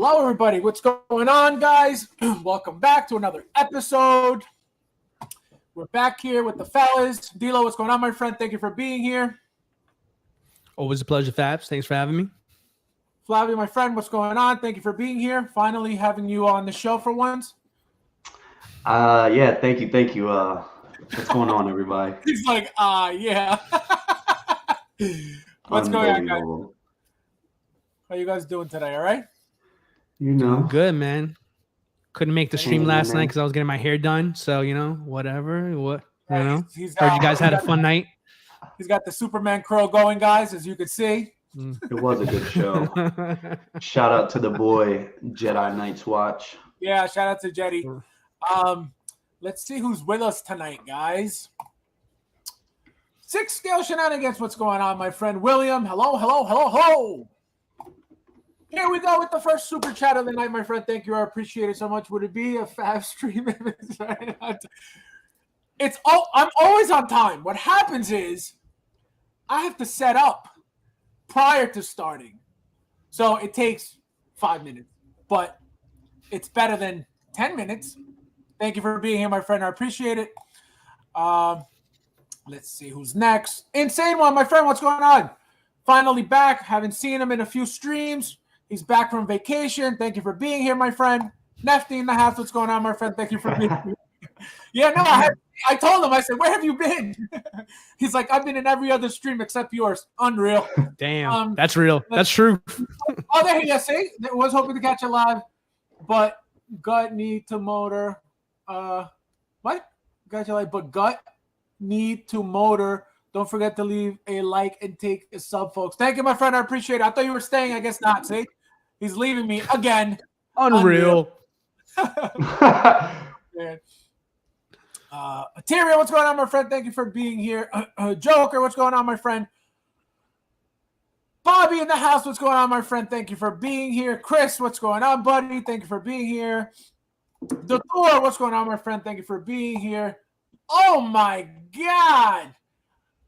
Hello, everybody. What's going on, guys? Welcome back to another episode. We're back here with the fellas. D'Lo, what's going on, my friend? Thank you for being here. Always a pleasure, Fabs. Thanks for having me. Flavio, my friend, what's going on? Thank you for being here. Finally having you on the show for once. Yeah, thank you. What's going on, everybody? He's like, yeah. What's going on, guys? How you guys doing today, all right? You know. Good, man. Couldn't make the stream last night because I was getting my hair done. So, whatever. Heard you guys had a fun night. He's got the Superman crow going, guys, as you can see. It was a good show. Shout out to the boy, Jedi Night's Watch. Yeah, shout out to Jetty. Let's see who's with us tonight, guys. 6 scale shenanigans. What's going on, my friend William? Hello. Here we go with the first super chat of the night, my friend. Thank you. I appreciate it so much. Would it be a fast stream? I'm always on time. What happens is I have to set up prior to starting. So it takes 5 minutes, but it's better than 10 minutes. Thank you for being here, my friend. I appreciate it. Let's see who's next. Insane One, my friend. What's going on? Finally back. Haven't seen him in a few streams. He's back from vacation. Thank you for being here, my friend. Nefty in the house. What's going on, my friend? Thank you for being here. Yeah, no, I told him. I said, where have you been? He's like, I've been in every other stream except yours. Unreal. Damn, that's real. That's true. Oh, there you see. I was hoping to catch it live, but gut need to motor. What? Got you live, but gut need to motor. Don't forget to leave a like and take a sub, folks. Thank you, my friend. I appreciate it. I thought you were staying. I guess not. See? He's leaving me again. Unreal. Man. Tyrion, what's going on, my friend? Thank you for being here. Joker, what's going on, my friend? Bobby in the house, what's going on, my friend? Thank you for being here. Chris, what's going on, buddy? Thank you for being here. The Thor, what's going on, my friend? Thank you for being here. Oh, my God.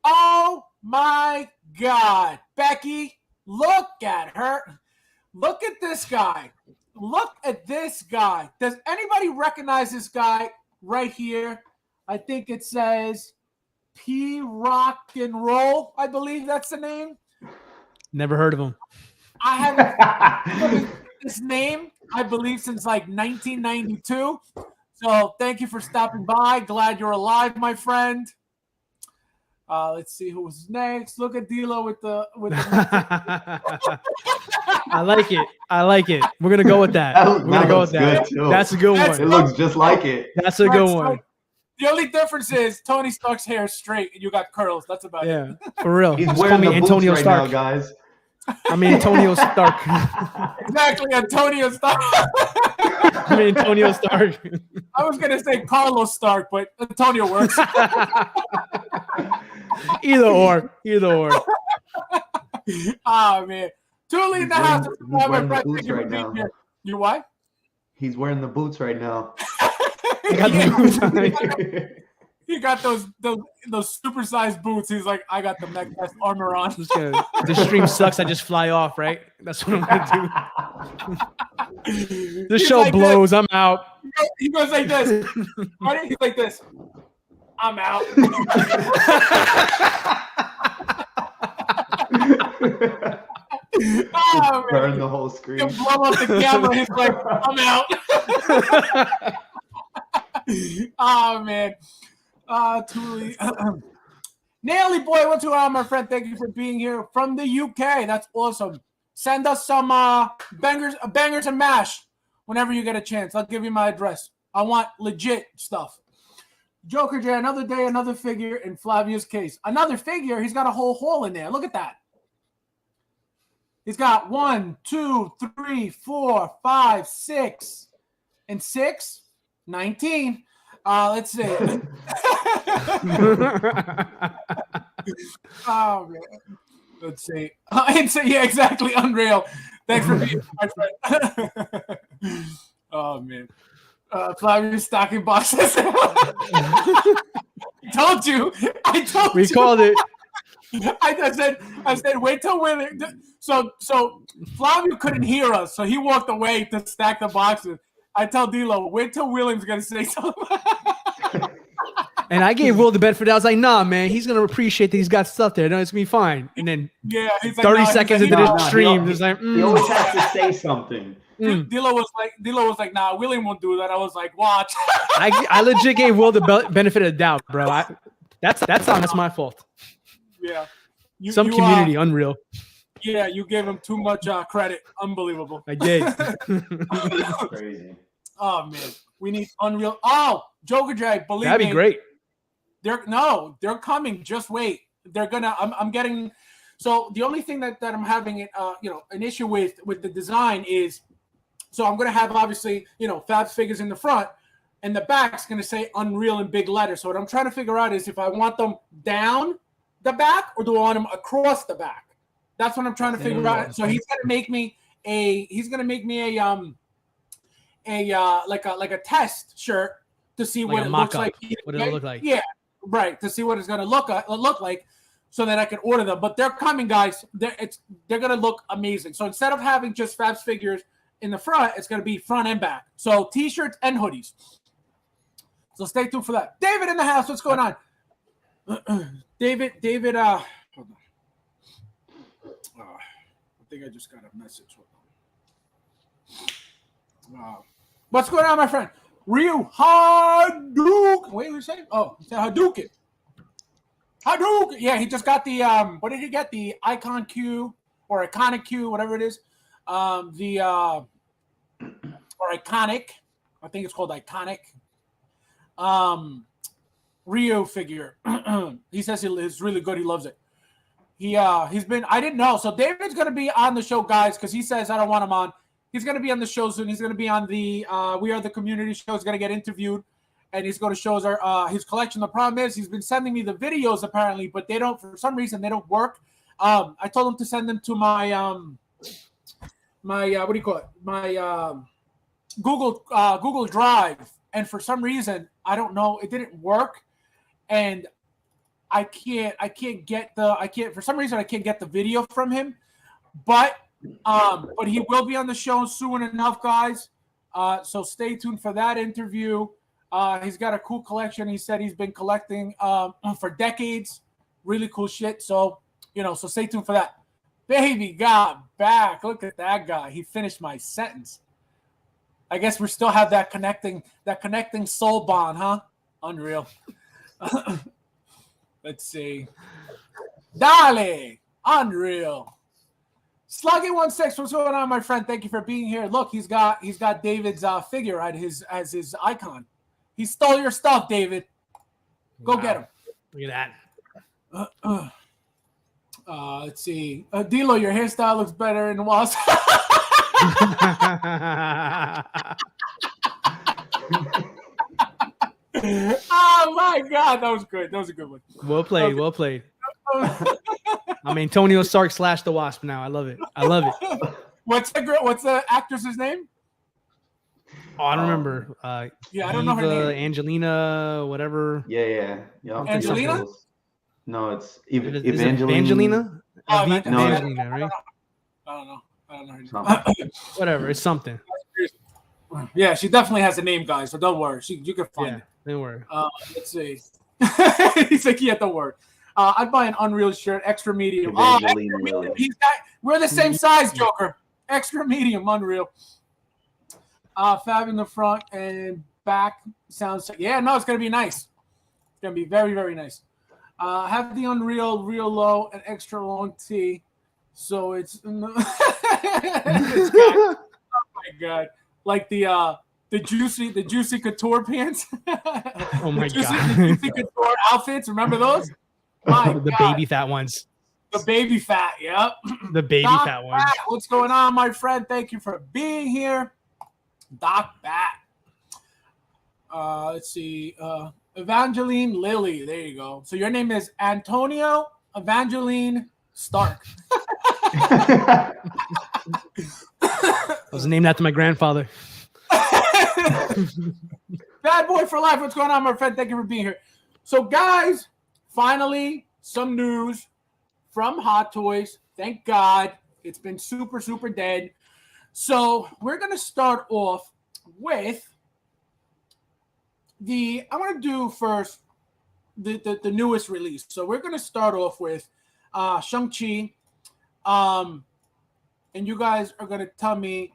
Oh, my God. Becky, look at her. Look at this guy. Look at this guy. Does anybody recognize this guy right here? I think it says P Rock and Roll. I believe that's the name. Never heard of him. I haven't heard this name, I believe, since like 1992. So thank you for stopping by. Glad you're alive, my friend. Let's see who's next. Look at D'Lo with the I like it. We're gonna go with that. We're gonna go with that. That's a good one. It looks just like it. That's a good one. The only difference is Tony Stark's hair is straight and you got curls. That's about it. For real. He's wearing the Antonio boots right Stark. Now, guys. I mean Antonio Stark. Exactly, Antonio Stark. Antonio Stark. I was gonna say Carlos Stark, but Antonio works. Either or. Oh man. Tuli in the house. He's wearing the boots right now. You what? He's wearing the boots right now. He got those supersized boots. He's like, I got the mech vest armor on. This stream sucks. I just fly off, right? That's what I'm gonna do. This show like blows. This. I'm out. He goes like this. Ready? He's like this. I'm out. Oh, burn the whole screen. He'll blow up the camera. He's like, I'm out. Oh man. Tuli. Naily boy, what's going on, my friend? Thank you for being here from the UK. That's awesome. Send us some bangers and mash whenever you get a chance. I'll give you my address. I want legit stuff. Joker J, another day, another figure in Flavio's case. Another figure, he's got a whole hole in there. Look at that. He's got 1, 2, 3, 4, 5, 6. And 6? 19. Let's see. Oh, man. Let's see. Yeah, exactly. Unreal. Thanks for being here, my friend. Oh, man. Flavio stocking boxes. I told you. We called it. I said, wait till William. So Flavio couldn't hear us, so he walked away to stack the boxes. I tell D'Lo, wait till William's gonna say something. And I gave Will the benefit. I was like, nah, man, he's gonna appreciate that he's got stuff there. No, it's gonna be fine. And then he's like, 30 seconds into the stream, it's like, he always has to say something. D'Lo was like, nah, William won't do that. I was like, watch. I legit gave Will the benefit of the doubt, bro. That's my fault. Yeah. Some community, unreal. Yeah, you gave him too much credit. Unbelievable. I did. Crazy. Oh man, we need Unreal. Oh, Joker J, believe me. That'd be great. They're coming. Just wait. They're gonna. I'm getting. So the only thing that I'm having an issue with the design is, so I'm gonna have obviously FabsFigures in the front, and the back's gonna say Unreal in big letters. So what I'm trying to figure out is if I want them down the back or do I want them across the back? That's what I'm trying to figure out. So he's gonna make me a test shirt to see what it looks like. What it'll look like. Yeah, right. To see what it's gonna look like, so that I can order them. But they're coming, guys. They're gonna look amazing. So instead of having just FabsFigures in the front, it's gonna be front and back. So t-shirts and hoodies. So stay tuned for that. David in the house. What's going on? David. Hold on. I think I just got a message. What's going on, my friend? Ryu Hadouken. Wait, what are you saying? Oh, he said Hadouken. Hadouken. Yeah, he just got the what did he get? The Icon Q or Iconic Q, whatever it is. Or Iconic. I think it's called Iconic. Ryu figure. He says it's really good. He loves it. He's been. I didn't know. So David's gonna be on the show, guys, because he says I don't want him on. He's going to be on the show soon. He's going to be on the We Are the Community show. He's going to get interviewed, and he's going to show us his collection. The problem is he's been sending me the videos apparently, but they don't, for some reason, they don't work. I told him to send them to my what do you call it? My Google Drive, and for some reason, I don't know, it didn't work, and for some reason I can't get the video from him, but he will be on the show soon enough, guys. So stay tuned for that interview. He's got a cool collection. He said he's been collecting for decades. Really cool shit. So, so stay tuned for that. Baby got back. Look at that guy. He finished my sentence. I guess we still have that connecting soul bond, huh? Unreal. Let's see. Dale. Unreal. Sluggy16, what's going on, my friend? Thank you for being here. Look, he's got David's figure as his icon. He stole your stuff, David. Go get him. Look at that. Let's see. D'Lo, your hairstyle looks better in the walls. Oh my God, that was good. That was a good one. Well played. Well played. I'm Antonio Sark / the Wasp now. I love it. What's the actress's name? Oh, I don't remember. I don't know her name. Angelina, whatever. Yeah. Angelina? No, it's Evangelina. Oh, no, Evangelina, right? I don't know her name. Whatever, it's something. Yeah, she definitely has a name, guys. So don't worry. You can find it. Don't worry. Let's see. He's like, yeah, don't worry. I'd buy an Unreal shirt, extra medium. Extra medium. We're the same size, Joker. Extra medium, Unreal. Fab in the front and back sounds. Yeah, no, it's gonna be nice. It's gonna be very, very nice. Have the Unreal real low and extra long tee, so it's. Oh my God! Like the juicy couture pants. Oh my God! The juicy couture outfits. Remember those? The baby fat ones. The baby fat, yep. The baby fat ones. What's going on, my friend? Thank you for being here. Doc Bat. Let's see. Evangeline Lilly. There you go. So your name is Antonio Evangeline Stark. I was named after my grandfather. Bad boy for life. What's going on, my friend? Thank you for being here. So, guys, finally, some news. from Hot Toys. Thank God. It's been super, super dead. So we're going to start off with I want to do first the newest release. So we're going to start off with Shang-Chi. And you guys are going to tell me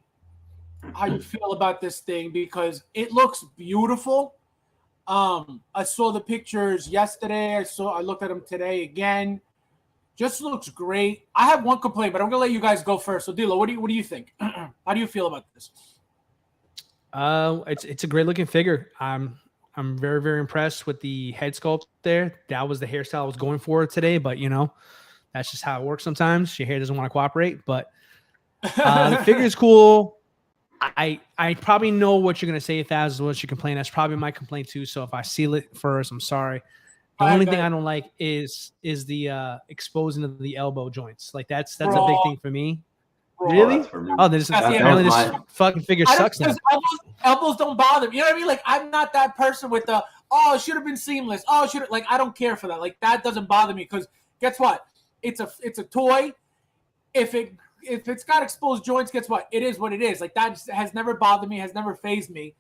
how you feel about this thing because it looks beautiful. I saw the pictures yesterday. I looked at them today again. Just looks great. I have one complaint, but I'm gonna let you guys go first. So, Dilo, what do you think? How do you feel about this? It's a great looking figure. I'm very, very impressed with the head sculpt there. That was the hairstyle I was going for today, but that's just how it works sometimes. Your hair doesn't want to cooperate, but the figure is cool. I probably know what you're gonna say, Fabs, is what you complain. That's probably my complaint too. So if I seal it first, I'm sorry. The only thing I don't like is the exposing of the elbow joints. Like that's a big thing for me. Really? Oh, this fucking figure sucks now. Elbows don't bother me. You know what I mean? Like I'm not that person with the it should have been seamless. I don't care for that. Like that doesn't bother me because guess what? It's a toy. If it's got exposed joints, guess what? It is what it is. Like that has never bothered me, has never fazed me.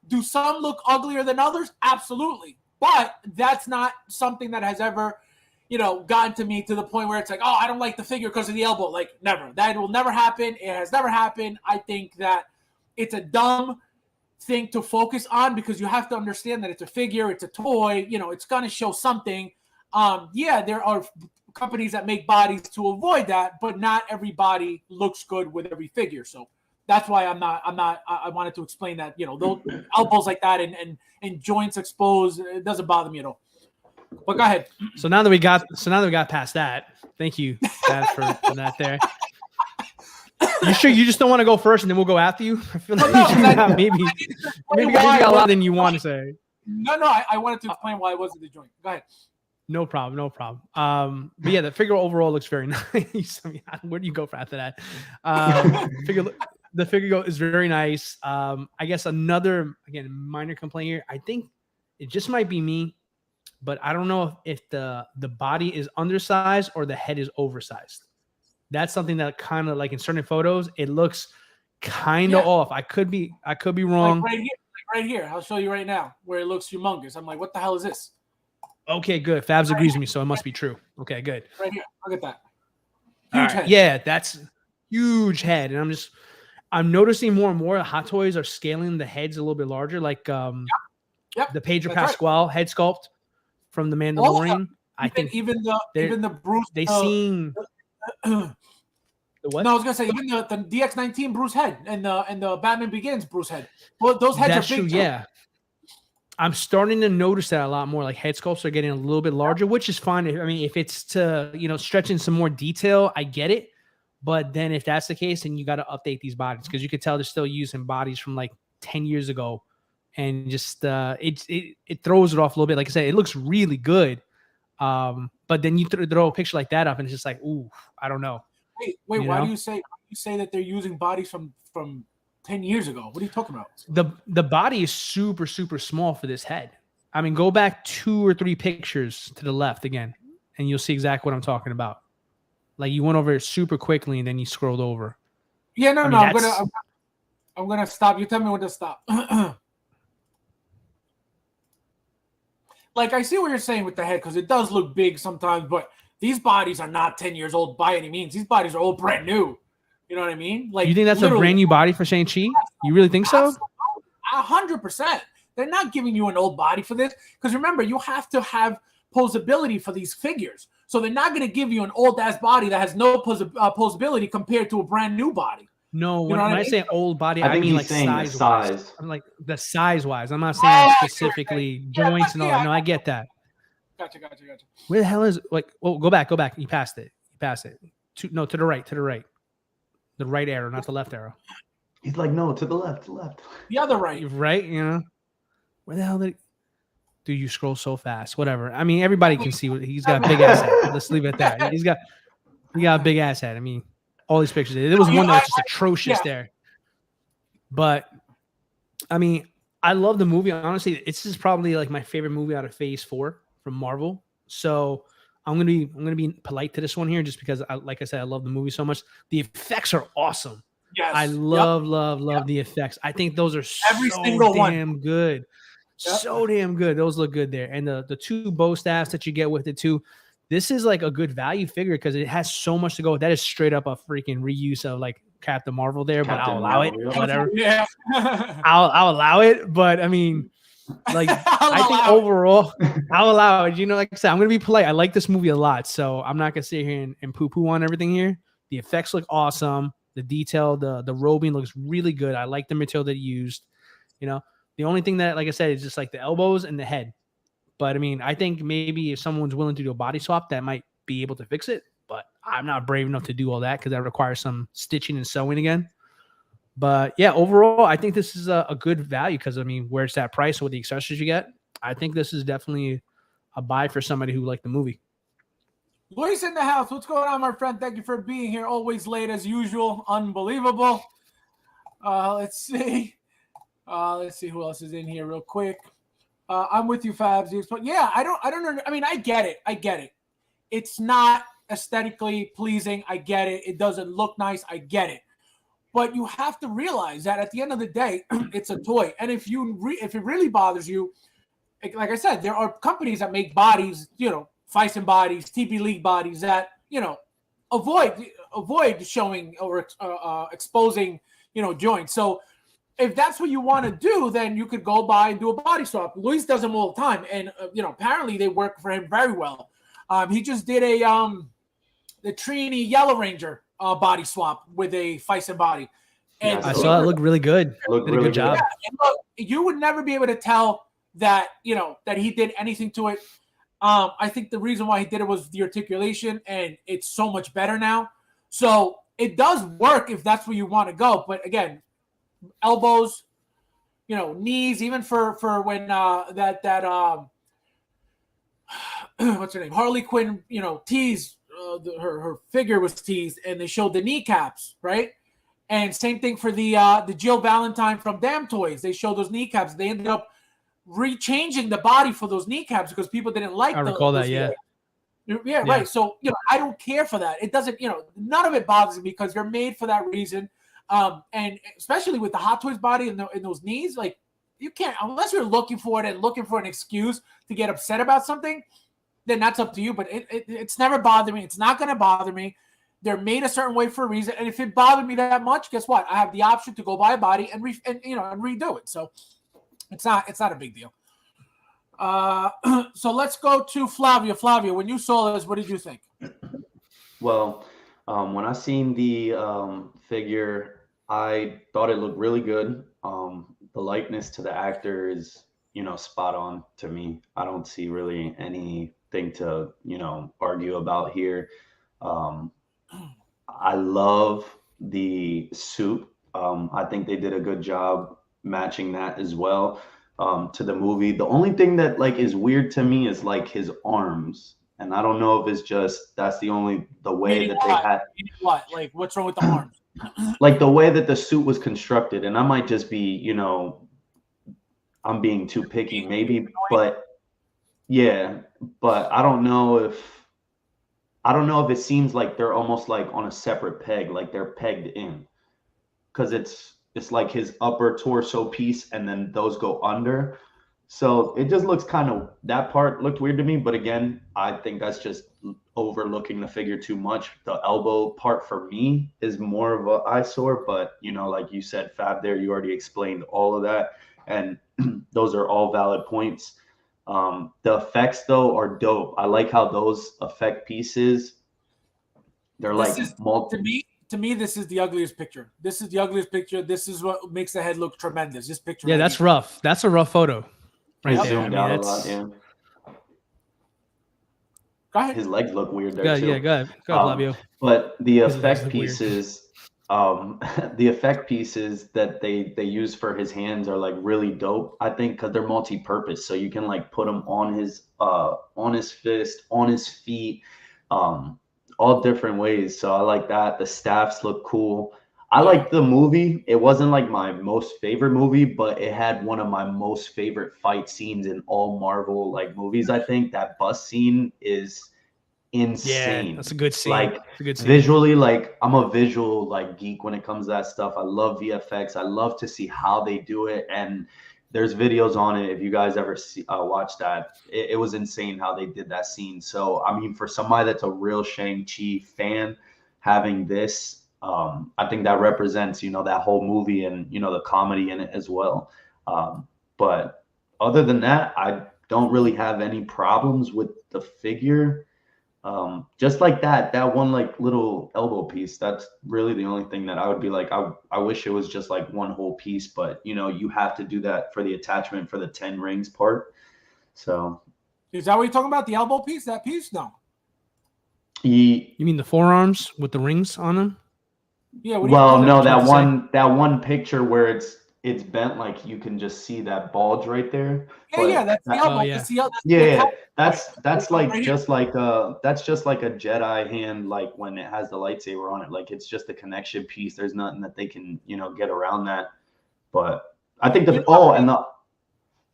Do some look uglier than others? Absolutely. But that's not something that has ever, gotten to me to the point where it's like, I don't like the figure because of the elbow. Like never. That will never happen. It has never happened. I think that it's a dumb thing to focus on because you have to understand that it's a figure, it's a toy, it's going to show something. There are companies that make bodies to avoid that, but not every body looks good with every figure. So that's why I wanted to explain that, those elbows like that and joints exposed, it doesn't bother me at all. But go ahead. So now that we got past that, thank you Dad, for that there. You sure you just don't want to go first and then we'll go after you? I feel like maybe you got a lot than you want to say. No, I wanted to explain why it wasn't the joint. Go ahead. No problem. But yeah, the figure overall looks very nice. I mean, where do you go for after that? The figure is very nice. I guess another, again, minor complaint here. I think it just might be me, but I don't know if the body is undersized or the head is oversized. That's something that kind of like in certain photos, it looks kind of off. I could be wrong. Like right here. I'll show you right now where it looks humongous. I'm like, what the hell is this? Okay, good. Fabs agrees with me, so it must be true. Okay, good. Right here. Look at that. Huge head. Yeah, that's huge head. And I'm noticing more and more Hot Toys are scaling the heads a little bit larger, like the Pedro Pascal head sculpt from The Mandalorian. I think even the Bruce. They seem. The what? No, I was gonna say even the DX19 Bruce head and the Batman Begins Bruce head. Well, those heads are big. True, yeah. I'm starting to notice that a lot more. Like head sculpts are getting a little bit larger, which is fine. I mean, if it's to stretching some more detail, I get it. But then if that's the case, then you got to update these bodies because you could tell they're still using bodies from like 10 years ago, and just it throws it off a little bit. Like I said, it looks really good. But then you throw a picture like that up, and it's just like, ooh, I don't know. Wait, why do you say that they're using bodies from 10 years ago? What are you talking about? The body is super, super small for this head. I mean, go back 2 or 3 pictures to the left again, and you'll see exactly what I'm talking about. Like you went over it super quickly, and then you scrolled over. Yeah, no, I'm gonna stop. You tell me when to stop. Like I see what you're saying with the head because it does look big sometimes, but these bodies are not 10 years old by any means. These bodies are all brand new. You know what I mean? Like you think that's a brand new body for Shang-Chi? You really think so? 100%. They're not giving you an old body for this because remember, you have to have posability for these figures. So they're not going to give you an old ass body that has no posability compared to a brand new body. No, when I say old body, I mean like size. I'm like the size wise. I'm not saying specifically joints and all that. No, I get that. Gotcha. Where the hell is like? Well, go back. You passed it. To the right. The right arrow, not the left arrow. He's like, no, to the left. The other right. Right, Where the hell did dude, you scroll so fast. Whatever. I mean, everybody can see what he's got a big ass head. Let's leave it at that. He got a big ass head. I mean, all these pictures. There was one that was just atrocious there. But I mean, I love the movie. Honestly, it's just probably like my favorite movie out of Phase 4 from Marvel. So I'm gonna be polite to this one here, just because like I said, I love the movie so much. The effects are awesome. Yes. I love the effects. I think those are Every so single one. damn good. Yep. So damn good. Those look good there. And the two bow staffs that you get with it too. This is like a good value figure because it has so much to go. That is straight up a freaking reuse of like Captain Marvel there, but I'll allow it. Whatever. Yeah. I'll allow it. But I mean, like I think overall, I'll allow it. You know, like I said, I'm gonna be polite. I like this movie a lot, so I'm not gonna sit here and poo-poo on everything here. The effects look awesome. The detail, the robing looks really good. I like the material that he used. You know, the only thing that, like I said, is just like the elbows and the head. But I mean, I think maybe if someone's willing to do a body swap, that might be able to fix it. But I'm not brave enough to do all that because that requires some stitching and sewing again. But yeah, overall, I think this is a good value because, I mean, where it's that price with the accessories you get, I think this is definitely a buy for somebody who liked the movie. Luis in the house. What's going on, my friend? Thank you for being here. Always late as usual. Unbelievable. Let's see. Let's see who else is in here real quick. I'm with you, Fabs. Yeah, I don't know. I mean, I get it. It's not aesthetically pleasing. I get it. It doesn't look nice. I get it. But you have to realize that at the end of the day, it's a toy. And if it really bothers you, like I said, there are companies that make bodies, Fison bodies, TP League bodies that, avoid showing or exposing, joints. So if that's what you want to do, then you could go by and do a body swap. Luis does them all the time. And, apparently they work for him very well. He just did the Trini Yellow Ranger body swap with a Fison body. And I saw it look really good. Did a good job. Yeah, and look, you would never be able to tell that, that he did anything to it. I think the reason why he did it was the articulation, and it's so much better now. So it does work if that's where you want to go. But again, elbows, knees, even for when what's her name? Harley Quinn, teased, her figure was teased, and they showed the kneecaps, right? And same thing for the Jill Valentine from Damn Toys. They showed those kneecaps. They ended up rechanging the body for those kneecaps because people didn't like. I recall that, yeah. Yeah, right. So I don't care for that. It doesn't, none of it bothers me because they're made for that reason. And especially with the Hot Toys body and those knees, like you can't, unless you're looking for it and looking for an excuse to get upset about something, then that's up to you. But it's never bothered me. It's not going to bother me. They're made a certain way for a reason. And if it bothered me that much, guess what? I have the option to go buy a body and redo it. So it's not a big deal. So let's go to Flavio. Flavio, when you saw this, what did you think? Well, when I seen the figure, I thought it looked really good. The likeness to the actor is, spot on to me. I don't see really anything to, argue about here. I love the suit. I think they did a good job matching that as well to the movie. The only thing that is weird to me is his arms. And I don't know if it's just that's the way that they had. What? What's wrong with the arms? The way that the suit was constructed. And I might just be, I'm being too picky maybe, but yeah, but I don't know if it seems like they're almost on a separate peg, they're pegged in, because it's his upper torso piece and then those go under. So it just looks that part looked weird to me. But again, I think that's just overlooking the figure too much. The elbow part for me is more of an eyesore, but like you said, Fab, there, you already explained all of that. And those are all valid points. The effects though are dope. I like how those effect pieces, they're to me, this is the ugliest picture. This is the ugliest picture. This is what makes the head look tremendous. This picture. Yeah, that's rough. That's a rough photo. Right there. Zoomed out a lot, yeah. Go ahead. His legs look weird there too. Yeah, go ahead, Flavio. But the effect pieces, that they use for his hands are really dope. I think because they're multi-purpose, so you can put them on his fist, on his feet, all different ways. So I like that. The staffs look cool. I like the movie. It wasn't my most favorite movie, but it had one of my most favorite fight scenes in all Marvel movies. I think that bus scene is insane. Yeah, that's a good scene. Like It's a good scene. visually, like I'm a visual like geek when it comes to that stuff. I love VFX. I love to see how they do it, and there's videos on it. If you guys ever watch that, it was insane how they did that scene. So I mean, for somebody that's a real Shang-Chi fan, having this, I think that represents, you know, that whole movie and, you know, the comedy in it as well. But other than that, I don't really have any problems with the figure. Just like that one like little elbow piece, that's really the only thing that I would be like, I wish it was just like one whole piece, but you know, you have to do that for the attachment for the 10 rings part. So Is that what you're talking about? The elbow piece? That piece? No. You mean the forearms with the rings on them? Yeah. Well, no, that that one picture where it's bent, like you can just see that bulge right there. Yeah, that's the elbow. Oh, yeah. That's the elbow. Yeah, that's Right like here. just like that's just like a Jedi hand, like when it has the lightsaber on it. Like it's just a connection piece. There's nothing that they can, you know, get around that. But I think and the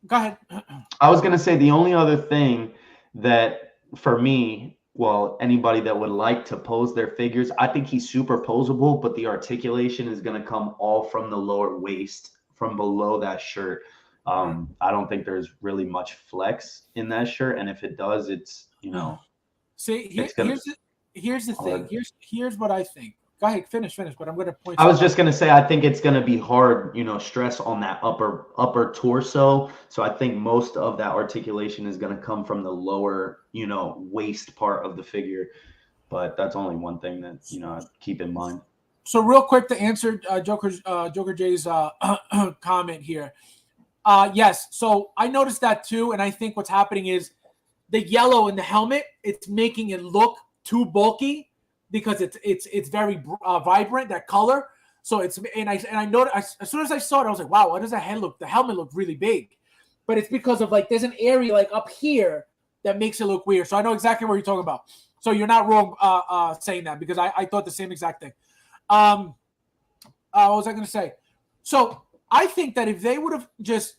go ahead. I was gonna say the only other thing that for me, well, anybody that would like to pose their figures, I think he's super posable, but the articulation is gonna come all from the lower waist, from below that shirt. I don't think there's really much flex in that shirt, and if it does, it's, you know. See, here's the thing. Here's what I think. Go ahead, finish. But I'm going to point. I was just gonna say, I think it's gonna be hard, you know, stress on that upper torso. So I think most of that articulation is gonna come from the lower, you know, waist part of the figure. But that's only one thing that, you know, I keep in mind. So real quick to answer Joker Jay's comment here. Yes, so I noticed that too, and I think what's happening is the yellow in the helmet, it's making it look too bulky because it's very vibrant, that color. So I noticed as soon as I saw it, I was like, wow, why does the helmet look really big? But it's because of like there's an area like up here that makes it look weird. So I know exactly what you're talking about. So you're not wrong saying that, because I thought the same exact thing. What was I going to say? So I think that if they would have just,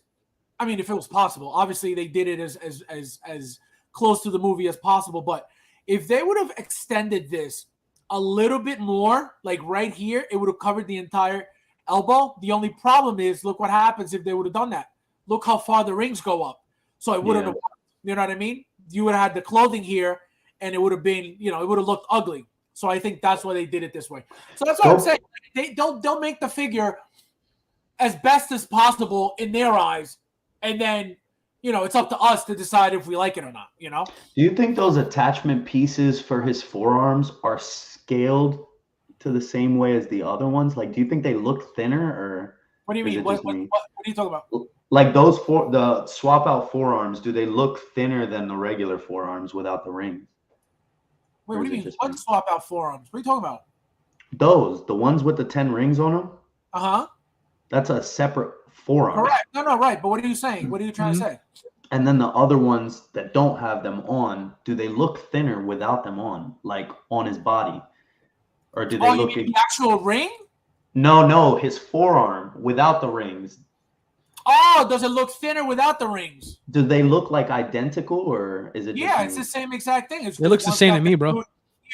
I mean, if it was possible, obviously they did it as close to the movie as possible. But if they would have extended this a little bit more, like right here, it would have covered the entire elbow. The only problem is, look what happens if they would have done that. Look how far the rings go up. So it wouldn't have worked. You know what I mean? You would have had the clothing here, and it would have been, you know, it would have looked ugly. So I think that's why they did it this way. So that's what I'm saying. They'll make the figure as best as possible in their eyes, and then, you know, it's up to us to decide if we like it or not, you know? Do you think those attachment pieces for his forearms are scaled to the same way as the other ones? Like, do you think they look thinner, or what do you mean? What are you talking about? Like the swap out forearms, do they look thinner than the regular forearms without the rings? Wait, what do you mean? What swap out forearms? What are you talking about? The ones with the 10 rings on them? Uh-huh. That's a separate forearm. Correct. No, right. But what are you saying? What are you trying to say? And then the other ones that don't have them on, do they look thinner without them on, like on his body? Or do they look... You mean the actual ring? No, his forearm without the rings. Oh, does it look thinner without the rings? Do they look like identical, or is it? Yeah, it's the same exact thing. It looks the same to me, bro.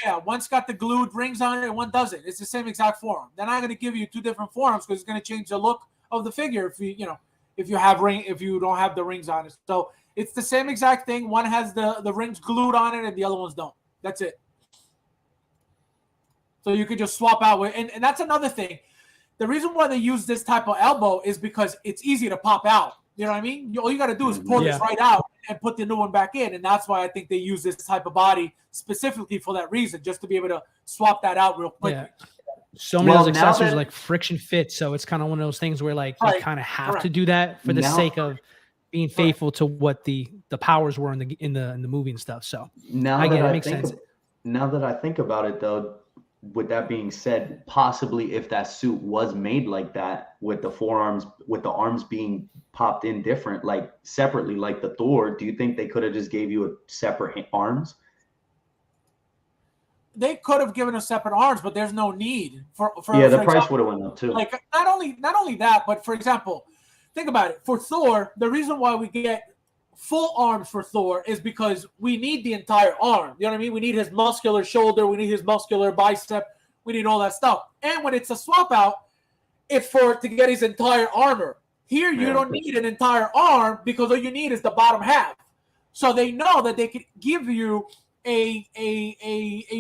Yeah, one's got the glued rings on it and one doesn't. It's the same exact forearm. They're not going to give you two different forearms because it's going to change the look of the figure if you don't have the rings on it. So it's the same exact thing. One has the rings glued on it and the other ones don't. That's it. So you could just swap out with, and that's another thing. The reason why they use this type of elbow is because it's easy to pop out. You know what I mean? All you got to do is pull this right out and put the new one back in. And that's why I think they use this type of body specifically for that reason, just to be able to swap that out real quickly. Yeah. So many of those accessories are like friction fit. So it's kind of one of those things where like you kind of have to do that for the sake of being faithful to what the powers were in the movie and stuff. So I get it. It makes sense. Now that I think about it, though, with that being said, possibly if that suit was made like that, with the forearms, with the arms being popped in different, like separately, like the Thor, do you think they could have just gave you a separate arms? They could have given us separate arms, but there's no need for the price would have went up too. Like not only that, but for example, think about it. For Thor, the reason why we get full arms for Thor is because we need the entire arm. You know what I mean? We need his muscular shoulder. We need his muscular bicep. We need all that stuff. And when it's a swap out, it's to get his entire armor. Here, you don't need an entire arm because all you need is the bottom half. So they know that they could give you a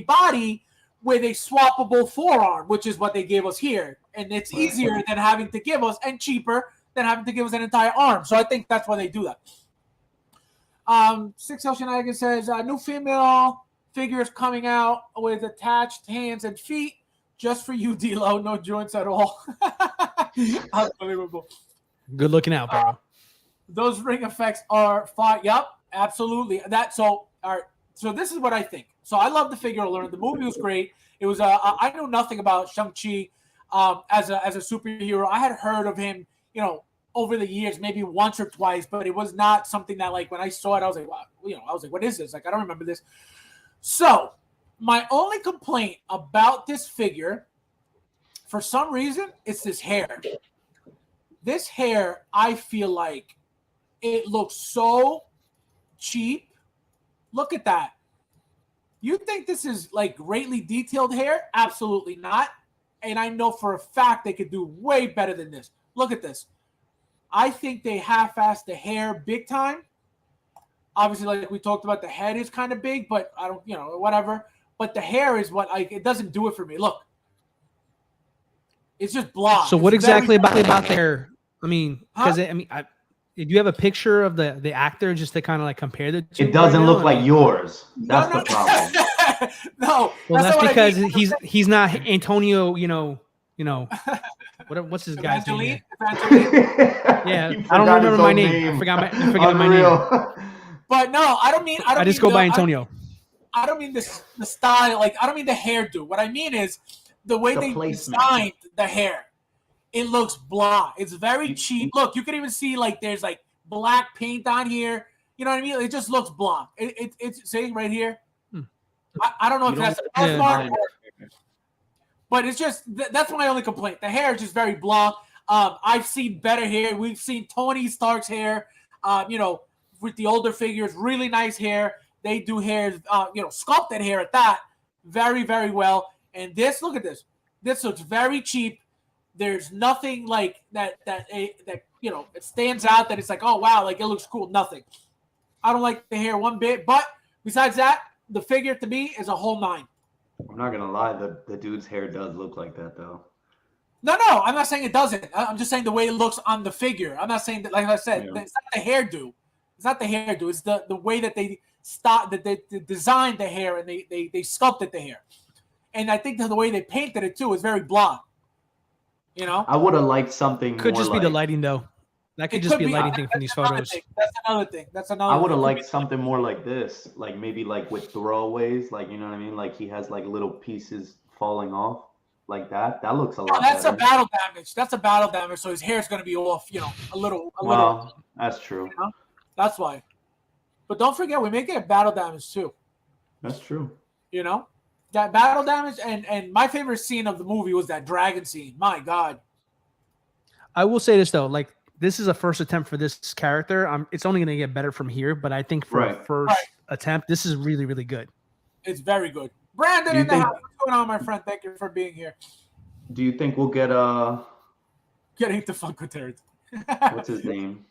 body with a swappable forearm, which is what they gave us here. And it's easier than having to give us, and cheaper than having to give us an entire arm. So I think that's why they do that. 6L Shenanigans says, new female figures coming out with attached hands and feet. Just for you, D-Lo. No joints at all. Unbelievable. Good looking out, bro. Those ring effects are fine. Yep, absolutely. So this is what I think. So I love the figure alert. The movie was great. It was. I knew nothing about Shang-Chi as a superhero. I had heard of him, over the years, maybe once or twice, but it was not something that, like, when I saw it, I was like, wow, I was like, what is this? Like, I don't remember this. So my only complaint about this figure, for some reason, it's this hair. This hair, I feel like it looks so cheap. Look at that. You think this is like greatly detailed hair? Absolutely not. And I know for a fact they could do way better than this. Look at this. I think they half-assed the hair big time. Obviously, like we talked about, the head is kind of big, but I don't, whatever. But the hair is what, like, it doesn't do it for me. Look. It's just blah. So what exactly about the hair? I mean, because do you have a picture of the actor just to kind of like compare the two? It doesn't look like yours. That's the problem. No. Well, that's because he's not Antonio. What's his guy's name? Yeah, I don't remember my name. I forgot my name. But no, I don't mean. I just go by Antonio. I don't mean the style. Like, I don't mean the hairdo. What I mean is the way they designed the hair. It looks blah. It's very cheap. Look, you can even see like there's like black paint on here. You know what I mean? It just looks blah. It's saying right here. I don't know if that's smart, but it's just that's my only complaint. The hair is just very blah. I've seen better hair. We've seen Tony Stark's hair. With the older figures, really nice hair. They do hair, sculpted hair at that, very, very well. And this, look at this. This looks very cheap. There's nothing like that it stands out that it's like, oh wow, like it looks cool. Nothing. I don't like the hair one bit. But besides that, the figure to me is a whole 9. I'm not gonna lie, the dude's hair does look like that though. No, I'm not saying it doesn't. I'm just saying the way it looks on the figure. I'm not saying that, like I said, it's not the hairdo. It's not the hairdo. It's the way that they designed the hair and they sculpted the hair. And I think that the way they painted it too is very blonde. I would have liked something. Could more just be the lighting though. That could just be a lighting thing from these photos. That's another thing. I would have liked something more like this, like maybe like with throwaways, like you know what I mean, like he has like little pieces falling off, like that. That looks a lot. That's better. a battle damage. That's a battle damage. So his hair is going to be off, a little. Well, that's true. That's why. But don't forget, we may get battle damage too. That's true. That battle damage, and my favorite scene of the movie was that dragon scene. My God. I will say this though, like this is a first attempt for this character. It's only going to get better from here, but I think for a first attempt, this is really, really good. It's very good. Brandon in the house. What's going on, my friend? Thank you for being here. Do you think we'll get getting to Funko territory? What's his name?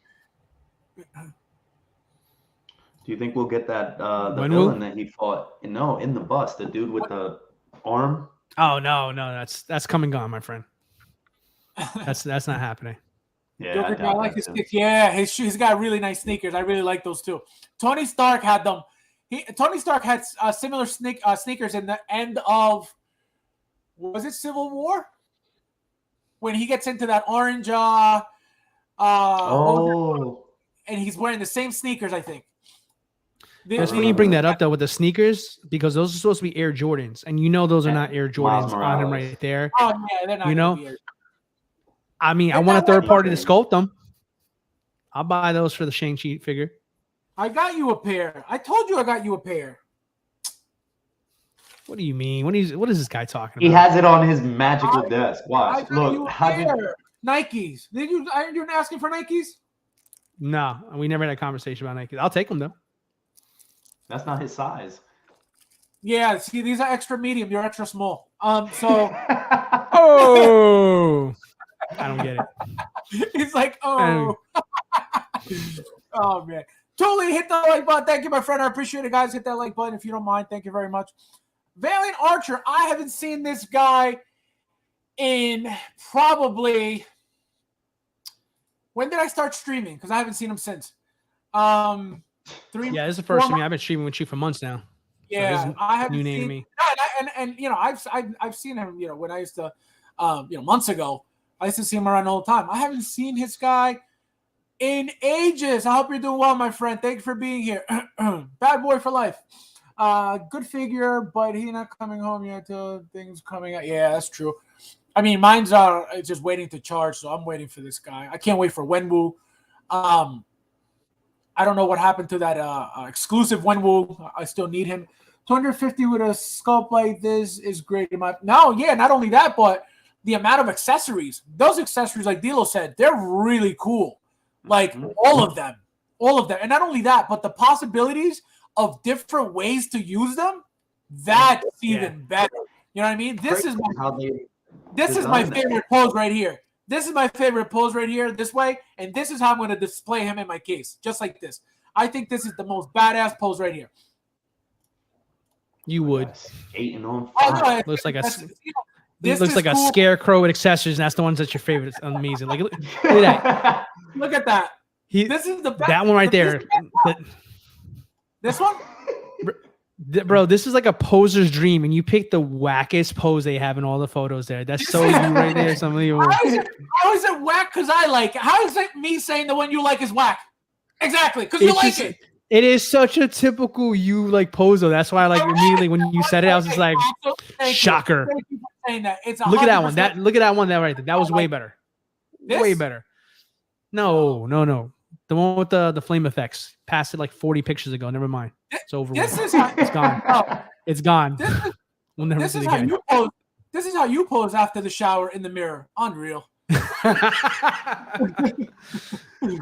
Do you think we'll get that the villain that he fought? No, in the bus, the dude with the arm. Oh no, that's come and gone, my friend. That's not happening. Yeah, I like his sneakers. Yeah, he's got really nice sneakers. I really like those too. Tony Stark had them. Tony Stark had similar sneakers in the end of, was it Civil War? When he gets into that orange and he's wearing the same sneakers, I think. That's when you bring that up though with the sneakers, because those are supposed to be Air Jordans, and those are not Air Jordans on him right there. Oh yeah, they're not. I mean, I want a third party to sculpt them. I'll buy those for the Shang-Chi figure. I got you a pair. I told you I got you a pair. What do you mean? What is this guy talking about? He has it on his magical desk. Watch. Look. Nikes. You're asking for Nikes? No, we never had a conversation about Nike. I'll take them though. That's not his size. Yeah, see, these are extra medium. You're extra small. So Oh, I don't get it. he's like, oh, oh man. Totally hit the like button. Thank you, my friend. I appreciate it, guys. Hit that like button if you don't mind. Thank you very much. Valiant Archer. I haven't seen this guy in probably. When did I start streaming? Because I haven't seen him since. 3. Yeah, this is the first time I've been streaming with you for months now. Yeah, So I haven't new name seen. to me. And you know, I've seen him. You know, when I used to, months ago, I used to see him around all the time. I haven't seen his guy in ages. I hope you're doing well, my friend. Thank you for being here. Bad boy for life. Good figure, but he not coming home yet till things coming out. Yeah, that's true. I mean, mine's it's just waiting to charge, so I'm waiting for this guy. I can't wait for Wenwu. I don't know what happened to that exclusive Wenwu. I still need him. 250 with a sculpt like this is great. Not only that, but the amount of accessories. Those accessories, like Dilo said, they're really cool. Like all of them. And not only that, but the possibilities of different ways to use them, that's even better. You know what I mean? This is my favorite pose right here. This is my favorite pose right here, this way, and this is how I'm going to display him in my case, just like this. I think this is the most badass pose right here. You would. Skating on fire. Looks like a scarecrow with accessories, and that's the ones that's your favorite. It's amazing. Like, look at that. Look at that. This is the best. That one right there. This one? Bro, this is like a poser's dream, and you picked the wackest pose they have in all the photos there. That's so you right there. How is it whack because I like it? How is it me saying the one you like is whack? Exactly, because you like it. It is such a typical you like pose though. That's why like immediately when you said it, I was just like, shocker. Thank you for saying that. Look at that one. Look at that one there right there. That was way better. Way better. No. The one with the flame effects. Passed it like 40 pictures ago. Never mind. It's over. It's gone. It's gone. We'll never see it again. This is how you pose after the shower in the mirror. Unreal.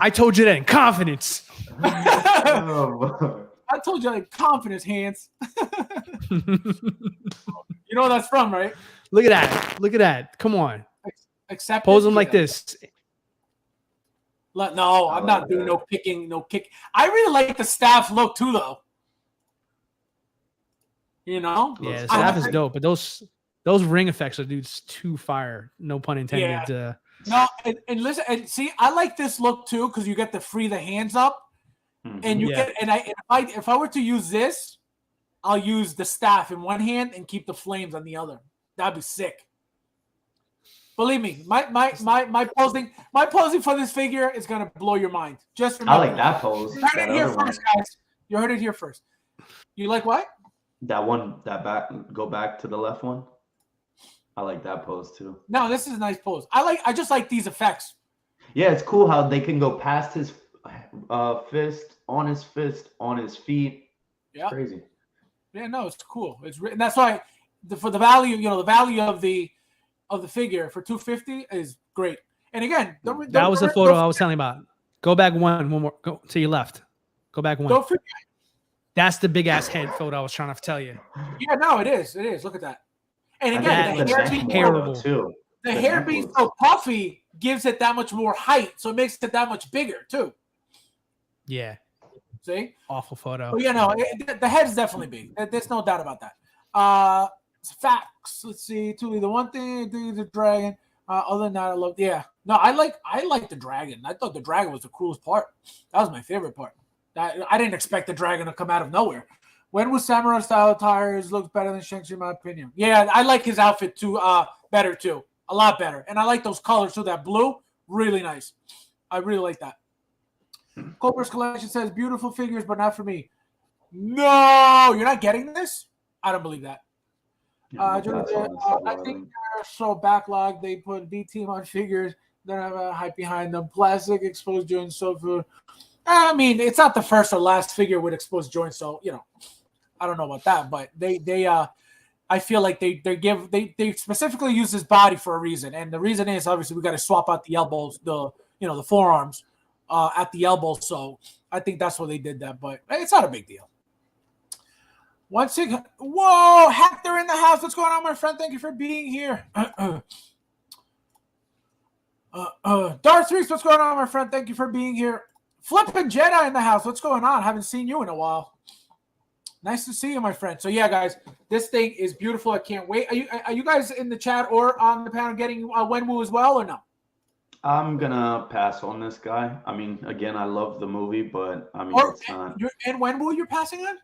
I told you that in confidence. I told you that in confidence, hands. You know what that's from, right? Look at that. Come on. Accept pose them like this. No, I'm not doing no kicking, no kick. I really like the staff look too, though. You know? Yeah, the staff is dope, but those ring effects are too fire. No pun intended. Yeah. No, and listen, and see, I like this look too because you get to free the hands up, and you get. And if I were to use this, I'll use the staff in one hand and keep the flames on the other. That'd be sick. Believe me, my posing for this figure is gonna blow your mind. Just remember. I like that pose. You heard it here first, guys. You heard it here first. You like what? That one, go back to the left one. I like that pose too. No, this is a nice pose. I just like these effects. Yeah, it's cool how they can go past his fist, on his feet. Yeah, crazy. Yeah, no, it's cool. And that's why for the value, the value of the figure for $250 is great. And again, that was the photo I was telling you about. Go back one more. Go to your left. Go back one. Don't forget. That's the big ass head photo I was trying to tell you. Yeah, no, it is. It is. Look at that. And again, the hair being terrible too. The hair being so puffy gives it that much more height, so it makes it that much bigger too. Yeah. See? Awful photo. Well, the head's definitely big. There's no doubt about that. Facts. Let's see. The one thing, the dragon. Other than that, I love. Yeah. No, I like the dragon. I thought the dragon was the coolest part. That was my favorite part. I didn't expect the dragon to come out of nowhere. When was samurai style attires looks better than Shang-Chi in my opinion? Yeah, I like his outfit too. Better too, a lot better, and I like those colors too. That blue, really nice. I really like that. Cobra's collection says beautiful figures, but not for me. No, you're not getting this. I don't believe that. I think they're so backlogged. They put B team on figures. They don't have a hype behind them. Plastic exposed joints, so for. I mean, it's not the first or last figure with exposed joints, so I don't know about that, but they I feel like they specifically use his body for a reason, and the reason is obviously we got to swap out the elbows, the forearms, at the elbow. So I think that's why they did that. But it's not a big deal. Once again, whoa, Hector in the house. What's going on, my friend? Thank you for being here. Darth Reese, what's going on, my friend? Thank you for being here. Flippin' Jedi in the house. What's going on? Haven't seen you in a while. Nice to see you, my friend. So yeah, guys, this thing is beautiful. I can't wait. Are you guys in the chat or on the panel getting Wenwu as well or no? I'm gonna pass on this guy. I mean, again, I love the movie, but I mean, it's not. And Wenwu, you're passing on?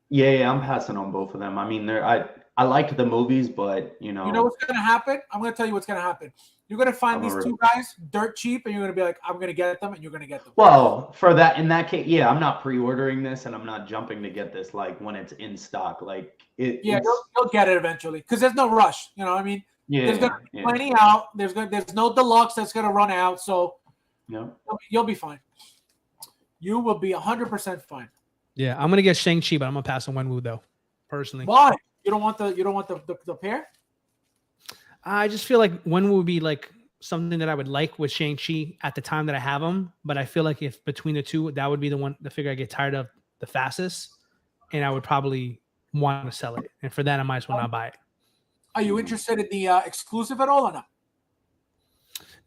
Yeah, I'm passing on both of them. I mean, I liked the movies, but you know. You know what's gonna happen? I'm gonna tell you what's gonna happen. You're gonna find these two guys dirt cheap, and you're gonna be like, I'm gonna get them, and you're gonna get them. Well, in that case, yeah, I'm not pre-ordering this, and I'm not jumping to get this like when it's in stock. Like it. Yeah, you'll get it eventually because there's no rush. You know what I mean? Yeah. There's gonna be plenty out. There's no deluxe that's gonna run out, so yeah, you'll be fine. You will be 100% fine. Yeah, I'm gonna get Shang-Chi, but I'm gonna pass on Wenwu though, personally. Why? You don't want the pair? I just feel like Wenwu would be like something that I would like with Shang-Chi at the time that I have him, but I feel like if between the two, that would be the figure I get tired of the fastest, and I would probably want to sell it. And for that, I might as well not buy it. Are you interested in the exclusive at all or not?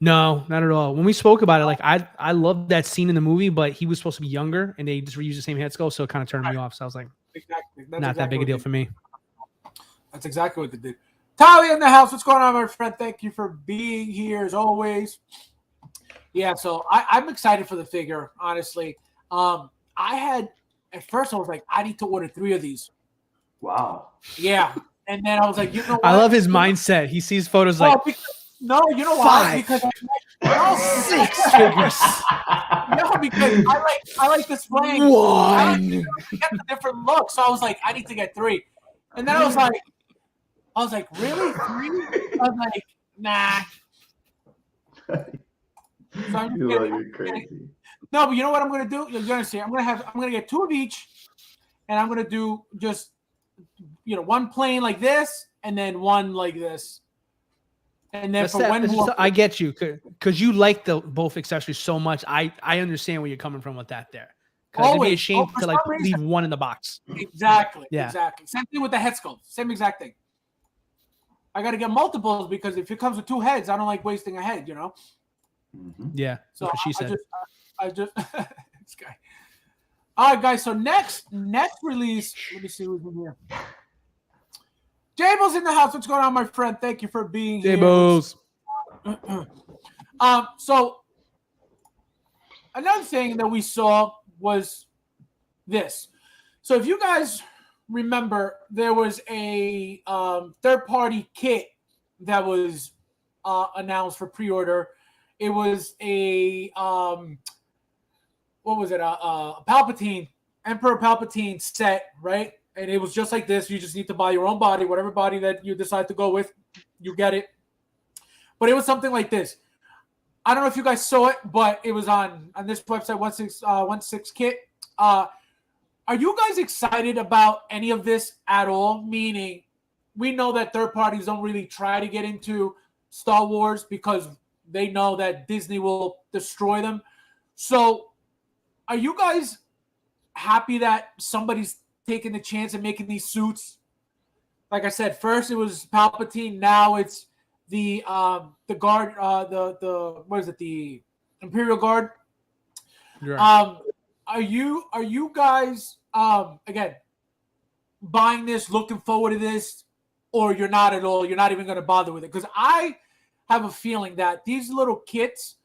No, not at all. When we spoke about it, like I loved that scene in the movie, but he was supposed to be younger, and they just reused the same head sculpt, so it kind of turned me off. So I was like, exactly. Not that big a deal for me. That's exactly what they did. Talia in the house. What's going on, my friend? Thank you for being here as always. Yeah, so I'm excited for the figure, honestly. I had at first I was like, I need to order 3 of these. Wow. Yeah. And then I was like, you know what? I love his mindset. He sees photos like no, you know why? 5. Because No, 6 figures. No, because I like displaying. 1. I like to get the different looks. So I was like, I need to get 3. And then I was like, really? 3? I was like, nah. So You're crazy. No, but you know what I'm gonna do? You're gonna see. I'm gonna get 2 of each, and I'm gonna do just one plain like this, and then one like this. And then I get you because you like both accessories so much. I understand where you're coming from with that there. Because it'd be a shame to like leave one in the box. Exactly. Yeah. Exactly. Same thing with the head sculpt. Same exact thing. I got to get multiples because if it comes with 2 heads, I don't like wasting a head. Mm-hmm. Yeah. So that's what she said. I just this guy. All right, guys. So next release. Let me see who's in here. Jables in the house. What's going on, my friend? Thank you for being here. Jables. So another thing that we saw was this. So if you guys remember, there was a third-party kit that was announced for pre-order. It was a what was it? A Palpatine, Emperor Palpatine set, right? And it was just like this. You just need to buy your own body, whatever body that you decide to go with, you get it. But it was something like this. I don't know if you guys saw it, but it was on this website, 16 Kit. Are you guys excited about any of this at all? Meaning, we know that third parties don't really try to get into Star Wars because they know that Disney will destroy them. So, are you guys happy that somebody's taking the chance of making these suits? Like I said, first it was Palpatine, now it's the guard, the what is it, the Imperial Guard. Right. Are you guys again buying this, looking forward to this, or you're not at all? You're not even going to bother with it? Because I have a feeling that these little kits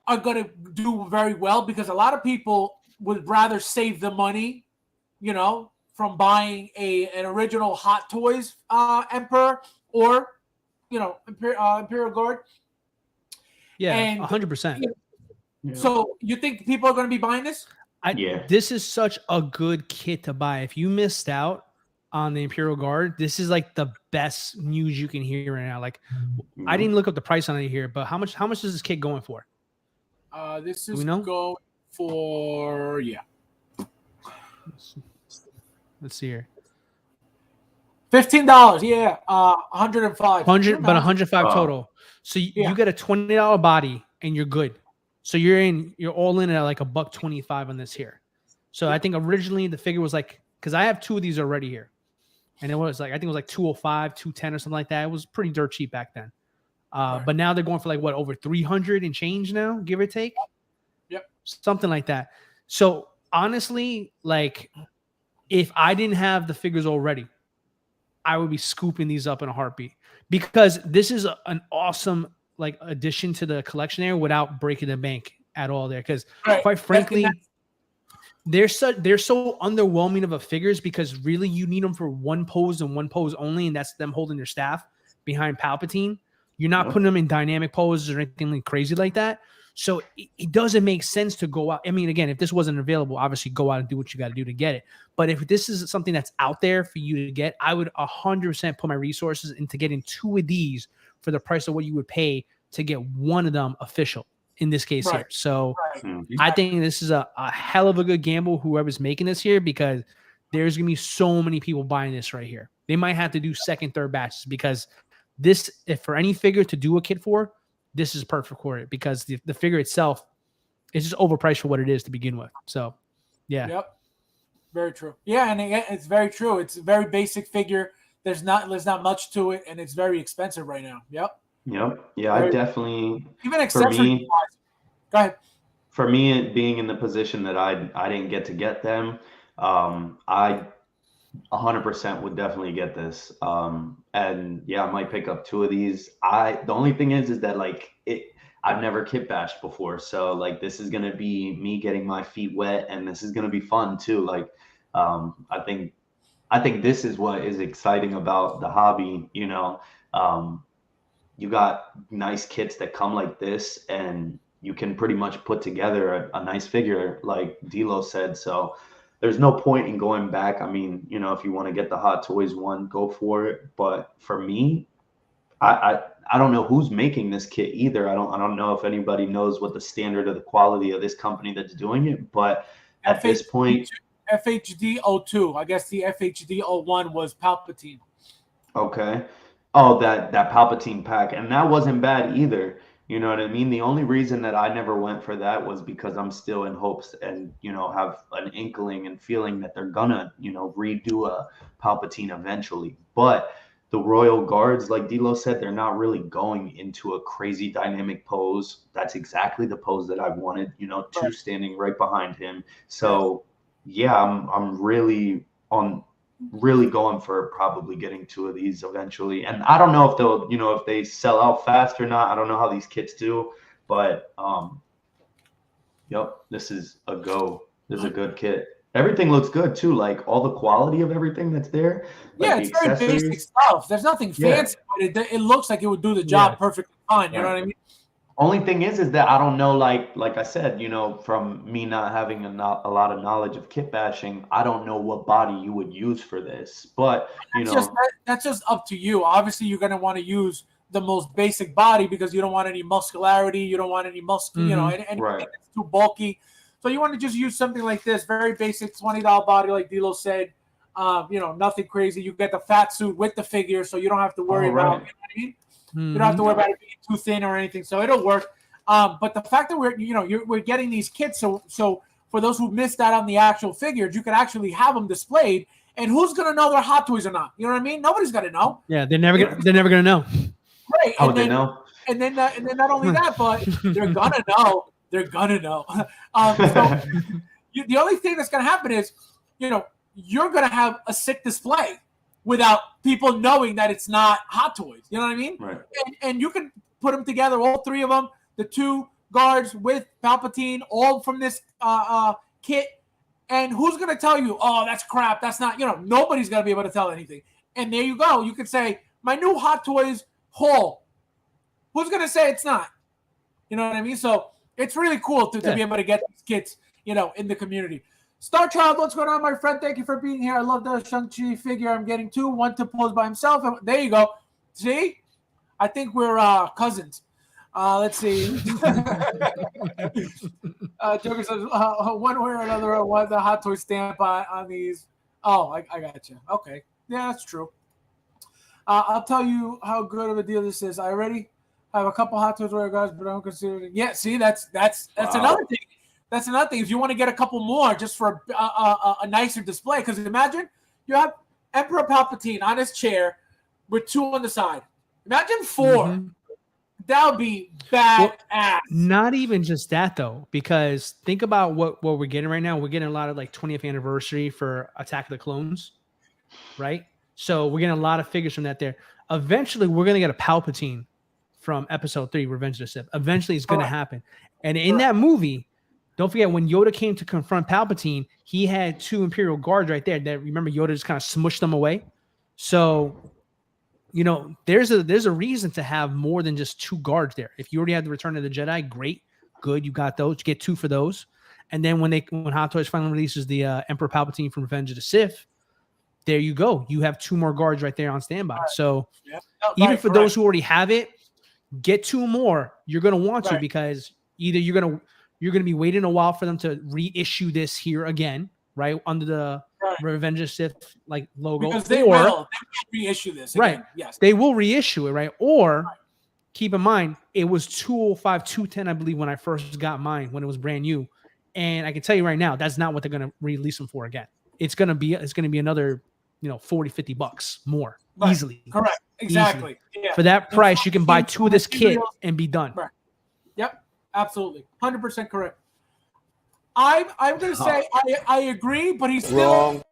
are going to do very well because a lot of people would rather save the money, from buying an original Hot Toys Emperor or Imperial Guard. Yeah, 100%. So you think people are going to be buying this? This is such a good kit to buy. If you missed out on the Imperial Guard, this is like the best news you can hear right now. Like, I didn't look up the price on it here, but how much is this kit going for? This is going for Let's see here. $15. Yeah, 105. 105 total. So you get a $20 body and you're good. So you're all in at like $125 on this here. So I think originally the figure was like, because I have 2 of these already here, and it was like I think it was like 205, 210 or something like that. It was pretty dirt cheap back then. But now they're going for like what, over 300 and change now, give or take. Yep. Something like that. So honestly, like if I didn't have the figures already, I would be scooping these up in a heartbeat, because this is an awesome like addition to the collection area without breaking the bank at all there. Because quite frankly, they're so underwhelming of a figures, because really you need them for one pose and one pose only, and that's them holding their staff behind Palpatine. You're not putting them in dynamic poses or anything like crazy like that. So it doesn't make sense to go out. I mean, again, if this wasn't available, obviously go out and do what you got to do to get it. But if this is something that's out there for you to get, I would 100% put my resources into getting 2 of these for the price of what you would pay to get one of them official in this case here. So I think this is a hell of a good gamble, whoever's making this here, because there's going to be so many people buying this right here. They might have to do second, third batches, because this, if for any figure to do a kit for, this is perfect for it, because the figure itself is just overpriced for what it is to begin with. So, yeah. Yep. Very true. Yeah, and it's very true. It's a very basic figure. There's not much to it, and it's very expensive right now. Yep. Yeah, I definitely. Even accessories. Go ahead. For me, it being in the position that I didn't get to get them, I 100% would definitely get this. And yeah, I might pick up 2 of these. The only thing is that like I've never kit bashed before. So like this is going to be me getting my feet wet, and this is going to be fun too. Like, I think this is what is exciting about the hobby. You know, you got nice kits that come like this, and you can pretty much put together a nice figure, like D'Lo said. So there's no point in going back. I mean, you know, if you want to get the Hot Toys one, go for it. But for me, I don't know who's making this kit either. I don't know if anybody knows what the standard of the quality of this company that's doing it. But at this point, FHD02. I guess the FHD01 was Palpatine. Okay. Oh, that Palpatine pack, and that wasn't bad either. You know what I mean? The only reason that I never went for that was because I'm still in hopes and, you know, have an inkling and feeling that they're gonna, you know, redo a Palpatine eventually. But the Royal Guards, like D'Lo said, they're not really going into a crazy dynamic pose. That's exactly the pose that I wanted, you know, 2 standing right behind him. So yeah, I'm really going for probably getting 2 of these eventually. And I don't know if they'll, you know, if they sell out fast or not. I don't know how these kits do, but yep, this is a go. This is a good kit. Everything looks good too, like all the quality of everything that's there. Yeah, it's very basic stuff. There's nothing fancy, but it looks like it would do the job perfectly fine. You know what I mean? Only thing is that I don't know, like I said, you know, from me not having a lot of knowledge of kit bashing, I don't know what body you would use for this. But you know, that's just up to you. Obviously, you're going to want to use the most basic body because you don't want any muscularity, you don't want any muscle, you know, anything that's too bulky. So you want to just use something like this, very basic $20 body, like D'Lo said. You know, nothing crazy. You get the fat suit with the figure, so you don't have to worry about. You know what I mean? You don't have to worry about it being too thin or anything, so it'll work. But the fact that we're getting these kits, so for those who missed out on the actual figures, you can actually have them displayed. And who's gonna know they're Hot Toys or not? You know what I mean? Nobody's gonna know. Yeah, they're never gonna know. Right? They know? And then not only that, but they're gonna know. They're gonna know. So the only thing that's gonna happen is, you know, you're gonna have a sick display without people knowing that it's not Hot Toys. You know what I mean? Right. And you can put them together, all 3 of them, the 2 guards with Palpatine, all from this kit. And who's going to tell you, oh, that's crap, that's not, you know, nobody's going to be able to tell anything. And there you go. You could say, my new Hot Toys haul. Who's going to say it's not? You know what I mean? So it's really cool to be able to get these kits, you know, in the community. Star Child, what's going on, my friend? Thank you for being here. I love the Shang-Chi figure. I'm getting 2, one to pose by himself. And there you go. See? I think we're cousins. Let's see. Joker says, one way or another, I want the Hot Toy stamp on these. Oh, I got you. Okay. Yeah, that's true. I'll tell you how good of a deal this is. Are you ready? I have a couple Hot Toys wear guys, but I don't consider it. Yeah, see, that's another thing. That's another thing. If you want to get a couple more just for a nicer display, because imagine you have Emperor Palpatine on his chair with 2 on the side. Imagine 4. Mm-hmm. That would be bad ass. Not even just that though, because think about what we're getting right now. We're getting a lot of like 20th anniversary for Attack of the Clones, right? So we're getting a lot of figures from that there. Eventually, we're gonna get a Palpatine from Episode 3, Revenge of the Sith. Eventually, it's gonna happen. And in that movie, don't forget when Yoda came to confront Palpatine, he had 2 Imperial Guards right there. That remember Yoda just kind of smushed them away. So, you know, there's a reason to have more than just 2 guards there. If you already have the Return of the Jedi, great, good, you got those. Get 2 for those. And then when Hot Toys finally releases the Emperor Palpatine from Revenge of the Sith, there you go. You have 2 more guards right there on standby. Right. So even for those who already have it, get 2 more. You're gonna want to because either you're gonna be waiting a while for them to reissue this here again, right, under the Revenge of the Sith like logo, because they will reissue this again. Right? Yes, they will reissue it, right? Or keep in mind, it was 205, 210, I believe, when I first got mine when it was brand new, and I can tell you right now, that's not what they're gonna release them for again. It's gonna be another, $40-$50 more easily. Correct. Exactly. Yeah. For that price, you can buy 2 of this kit and be done. Right. Yep. Absolutely. 100% correct. I'm going to say I agree, but he's still wrong.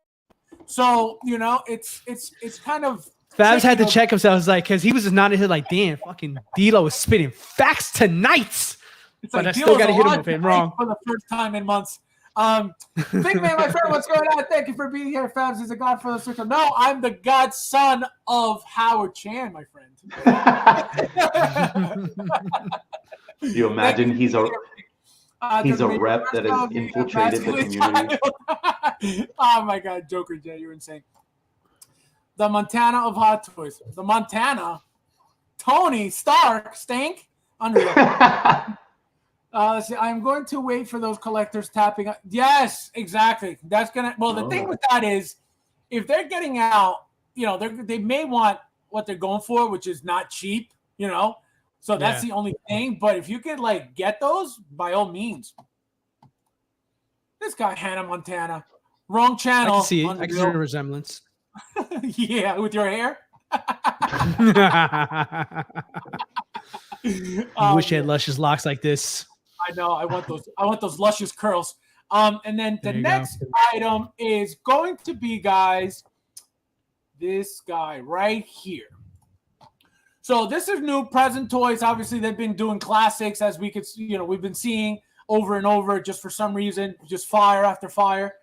So, it's kind of Fabs had to check himself. I was like, because he was just nodding his head like, damn, fucking D'Lo is spitting facts tonight. It's but like I still got to hit him with it wrong. For the first time in months. Big man, my friend, what's going on? Thank you for being here. Fabs is a godfather circle. No, I'm the godson of Howard Chan, my friend. You imagine he's a rep that has infiltrated the community. Oh my God, Joker Jay, you're insane. The Montana of Hot Toys. The Montana. Tony Stark, Stank, unreal. Let's see. I'm going to wait for those collectors tapping. Yes, exactly. That's gonna. Well, the thing with that is, if they're getting out, they may want what they're going for, which is not cheap. So that's the only thing. But if you could get those, by all means. This guy Hannah Montana, wrong channel. I can see it. I can see a resemblance. Yeah, with your hair. Wish you had luscious locks like this. I know. I want those luscious curls. And then the next item is going to be, guys, this guy right here. So this is new present toys. Obviously, they've been doing classics, as we could, we've been seeing over and over, just for some reason, just fire after fire.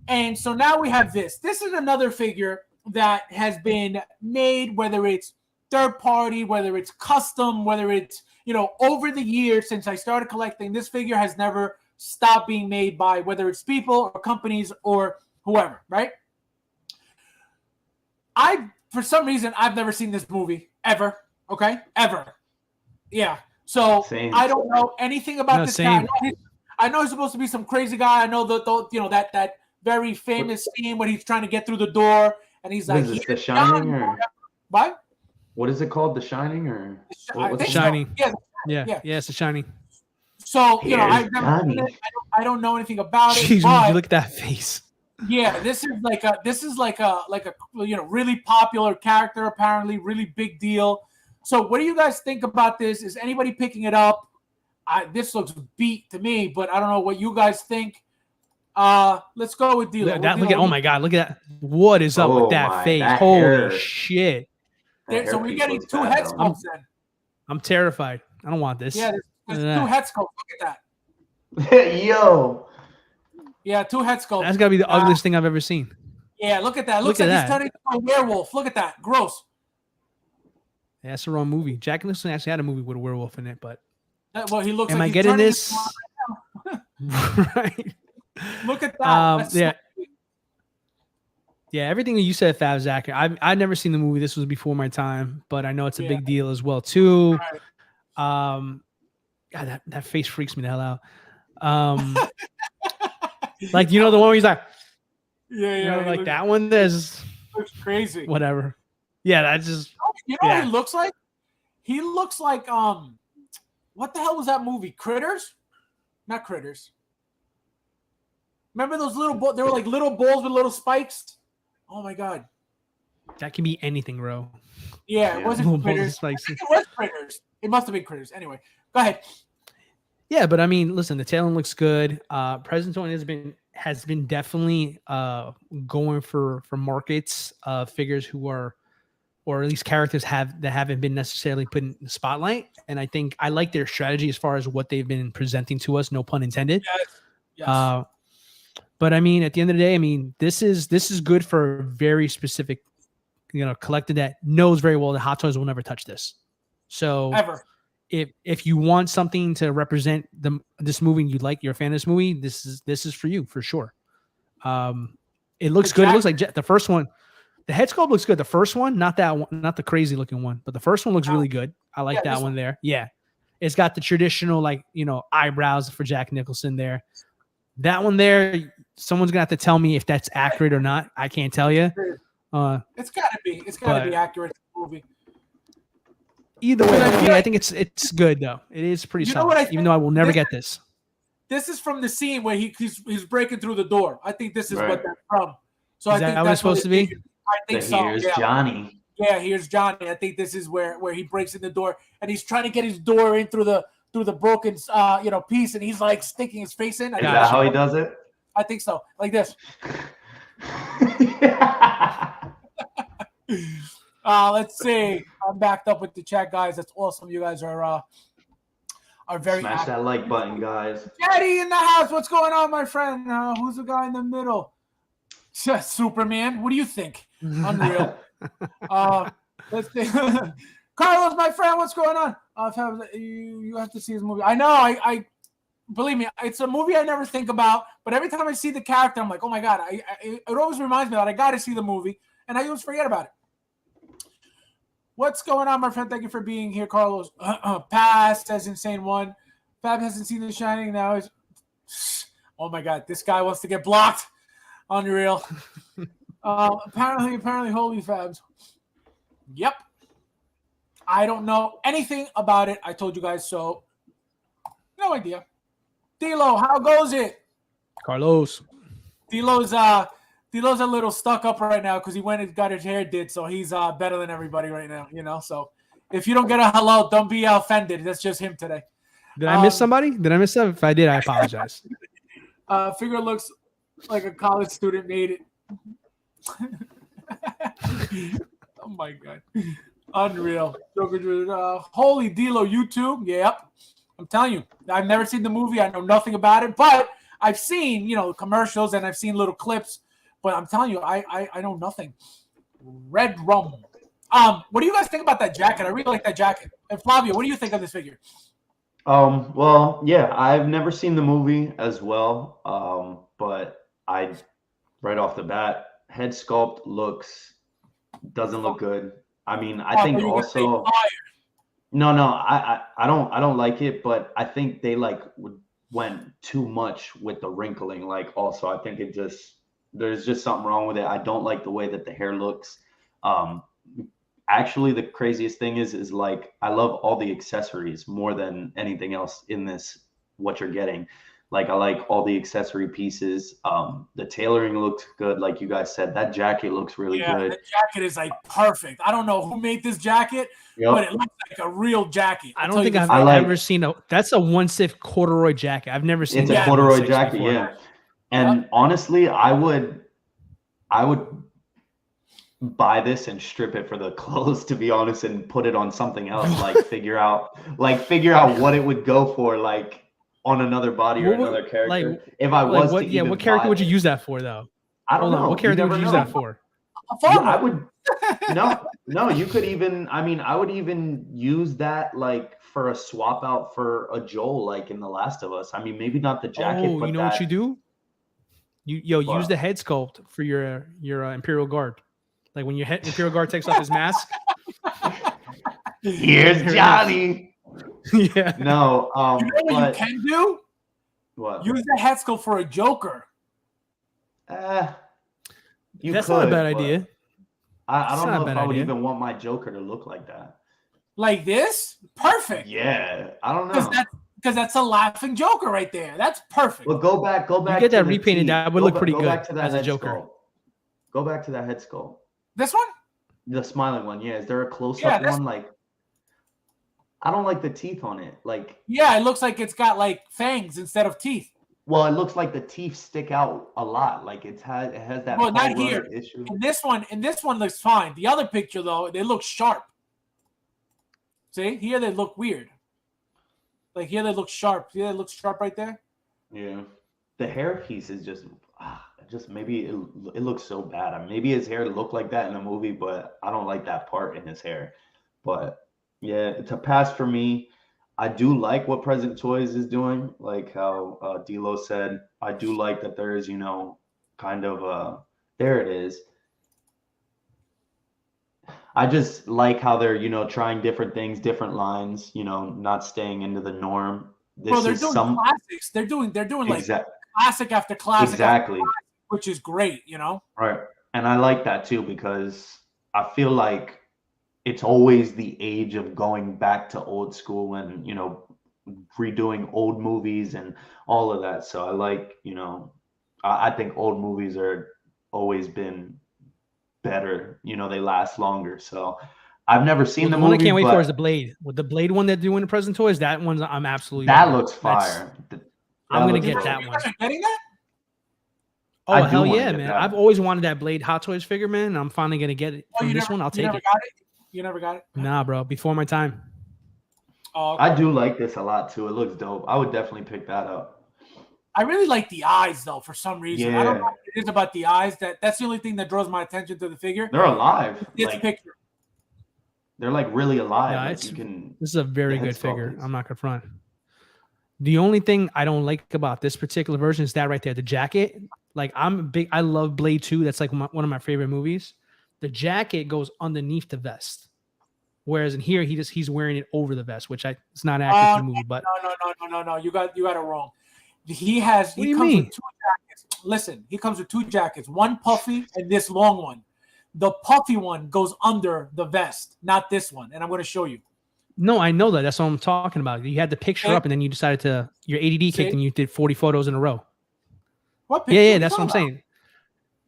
And so now we have this. This is another figure that has been made, whether it's third party, whether it's custom, whether it's, over the years since I started collecting, this figure has never stopped being made by whether it's people or companies or whoever, right? For some reason, I've never seen this movie ever. Okay, ever. Yeah. So same. I don't know anything about this guy. I know he's supposed to be some crazy guy. I know that very famous scene when he's trying to get through the door and he's like, "Is this The Shining or what? What is it called? The Shining or The Shining? So. Yeah, it's The Shining. So I've never seen it. I don't know anything about it. Jeez, but, look at that face. Yeah, this is like a really popular character, apparently, really big deal. So what do you guys think about this? Is anybody picking it up? This looks beat to me, but I don't know what you guys think. Let's go with D'Lo. Oh my God, look at that. What is up with that face? Holy shit. So we're getting 2 head sculpts then. I'm terrified. I don't want this. Yeah, there's 2 head sculpts. Look at that. Yo. Yeah, 2 head sculpts. That's gotta be the ugliest thing I've ever seen. Yeah, look at that. Looks like he's turning into a werewolf. Look at that. Gross. Yeah, that's the wrong movie. Jack Nicholson actually had a movie with a werewolf in it, but well, he looks. Am like I getting this? Right. Look at that. Yeah, everything that you said, Fab, Zach. I've never seen the movie. This was before my time, but I know it's a big deal as well too. Right. God, that face freaks me the hell out. Like the one where he's like, like that one. There's looks crazy. Whatever. Yeah, that's just. What he looks like? He looks like what the hell was that movie? Critters? Not Critters. Remember those little balls? They were like little balls with little spikes. Oh my god. That can be anything, bro. Yeah, it wasn't Little balls Critters. with spikes. I think it was Critters. It must have been Critters. Anyway, go ahead. Yeah, but I mean, listen, the tailing looks good. President Tony has been definitely going for markets figures who are, or at least characters that haven't been necessarily put in the spotlight. And I think I like their strategy as far as what they've been presenting to us. No pun intended. Yes. But I mean, at the end of the day, I mean, this is good for a very specific, collector that knows very well that Hot Toys will never touch this. So Ever. If you want something to represent this movie and you like, you're a fan of this movie, this is for you for sure. It looks good. It looks like the first one. The head sculpt looks good. The first one, not that one, not the crazy looking one, but the first one looks really good. I like that one there. Yeah. It's got the traditional, eyebrows for Jack Nicholson there. That one there, someone's gonna have to tell me if that's accurate or not. I can't tell you. It's gotta be. It's gotta be accurate to the movie. Either way, I think it's good though. It is pretty solid, even though I will never get this. This is from the scene where he's breaking through the door. I think this is what that's from. So I think how it's supposed to be. I think so. Here's Johnny. Yeah, here's Johnny. I think this is where he breaks in the door and he's trying to get his door in through the broken piece, and he's like sticking his face in. Is that how he does it? I think so. Like this. Let's see. I'm backed up with the chat, guys. That's awesome. You guys are very smash that like button, guys. Daddy in the house. What's going on, my friend? Who's the guy in the middle? Superman. What do you think? Unreal. Let's see. Carlos, my friend, what's going on? You have to see his movie. I know. I believe me, it's a movie I never think about, but every time I see the character, I'm like, oh my god! It always reminds me that I got to see the movie, and I always forget about it. What's going on, my friend? Thank you for being here, Carlos. Pass says Insane One. Fab hasn't seen The Shining now. Oh my god, this guy wants to get blocked. Unreal. Apparently, holy Fabs. Yep. I don't know anything about it. I told you guys so. No idea. D'Lo, how goes it? Carlos. D'Lo's a little stuck up right now because he went and got his hair did, so he's better than everybody right now, So if you don't get a hello, don't be offended. That's just him today. Did I miss somebody? Did I miss them? If I did, I apologize. Figure looks like a college student made it. Oh my god. Unreal. Holy D'Lo, you too? Yep. I'm telling you, I've never seen the movie. I know nothing about it, but I've seen, commercials and I've seen little clips. But I'm telling you, I know nothing. Red Rum. What do you guys think about that jacket? I really like that jacket. And Flavio, what do you think of this figure? Well, yeah, I've never seen the movie as well. But right off the bat, head sculpt doesn't look good. I mean, I think also no, I don't like it, but I think they went too much with the wrinkling. Also, I think there's just something wrong with it. I don't like the way that the hair looks. Actually, the craziest thing is I love all the accessories more than anything else in this. What you're getting, I like all the accessory pieces. The tailoring looks good, like you guys said. That jacket looks really good. The jacket is perfect. I don't know who made this jacket, but it looks like a real jacket. I don't think I've ever seen that's a 1/6 corduroy jacket. I've never seen. It's a corduroy jacket, before. Yeah. And honestly, I would buy this and strip it for the clothes, to be honest, and put it on something else. Figure out what it would go for, on another body or another character. If I was what character would you use that for, though? I don't know. What character would you use that for? I would. No. You could even. I mean, I would even use that for a swap out for a Joel, in The Last of Us. I mean, maybe not the jacket. Oh, but you know what you do? Use the head sculpt for your Imperial Guard. When your Imperial Guard takes off his mask. Here's Johnny. Yeah. No. You know what you can do? What? Use the head sculpt for a Joker. That's not a bad idea. I don't know if I would even want my Joker to look like that. like this, perfect. Yeah, I don't know. Because that's a laughing Joker right there. That's perfect. But go back. You get that repainted, that would look pretty good back to that as a head Joker. skull. Go back to that head skull. This one? The smiling one. Yeah. Is there a close-up one? Like, I don't like the teeth on it. Like, yeah, it looks like it's got like fangs instead of teeth. Well, it looks like the teeth stick out a lot. Like it has that. Well, not here. Issue. In this one looks fine. The other picture though, they look sharp. See, here they look weird. Like here they look sharp. See, it looks sharp right there. Yeah, the hair piece is just maybe it looks so bad. Maybe his hair looked like that in the movie, but I don't like that part in his hair. But yeah, it's a pass for me. I do like what Present Toys is doing, like how D'Lo said. I do like that there is, kind of there it is. I just like how they're, trying different things, different lines, not staying into the norm. Well, they're doing classics. They're doing like classic after classic. Exactly. After classic, which is great, Right. And I like that too, because I feel like it's always the age of going back to old school and, redoing old movies and all of that. So I like, I think old movies are always been better. They last longer. So I've never seen the movie. One I can't wait for is the Blade. With the Blade one they're doing in Present Toys, that one's I'm absolutely. That looks fire. I'm gonna get that one. Getting that? Oh hell yeah, man! I've always wanted that Blade Hot Toys figure, man. And I'm finally gonna get it. From this one, I'll take it. You never got it? Nah, bro. Before my time. Oh, okay. I do like this a lot too. It looks dope. I would definitely pick that up. I really like the eyes though. For some reason, I don't know what it is about the eyes. That's the only thing that draws my attention to the figure. They're alive. This picture. They're like really alive. Yeah, like this is a very good figure. I'm not gonna front. The only thing I don't like about this particular version is that right there, the jacket. Like I love Blade 2. That's like one of my favorite movies. The jacket goes underneath the vest. Whereas in here, he's wearing it over the vest, which it's not accurate to the movie. But no. You got it wrong. He comes with 2 jackets. Listen, he comes with 2 jackets, one puffy and this long one. The puffy one goes under the vest, not this one. And I'm going to show you. No, I know that. That's what I'm talking about. You had the picture up and then you decided your ADD kicked and you did 40 photos in a row. What picture? Yeah, that's what I'm saying.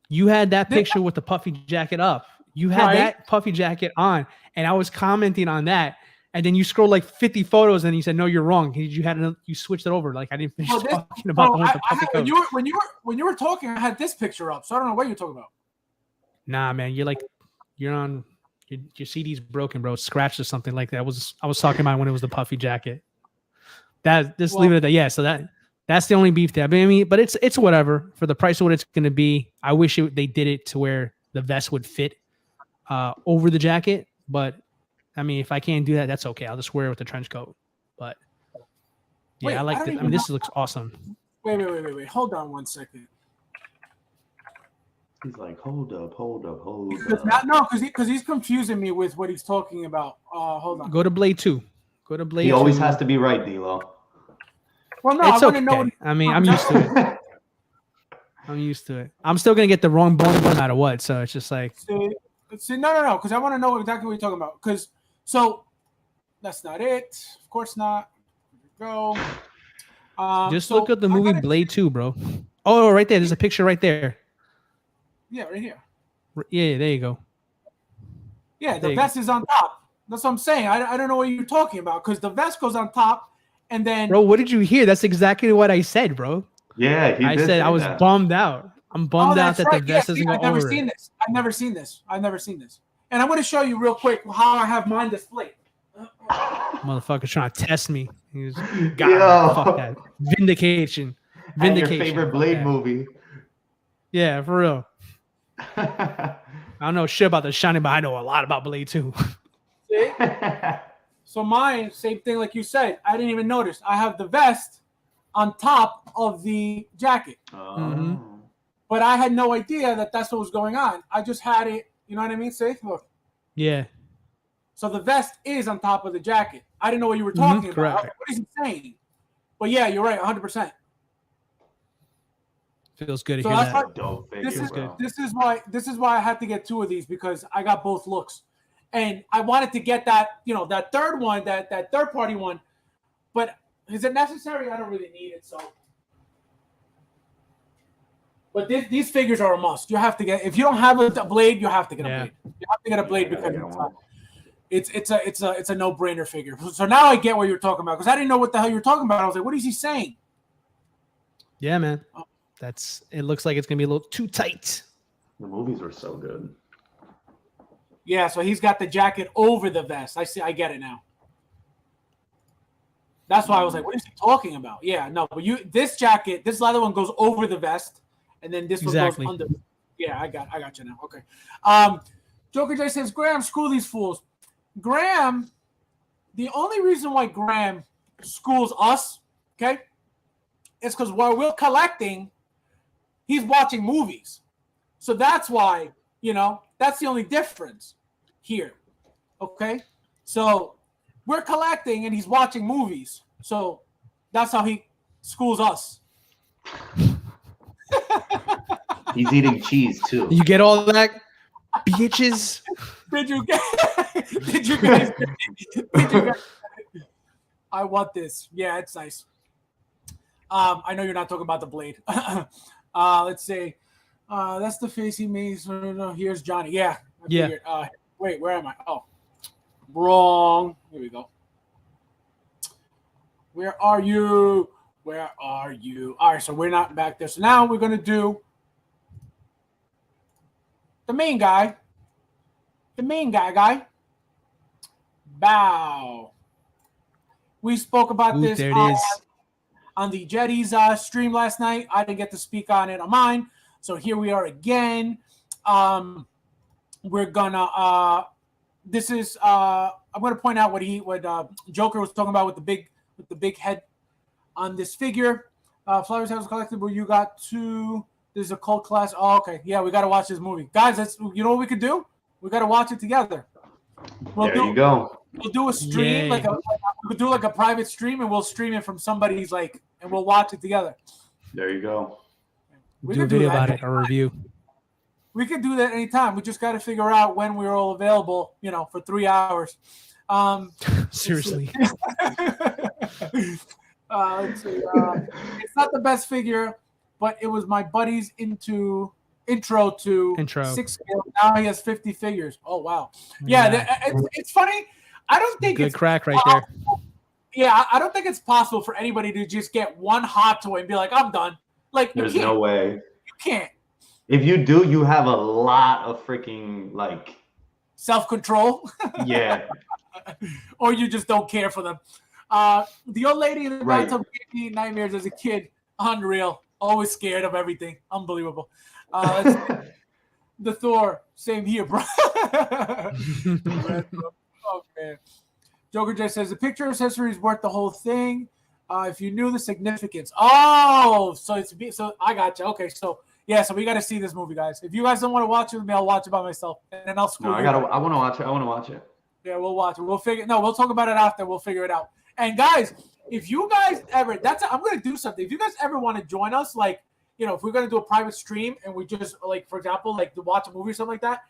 You had that picture with the puffy jacket up. You had that puffy jacket on, and I was commenting on that. And then you scrolled like 50 photos, and you said, "No, you're wrong. You switched it over." Like I didn't finish talking about the one with the puffy coat. When you were talking, I had this picture up, so I don't know what you're talking about. Nah, man, you're on. Your CD's broken, bro. Scratched or something like that. I was talking about when it was the puffy jacket. Leave it at that. Yeah, so that's the only beef there. But it's whatever for the price of what it's going to be. I wish they did it to where the vest would fit over the jacket, but I mean, if I can't do that, that's okay. I'll just wear it with the trench coat. But yeah, I like it. I mean, this looks awesome. Wait. Hold on 1 second. He's like, hold up. Because he's confusing me with what he's talking about. Hold on. Go to Blade 2. He always has to be right, D-Lo. Well, no, it's okay. I mean, I'm used to it. I'm still gonna get the wrong bone no matter what. So it's just like. See, no, because I want to know exactly what you're talking about. So that's not it. Of course not. Go. Just look at the movie Blade 2, bro. Oh, right there. There's a picture right there. Yeah, right here. Yeah, there you go. Yeah, the vest is on top. That's what I'm saying. I don't know what you're talking about because the vest goes on top, and then. Bro, what did you hear? That's exactly what I said, bro. Yeah, I said I was bummed out. I'm bummed out that the vest doesn't go over. I've never seen this. And I'm going to show you real quick how I have mine displayed. Motherfucker's trying to test me. He's fuck that. Vindication. And your favorite Blade movie. Yeah, for real. I don't know shit about The Shining, but I know a lot about Blade 2. See? So mine, same thing like you said. I didn't even notice. I have the vest on top of the jacket. Oh. But I had no idea that that's what was going on. I just had it, you know what I mean? See? Look. Yeah. So the vest is on top of the jacket. I didn't know what you were talking about. Correct. What is he saying? But yeah, you're right, 100%. Feels good to So hear that's that. Dope figure, this is why I had to get 2 of these because I got both looks. and I wanted to get that, that third one, that third party one. But is it necessary? I don't really need it. So, but these figures are a must. You have to get. If you don't have a blade, you have to get a blade. You have to get a blade because it's a no-brainer figure. So now I get what you're talking about, because I didn't know what the hell you were talking about. I was like, what is he saying? Yeah, man. It looks like it's gonna be a little too tight. The movies were so good. Yeah, so he's got the jacket over the vest. I get it now. That's why I was like, what is he talking about? Yeah, no, but this jacket, this leather one goes over the vest, and then this one goes under. Yeah, I got you now. Okay. Joker J says, Graeme, screw these fools. Graeme, the only reason why Graeme schools us, okay, is because while we're collecting, he's watching movies. So that's why, that's the only difference here. Okay? So we're collecting and he's watching movies. So that's how he schools us. He's eating cheese too. You get all that, bitches? Did you guys I want this. Yeah, it's nice. I know you're not talking about the blade. Let's see. That's the face he made. So, here's Johnny. Yeah. I figured. Wait, where am I? Oh, wrong. Here we go. Where are you? Where are you? All right, so we're not back there. So now we're going to do the main guy. The main guy. Bow. We spoke about this there it is. On the Jetties stream last night. I didn't get to speak on it on mine. So here we are again. We're gonna this is I'm gonna point out what Joker was talking about with the big head on this figure. Flowers House collectible. You got two. This is a cult class. Oh, okay. Yeah, we gotta watch this movie. Guys, you know what we could do? We gotta watch it together. You go. We'll do a stream, we'll do like a private stream, and we'll stream it from somebody's and we'll watch it together. There you go. We do a video about it, a review. We could do that anytime. We just got to figure out when we're all available, for 3 hours. Seriously. Let's see. It's not the best figure, but it was my buddy's intro to 6 scale. Now he has 50 figures. Oh, wow. Yeah. It's funny. I don't think good it's crack right there. Yeah, I don't think it's possible for anybody to just get one hot toy and be like, I'm done. There's no way. You can't. If you do, you have a lot of freaking self-control. Yeah. Or you just don't care for them. The old lady in the bathtub gave me nightmares as a kid. Unreal. Always scared of everything. Unbelievable. The Thor. Same here, bro. Oh, man. Joker J says, the picture accessory is worth the whole thing. If you knew the significance. Oh, so I got you. Okay, so yeah, so we got to see this movie, guys. If you guys don't want to watch it with me, I'll watch it by myself, and then I'll screw. I want to watch it. I want to watch it. Yeah, we'll watch it. We'll talk about it after. We'll figure it out. And guys, if you guys ever, I'm gonna do something. If you guys ever want to join us, if we're gonna do a private stream and we just for example, to watch a movie or something like that,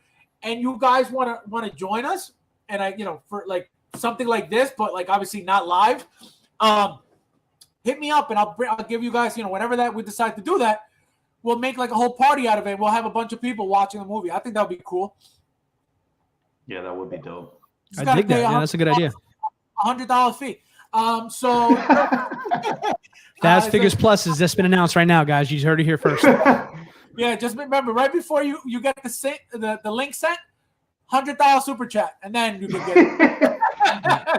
and you guys want to join us, and for something like this, but obviously not live, hit me up and I'll give you guys, whenever that we decide to do that, we'll make a whole party out of it. We'll have a bunch of people watching the movie. I think that would be cool. Yeah, that would be dope. I dig that. Yeah, that's a good idea. $100 fee. So FabsFigures Plus has just been announced right now, guys. You heard it here first. Yeah, just remember right before you get the link sent, $100 super chat, and then you can get it.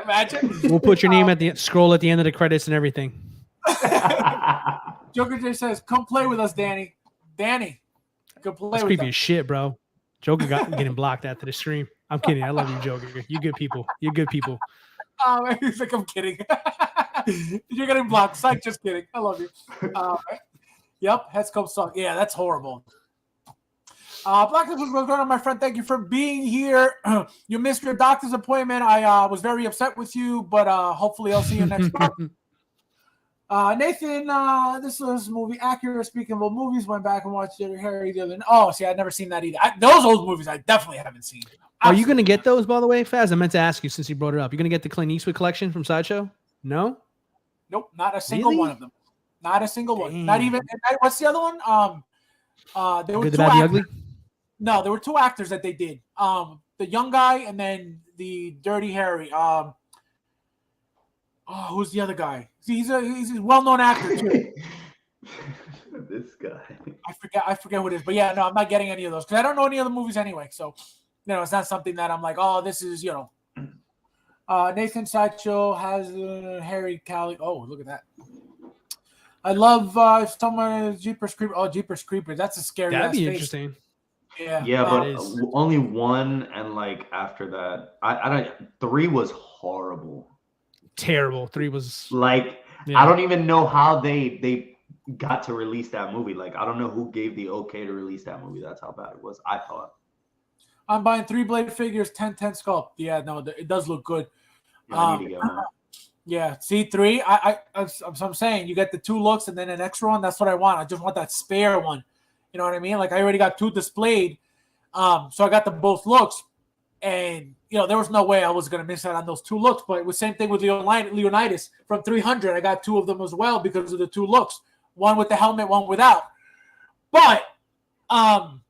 Imagine. We'll put your name at the scroll at the end of the credits and everything. Joker J says, "Come play with us, Danny." Danny, come play That's with creepy us. as shit, bro. Joker getting blocked after the stream. I'm kidding. I love you, Joker. You good people. You're good people. He's like, I'm kidding. You're getting blocked. Psych, just kidding. I love you. Yep, Headscope suck. Yeah, that's horrible. Black what's going on, my friend? Thank you for being here. You missed your doctor's appointment. I was very upset with you, but hopefully I'll see you next month. Nathan, this was movie accurate. Speaking of old movies, went back and watched it. Harry the other. Oh, see, I'd never seen that either. Those old movies, I definitely haven't seen. Are you going to get those, by the way, Faz? I meant to ask you since you brought it up. You're going to get the Clint Eastwood collection from Sideshow? No? Nope, not a single one of them. Not a single one. Not even. What's the other one? There were Good, the two Bad, the actors. Ugly? No, there were two actors that they did. The young guy and then the Dirty Harry. Who's the other guy? He's a well-known actor too. This guy. I forget what it is, but yeah, no, I'm not getting any of those because I don't know any of the movies anyway. So, it's not something that I'm like, oh, this is Nathan Sideshow has Harry Callie. Oh, look at that. I love someone Jeepers Creepers. Oh, Jeepers Creepers. That's a scary. That'd be face. Interesting. Yeah, but only one, and like after that, I don't. 3 was horrible. Terrible. 3 was like I don't even know how they got to release that movie. Like I don't know who gave the okay to release that movie. That's how bad it was. I thought. I'm buying 3 Blade figures, 10 sculpt. Yeah, no, it does look good. I need to get one. Yeah, see 3. I'm saying you get the 2 looks and then an extra one. That's what I want. I just want that spare one. You know what I mean? Like I already got 2 displayed, so I got the both looks, and there was no way I was gonna miss out on those 2 looks. But it was same thing with Leonidas from 300. I got 2 of them as well because of the 2 looks. One with the helmet, one without. But I'm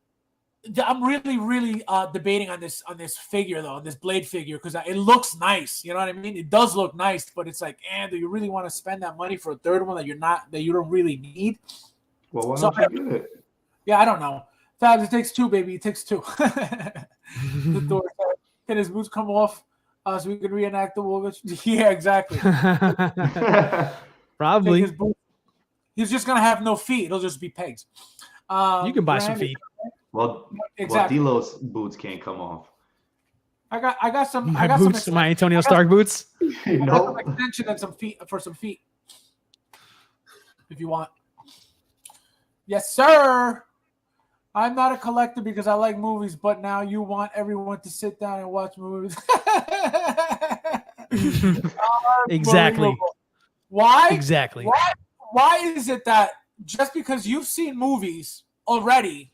really, really debating on this figure though, on this Blade figure, because it looks nice. You know what I mean? It does look nice, but it's like, do you really want to spend that money for a third one that you don't really need? Well, why don't you get it? Yeah, I don't know. Fabs, it takes 2, baby. It takes 2. The door. Can his boots come off so we can reenact the Wolverine? Yeah, exactly. Probably. He's just gonna have no feet. It'll just be pegs. You can buy some feet. Well, exactly. D'Lo's boots can't come off. I got some. My boots, my Antonio Stark boots. No extension and some feet for some feet, if you want. Yes, sir. I'm not a collector because I like movies, but now you want everyone to sit down and watch movies. Exactly. Why? Exactly. Why is it that just because you've seen movies already,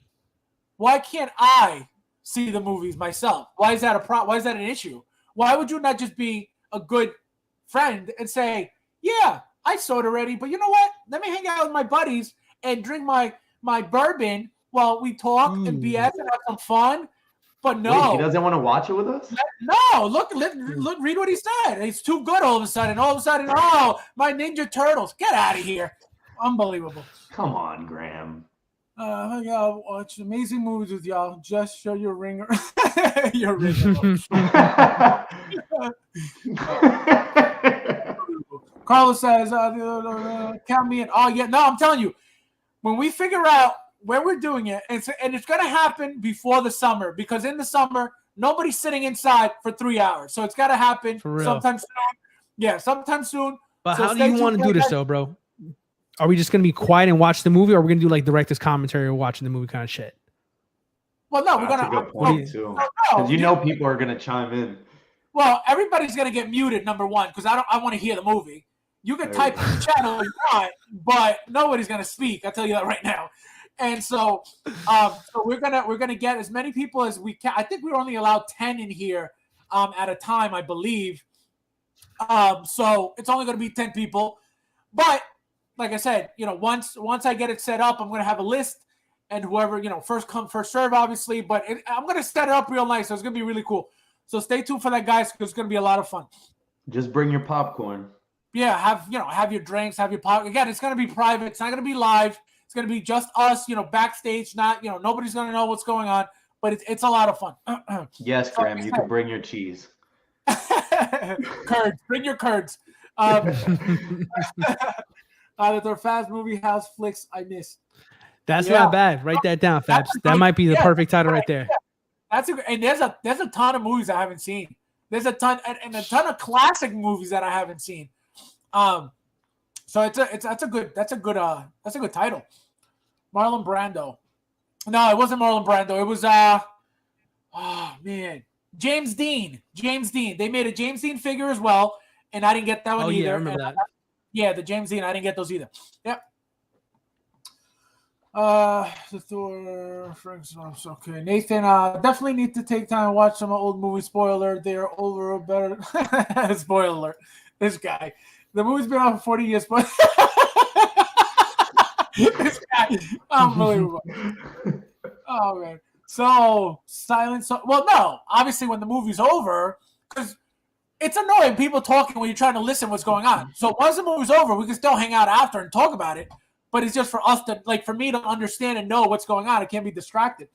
why can't I see the movies myself? Why is that Why is that an issue? Why would you not just be a good friend and say, yeah, I saw it already, but you know what? Let me hang out with my buddies and drink my bourbon while we talk and BS and have some fun. But no. Wait, he doesn't want to watch it with us? No, look, read what he said. It's too good all of a sudden. All of a sudden, my Ninja Turtles. Get out of here. Unbelievable. Come on, Graeme. Y'all watch amazing movies with y'all. Just show your ringer. Your ringer. Carlos says, count me in. Oh, yeah. No, I'm telling you, when we figure out where we're doing it, and it's going to happen before the summer, because in the summer, nobody's sitting inside for 3 hours. So it's got to happen sometime soon. Yeah, sometime soon. But so how do you want to do this, though, bro? Are we just going to be quiet and watch the movie, or are we going to do like director's commentary or watching the movie kind of shit? Well, no, we're going to. That's a good point, too. Because people are going to chime in. Well, everybody's going to get muted, number one, because I want to hear the movie. You can type in the chat all you want, but nobody's going to speak. I'll tell you that right now. And so we're gonna get as many people as we can. I think we're only allowed 10 in here at a time, I believe. So it's only gonna be 10 people. But like I said, once I get it set up, I'm gonna have a list, and whoever first come first serve, obviously. But I'm gonna set it up real nice, so it's gonna be really cool. So stay tuned for that, guys, because it's gonna be a lot of fun. Just bring your popcorn. Yeah, have your drinks, have your popcorn. Again, it's gonna be private. It's not gonna be live. It's going to be just us, backstage, not, nobody's going to know what's going on, but it's a lot of fun. Yes, Graeme, you can bring your cheese. Curds, bring your curds. The Fabs movie house flicks I missed. That's not bad. Write that down, Fabs. That might be the perfect title right there. And there's a ton of movies I haven't seen. There's a ton and a ton of classic movies that I haven't seen. So that's a good title. Marlon Brando. No, it wasn't Marlon Brando. It was James Dean. They made a James Dean figure as well, and I didn't get that one either. Yeah, I remember that. Yeah, the James Dean. I didn't get those either. Yep. The Thor, okay. Nathan, definitely need to take time and watch some old movie. Spoiler, they're older or better. Spoiler alert. This guy. The movie's been out for 40 years, but this guy, unbelievable. Oh man. So silence. Well, no. Obviously, when the movie's over, because it's annoying people talking when you're trying to listen what's going on. So once the movie's over, we can still hang out after and talk about it. But it's just for us to, like, for me to understand and know what's going on. I can't be distracted.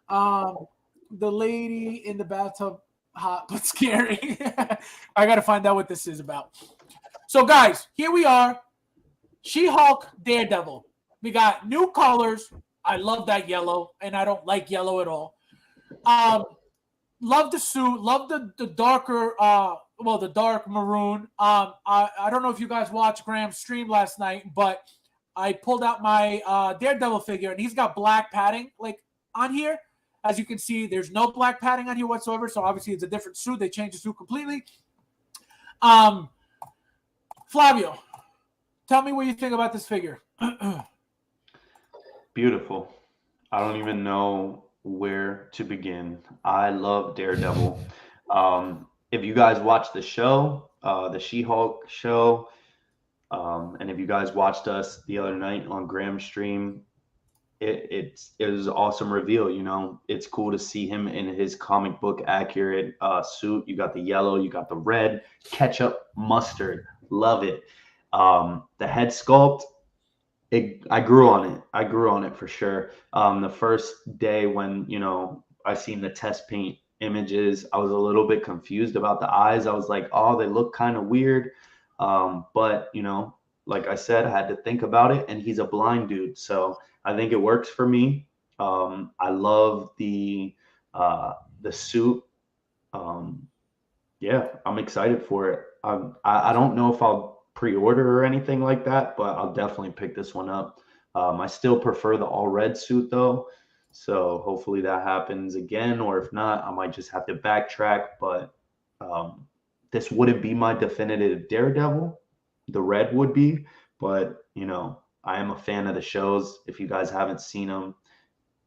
The lady in the bathtub, hot but scary. I got to find out what this is about. So, guys, here we are. She-Hulk, Daredevil. We got new colors. I love that yellow, and I don't like yellow at all. Love the suit. Love the darker, the dark maroon. I don't know if you guys watched Graham's stream last night, but I pulled out my Daredevil figure, and he's got black padding like on here. As you can see, there's no black padding on here whatsoever, so obviously it's a different suit. They changed the suit completely. Flavio, tell me what you think about this figure. Beautiful. I don't even know where to begin. I love Daredevil. If you guys watched the show, the She-Hulk show, and if you guys watched us the other night on Graham's stream, it was an awesome reveal. You know, it's cool to see him in his comic book accurate suit. You got the yellow, you got the red, ketchup, mustard. Love it. The head sculpt, I grew on it for sure. The first day when, you know, I seen the test paint images, I was a little bit confused about the eyes. I was like, oh, they look kind of weird. But, you know, like I said, I had to think about it, and he's a blind dude. So I think it works for me. I love the suit. Yeah, I'm excited for it. I don't know if I'll pre-order or anything like that, but I'll definitely pick this one up. I still prefer the all red suit though, so hopefully that happens again, or if not, I might just have to backtrack. But this wouldn't be my definitive Daredevil. The red would be, but you know, I am a fan of the shows. If you guys haven't seen them,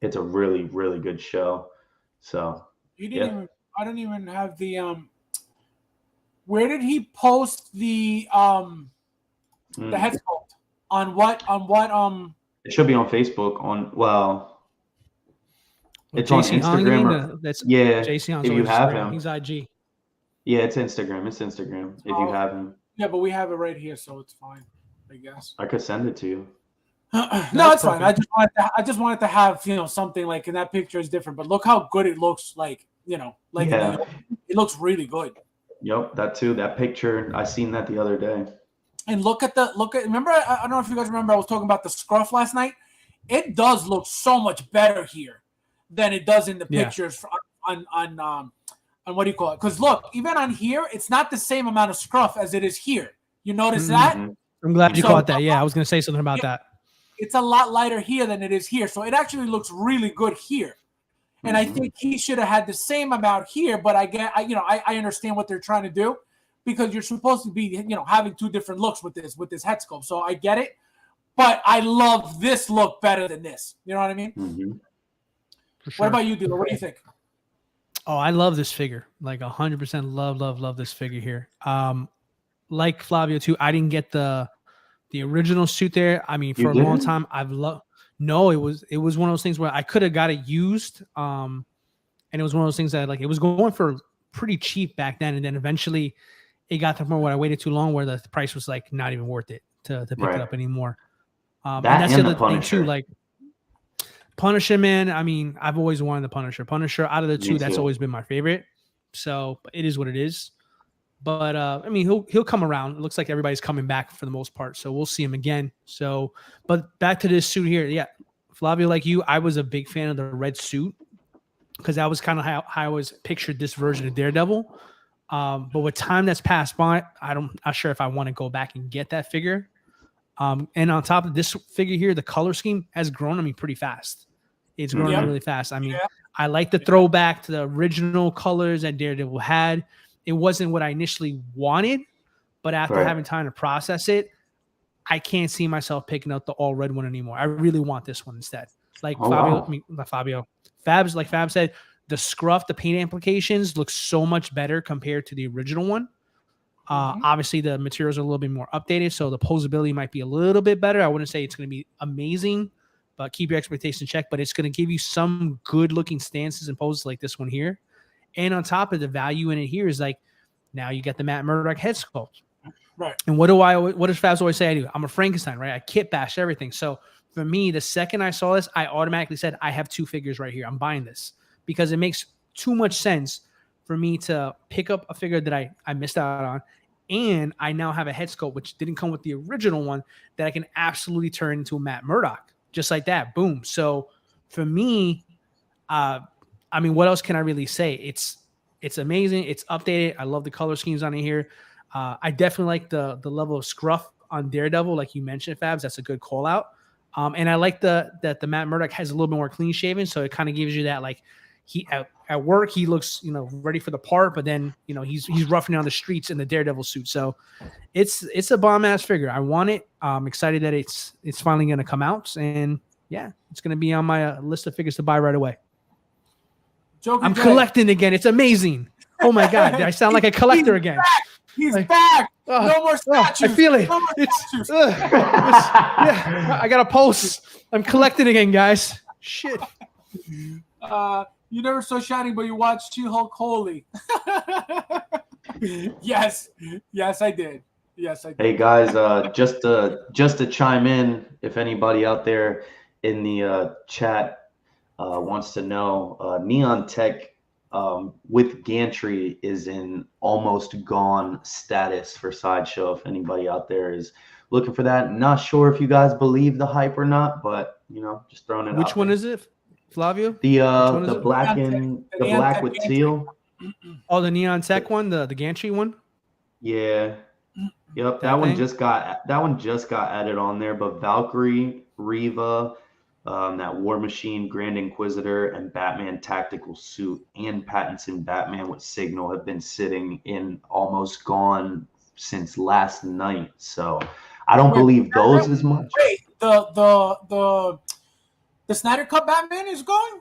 it's a really, really good show. So I don't even have the where did he post the head sculpt? On what It should be on Facebook it's on Instagram. That's JC if you have him. He's IG. Yeah, it's Instagram. If you have him. Yeah, but we have it right here, so it's fine, I guess. I could send it to you. No, it's fine. I just wanted to have, you know, something like, in that picture is different, but look how good it looks, like, you know, like it looks really good. Yep, that too. That picture, I seen that the other day. And look at remember, I don't know if you guys remember, I was talking about the scruff last night. It does look so much better here than it does in the pictures on what do you call it? Because look, even on here, it's not the same amount of scruff as it is here. You notice that? I'm glad you caught that. Yeah, I was going to say something about that. It's a lot lighter here than it is here. So it actually looks really good here. And I think he should have had the same amount here, but I understand what they're trying to do, because you're supposed to be, you know, having two different looks with this head sculpt. So I get it, but I love this look better than this. You know what I mean? Mm-hmm. For sure. What about you, Dilo? What do you think? Oh, I love this figure. Like 100% love this figure here. Like Flavio too, I didn't get the original suit there. I mean, for a long time, I've loved. No, it was one of those things where I could have got it used, and it was one of those things that, like, it was going for pretty cheap back then, and then eventually it got to the point where I waited too long, where the price was like not even worth it to pick it up anymore. And that's the other thing too, like Punisher, man. I mean, I've always wanted the Punisher. Punisher out of the two, that's always been my favorite. So it is what it is. But I mean, he'll come around. It looks like everybody's coming back for the most part, so we'll see him again. So, but back to this suit here, yeah, Flavio, like you, I was a big fan of the red suit because that was kind of how I always pictured this version of Daredevil. But with time that's passed by, I'm not sure if I want to go back and get that figure. And on top of this figure here, the color scheme has grown on me pretty fast. It's grown really fast. I mean, I like the throwback to the original colors that Daredevil had. It wasn't what I initially wanted, But after having time to process it, I can't see myself picking out the all red one anymore. I really want this one instead. Like Fabs, like Fab said, the scruff, the paint applications look so much better compared to the original one. Obviously, the materials are a little bit more updated, so the posability might be a little bit better. I wouldn't say it's going to be amazing, but keep your expectations in check. But it's going to give you some good-looking stances and poses like this one here. And on top of the value in it here is like, now you get the Matt Murdock head sculpt. Right. And what does Fabs always say I do? I'm a Frankenstein, right? I kit bash everything. So for me, the second I saw this, I automatically said, I have 2 figures right here. I'm buying this because it makes too much sense for me to pick up a figure that I missed out on. And I now have a head sculpt, which didn't come with the original one, that I can absolutely turn into a Matt Murdock, just like that. Boom. So for me, I mean, what else can I really say? It's amazing. It's updated. I love the color schemes on it here. I definitely like the level of scruff on Daredevil, like you mentioned, Fabs. That's a good call out. And I like that the Matt Murdock has a little bit more clean shaven, so it kind of gives you that like he at work he looks ready for the part, but then he's roughing it on the streets in the Daredevil suit. So it's a bomb ass figure. I want it. I'm excited that it's finally going to come out, and yeah, it's going to be on my list of figures to buy right away. I'm collecting again. It's amazing. Oh my god, I sound like a collector again. He's back. No more statues. I feel it. Yeah, I got a pulse. I'm collecting again, guys. Shit. You never saw Shining, but you watched She-Hulk Holy. Yes, I did. Hey guys, just to chime in, if anybody out there in the chat wants to know, Neon Tech with gantry is in almost gone status for Sideshow. If anybody out there is looking for that, not sure if you guys believe the hype or not, but just throwing it out. Which one is it, Flavio? The black with teal. Oh, the Neon Tech one, the gantry one. Yeah. Yep. That one just got added on there. But Valkyrie, Reva, that War Machine, Grand Inquisitor, and Batman Tactical Suit, and Pattinson Batman with Signal have been sitting in almost gone since last night. So I don't believe those as much. Wait, the Snyder Cut Batman is going?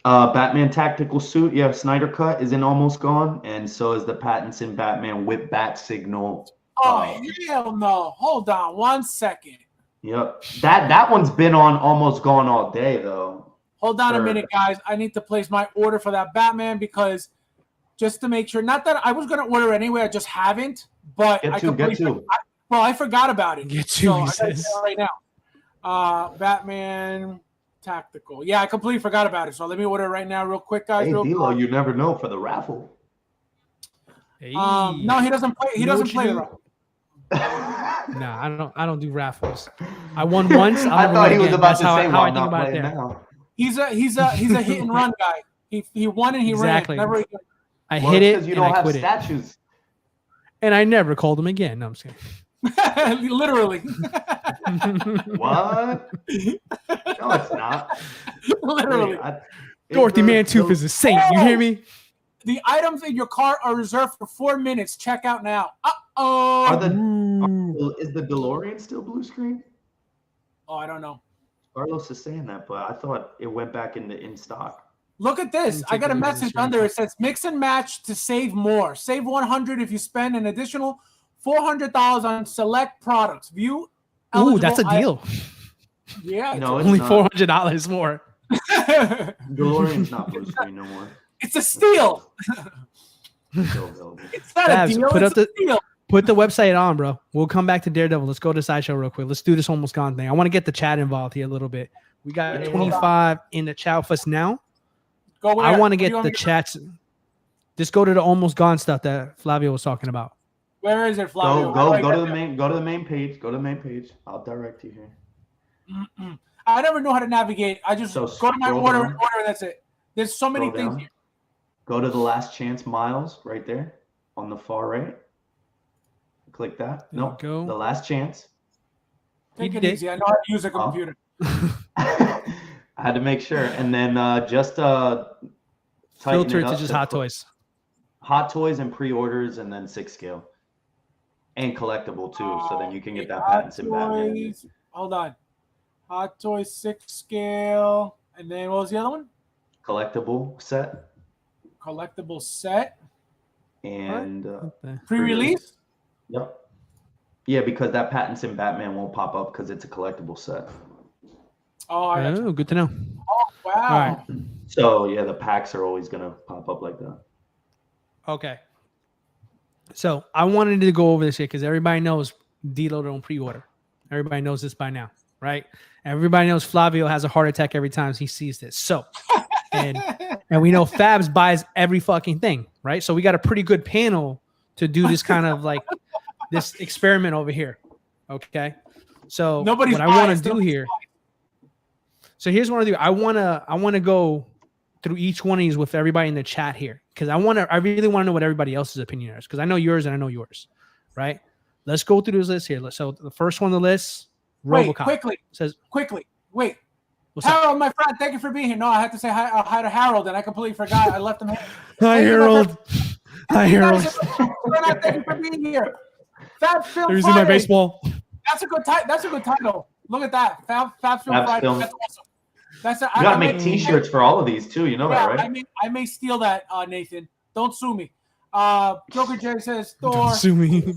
Batman Tactical Suit, yeah, Snyder Cut is in almost gone, and so is the Pattinson Batman with Bat Signal. Oh hell no! Hold on 1 second. Yep, that one's been on almost gone all day though. Hold on a minute, guys. I need to place my order for that Batman because just to make sure. Not that I was going to order anyway. I just haven't. But get to. I forgot about it. Get to. So I gotta do it right now. Batman Tactical. Yeah, I completely forgot about it. So let me order it right now, real quick, guys. Hey, D'Lo, you never know for the raffle. Hey. No, he doesn't play. He doesn't play the raffle. Nah, I don't do raffles. I won once. I thought he was about to say why not play now. He's a hit and run guy. He won and he ran. Never again. I hit it you and don't I have quit statues. it. And I never called him again. No, I'm just kidding. Literally. What? No, it's not. Literally. Dorothy Mantooth is a saint. You hear me? The items in your cart are reserved for 4 minutes. Check out now. Is the DeLorean still blue screen? Oh, I don't know. Carlos is saying that, but I thought it went back in stock. Look at this. I got a message under. It says mix and match to save more. Save $100 if you spend an additional $400 on select products. View. Ooh, that's a deal. Yeah. No, only $400 more. DeLorean's not blue screen no more. It's a steal. It's not Fabs, a deal. It's a steal. Put the website on, bro. We'll come back to Daredevil. Let's go to Sideshow real quick. Let's do this almost gone thing. I want to get the chat involved here a little bit. We got 25 in the chat with us now. I want to get the chats. Just go to the almost gone stuff that Flavio was talking about. Where is it, Flavio? Go to the main. Go to the main page. Go to the main page. I'll direct you here. I never know how to navigate. I just go to my order and order. That's it. There's so many things here. Go to the last chance miles right there on the far right. Click that. Nope. The last chance. Take it easy. I know how to use a computer. I had to make sure. And then just filter it to just Hot Toys. Hot Toys and pre-orders and then 6 scale. and collectible too. So then you can get that Hot Pattinson Batman. Toys. Hold on. Hot Toys 6 scale. And then what was the other one? Collectible set. Collectible set. And Pre-release? Yep. Yeah, because that Pattinson Batman won't pop up because it's a collectible set. Oh, good to know. Oh, wow. All right. So yeah, the packs are always gonna pop up like that. Okay. So I wanted to go over this here because everybody knows D-Lo don't pre-order. Everybody knows this by now, right? Everybody knows Flavio has a heart attack every time he sees this. So, and we know Fabs buys every fucking thing, right? So we got a pretty good panel to do this kind of like this experiment over here. Okay. So what I want to do here. So here's what I do. I want to go through each one of these with everybody in the chat here because I really want to know what everybody else's opinion is because I know yours and I know yours, right? Let's go through this list here. So the first one on the list, RoboCop. Quickly. Wait. Harold, my friend, thank you for being here. No, I had to say hi to Harold, and I completely forgot. I left him here. Hi, Harold. Hi, Harold. Thank you for being here. Fab Film There's Friday. my baseball. That's a good title. Look at that. Fab Film Friday. Film. That's awesome. You gotta make T-shirts for all of these too. You know that, right? I may steal that, Nathan. Don't sue me. Joker J says Thor. Don't sue me.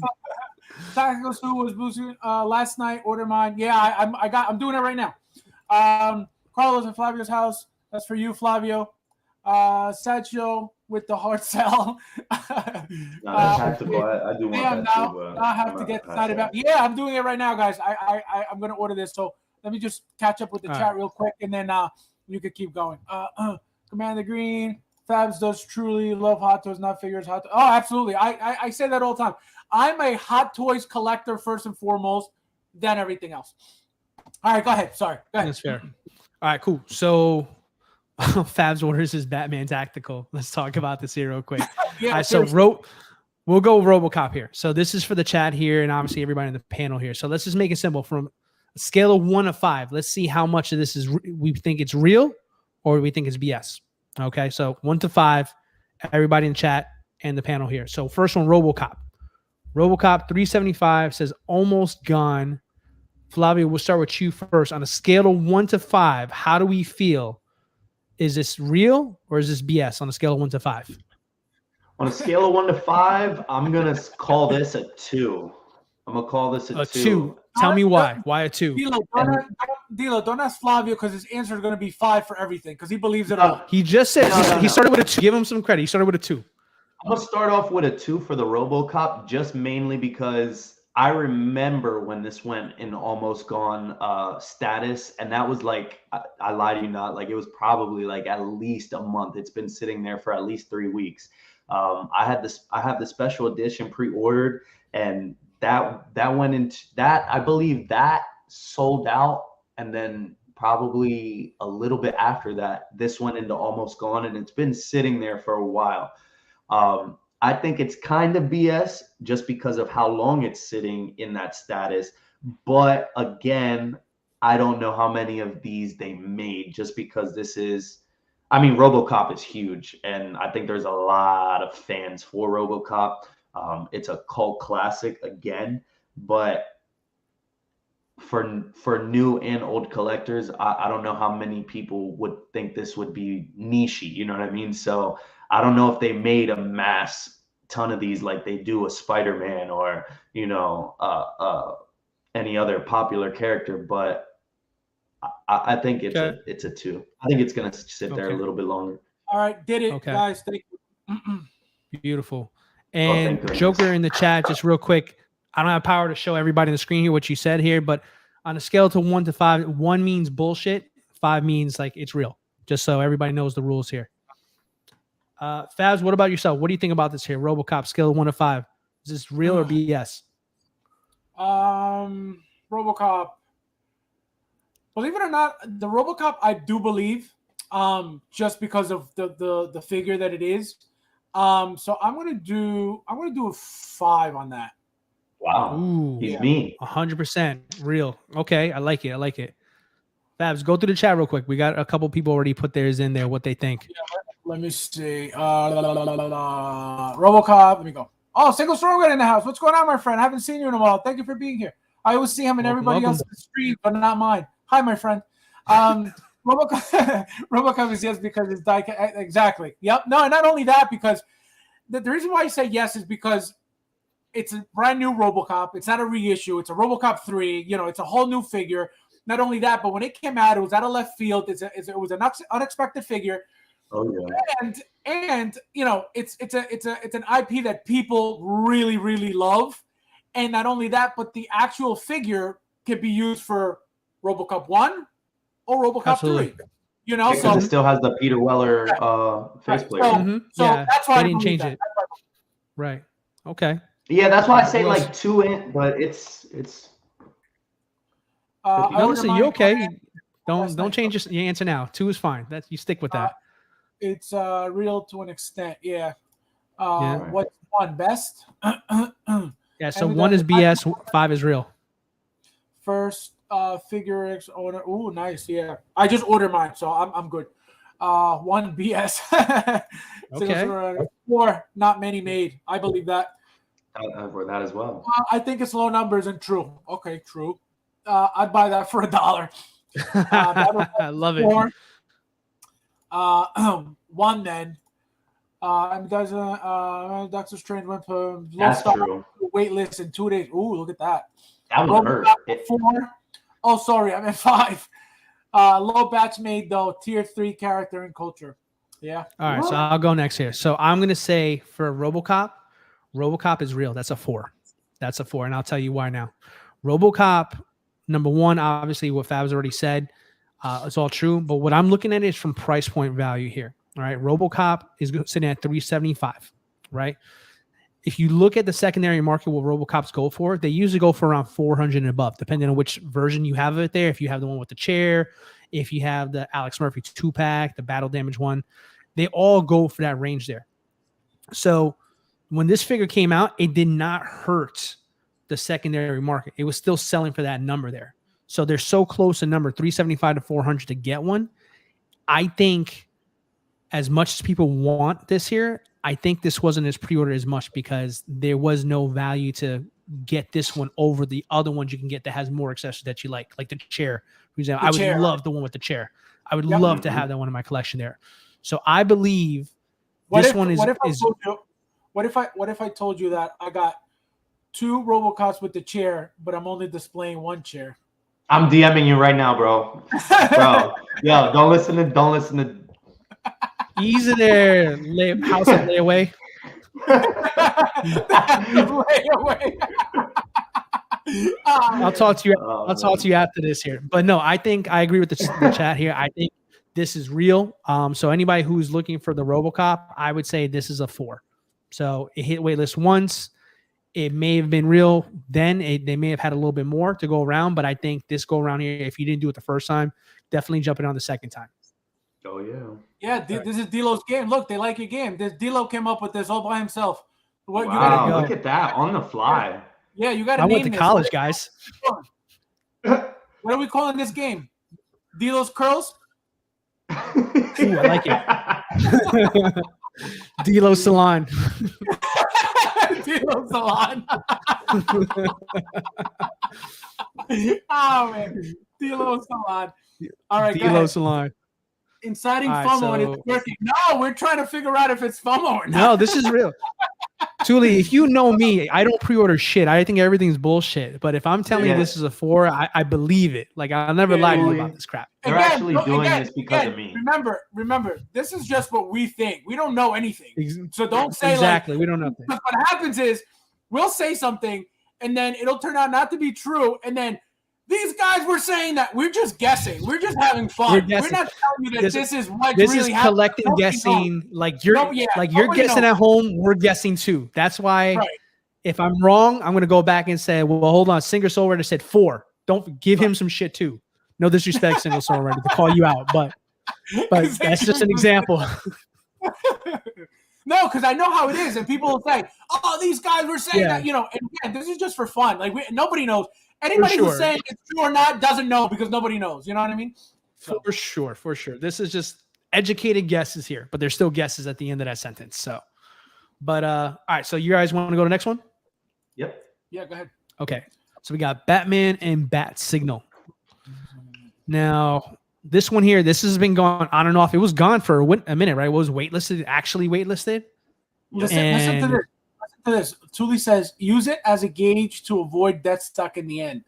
Tactical Sue was boosting last night. Order mine. Yeah, I'm doing it right now. Carlos at Flavio's house. That's for you, Flavio. Sergio with the hard sell. Tactical. I do want that too. I have to get excited about. Yeah, I'm doing it right now, guys. I'm gonna order this. So let me just catch up with the chat real quick, and then you could keep going. Commander Green. Fabs does truly love Hot Toys, not figures. Oh, absolutely. I say that all the time. I'm a Hot Toys collector first and foremost, then everything else. All right, go ahead. Sorry. Go ahead. That's fair. All right, cool. So Fabs orders his Batman Tactical. Let's talk about this here real quick. Yeah, all right, so we'll go RoboCop here. So this is for the chat here and obviously everybody in the panel here. So let's just make it simple. From a scale of 1 to 5, let's see how much of this is we think it's real or we think it's BS. Okay, so 1 to 5, everybody in chat and the panel here. So first one, RoboCop. RoboCop 375 says almost gone. Flavio, we'll start with you first. On a scale of 1 to 5, how do we feel? Is this real or is this BS on a scale of 1 to 5? On a scale of 1 to 5, I'm gonna call this a 2. I'm gonna call this a 2. Tell me why. Why a 2? Dilo, don't ask Flavio because his answer is going to be 5 for everything because he believes it all. He just said he started with a 2. Give him some credit. He started with a 2. I'm gonna start off with a 2 for the RoboCop, just mainly because I remember when this went in almost gone status, and that was like I lie to you not, like it was probably like at least a month. It's been sitting there for at least 3 weeks. I have the special edition pre-ordered, and that went into that. I believe that sold out, and then probably a little bit after that, this went into almost gone, and it's been sitting there for a while. I think it's kind of BS just because of how long it's sitting in that status. But again, I don't know how many of these they made just because this is, I mean, RoboCop is huge. And I think there's a lot of fans for RoboCop. It's a cult classic again, but for new and old collectors, I don't know how many people would think this would be niche-y, you know what I mean? So I don't know if they made a mass ton of these like they do a Spider-Man or, you know, any other popular character, but I think it's a 2. I think it's gonna sit there a little bit longer. All right, did it, guys. Thank you. Beautiful. And Joker in the chat, just real quick. I don't have power to show everybody on the screen here what you said here, but on a scale to 1 to 5, 1 means bullshit, 5 means like it's real. Just so everybody knows the rules here. Fabs, what about yourself? What do you think about this here? RoboCop scale of 1 to 5. Is this real or BS? RoboCop. Believe it or not, the RoboCop I do believe, just because of the figure that it is. So I'm gonna do a 5 on that. Wow. Ooh, he's mean. 100% real. Okay, I like it. I like it. Fabs, go through the chat real quick. We got a couple people already put theirs in there, what they think. Yeah, let me see. RoboCop. Let me go. Oh, Single Stronger in the house. What's going on, my friend? I haven't seen you in a while. Thank you for being here. I always see him in everybody else's stream, but not mine. Hi, my friend. RoboCop is yes because it's die. Exactly. Yep. No, not only that, because the reason why I say yes is because it's a brand new RoboCop. It's not a reissue. It's a RoboCop 3. You know, it's a whole new figure. Not only that, but when it came out, it was out of left field. It was an unexpected figure. Oh yeah. And you know, it's an IP that people really, really love. And not only that, but the actual figure can be used for RoboCop 1 or RoboCop 3. You know, because it still has the Peter Weller faceplate. So that's why I didn't change it. Right. Okay. Yeah, that's why I say like 2 but it's no, listen, you okay? Don't change your answer now. 2 is fine. You stick with that. It's real to an extent, yeah. What's 1 best? Yeah, so 1 is BS, 5 is real. First figure X order. Ooh, nice, yeah. I just ordered mine, so I'm good. 1 BS. Okay. 4 not many made. I believe that. For that as well. I think it's low numbers and true. Okay, true. I'd buy that for $1. I love it. 1 then. And Doctor Strange went for That's true. Wait list in 2 days. Ooh, look at that. That would hurt. 4. Oh, sorry, I'm at 5. Low batch made though. Tier 3 character and culture. Yeah. All right, so I'll go next here. So I'm gonna say for RoboCop is real. That's a 4. That's a 4, and I'll tell you why now. RoboCop, number 1, obviously what Fabs already said. It's all true, but what I'm looking at is from price point value here. All right, RoboCop is sitting at $375, right? If you look at the secondary market, what RoboCops go for, they usually go for around 400 and above, depending on which version you have of it there. If you have the one with the chair, if you have the Alex Murphy 2-pack, the battle damage one, they all go for that range there. So when this figure came out, it did not hurt the secondary market. It was still selling for that number there. So they're so close a number, 375 to 400 to get one. I think as much as people want this here, I think this wasn't as pre-order as much because there was no value to get this one over the other ones you can get that has more accessories that you like the chair. For example, I would love the one with the chair. I would love to have that one in my collection there. So I believe what if I told you that I got 2 RoboCops with the chair, but I'm only displaying 1 chair? I'm DMing you right now, bro. Yo, don't listen to. Easy there, house of layaway. Layaway. I'll talk to you. I'll talk to you after this here. But no, I think I agree with the chat here. I think this is real. So anybody who's looking for the RoboCop, I would say this is a 4. So it hit waitlist once. It may have been real then. They may have had a little bit more to go around, but I think this go around here, if you didn't do it the first time, definitely jumping on the second time. Oh, yeah. Yeah, this is D-Lo's game. Look, they like your game. D-Lo came up with this all by himself. Wow, you gotta look at that on the fly. Yeah, you got to I name went to this. college, guys. What are we calling this game? D-Lo's Curls? Ooh, I like it. D-Lo Salon. D-Lo Salon. Oh, man. D-Lo Salon. All right, D-Lo Salon. Inciting FOMO and it's working. No, we're trying to figure out if it's FOMO or not. No, this is real. Tuli, if you know me, I don't pre-order shit. I think everything's bullshit. But if I'm telling you this is a 4, I believe it. Like, I'll never lie to you about this crap. They're actually doing this because of me. Remember, this is just what we think. We don't know anything. So don't say exactly. We don't know anything. What happens is we'll say something and then it'll turn out not to be true. And then these guys were saying that we're just guessing. We're just having fun. We're not telling you that this is what really happened. This is collective guessing. Like you're guessing at home. We're guessing too. That's why if I'm wrong, I'm going to go back and say, well, hold on. Single Soul Rider said 4. Don't give him some shit too. No disrespect, Single Soul Rider, to call you out, but that's just an example. No, because I know how it is, and people will say, "Oh, these guys were saying that," you know. And again, this is just for fun. Like nobody knows. Anybody who's saying it's true or not doesn't know because nobody knows. You know what I mean? So. For sure. This is just educated guesses here, but there's still guesses at the end of that sentence. So But all right, so you guys want to go to the next one? Yep. Yeah, go ahead. Okay. So we got Batman and Bat Signal. Now, this one here, this has been going on and off. It was gone for a minute, right? It was waitlisted, actually waitlisted. Listen to this. Listen to this. Thule says, use it as a gauge to avoid death stuck in the end.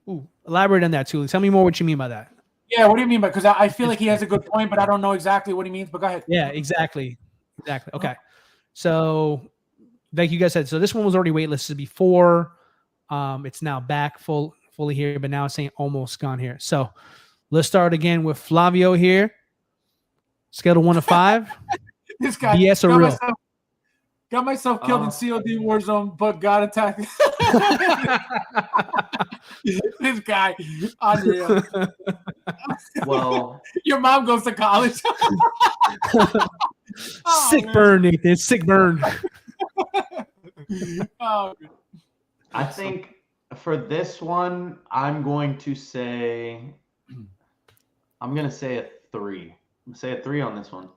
Ooh, elaborate on that, Thule. Tell me more what you mean by that. Yeah, what do you mean by? Because I feel like he has a good point, but I don't know exactly what he means. But go ahead. Yeah, exactly. Okay. So, like you guys said, so this one was already waitlisted before. It's now back fully here, but now it's saying almost gone here. So let's start again with Flavio here. Scale of 1 to 5. This guy BS or real? Got myself killed in COD Warzone, but got attacked. This guy, unreal. Well, your mom goes to college. Sick burn, Nathan. Sick burn. I think for this one, I'm going to say a 3. I'm going to say a 3 on this one.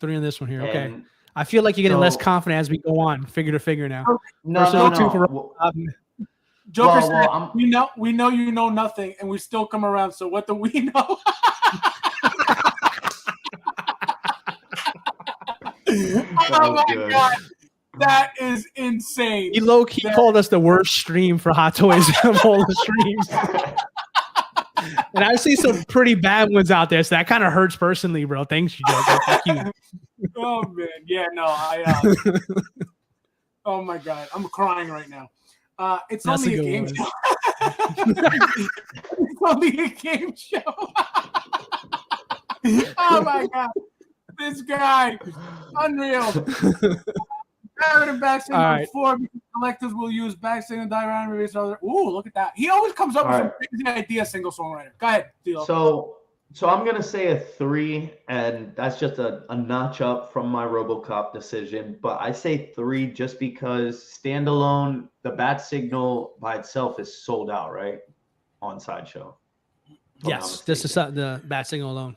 3 on this one here. Okay. And I feel like you're getting less confident as we go on, figure to figure now. No. Joker said, we know you know nothing, and we still come around. So what do we know? Oh my God. That is insane. He low-key called us the worst stream for Hot Toys of all the streams. And I see some pretty bad ones out there, so that kind of hurts personally, bro. Thanks, you, Joker. Thank you. Oh, man. Yeah, no, oh, my God. I'm crying right now. It's only a game show. It's only a game show. Oh, my God. This guy. Unreal. And backstage before collectors will use backstage and diorama. Ooh, look at that. He always comes up with some crazy idea, single songwriter. Go ahead, Dilo. So I'm going to say a 3, and that's just a notch up from my RoboCop decision. But I say 3 just because standalone, the Bat Signal by itself is sold out, right? On Sideshow. Yes, just the Bat Signal alone.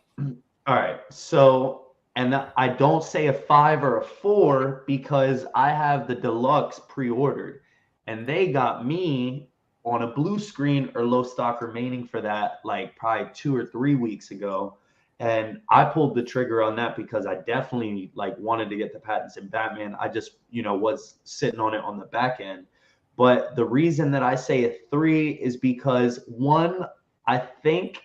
All right. So, and I don't say a 5 or a 4 because I have the deluxe pre-ordered, and they got me on a blue screen or low stock remaining for that, like probably 2 or 3 weeks ago. And I pulled the trigger on that because I definitely wanted to get the patents in Batman. I just, was sitting on it on the back end. But the reason that I say a 3 is because 1, I think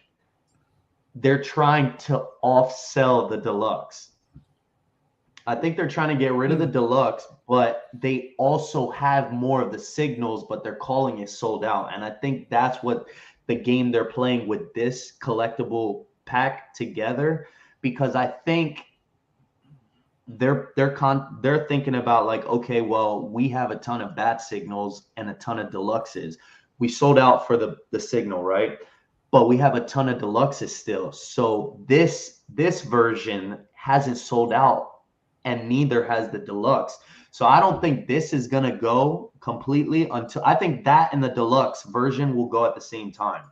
they're trying to off-sell the deluxe. I think they're trying to get rid of the deluxe, but they also have more of the signals, but they're calling it sold out. And I think that's what the game they're playing with this collectible pack together, because I think they're thinking about okay, well, we have a ton of Bat Signals and a ton of deluxes. We sold out for the signal, right? But we have a ton of deluxes still. So this version hasn't sold out, and neither has the deluxe. So I don't think this is going to go completely until I think that and the deluxe version will go at the same time.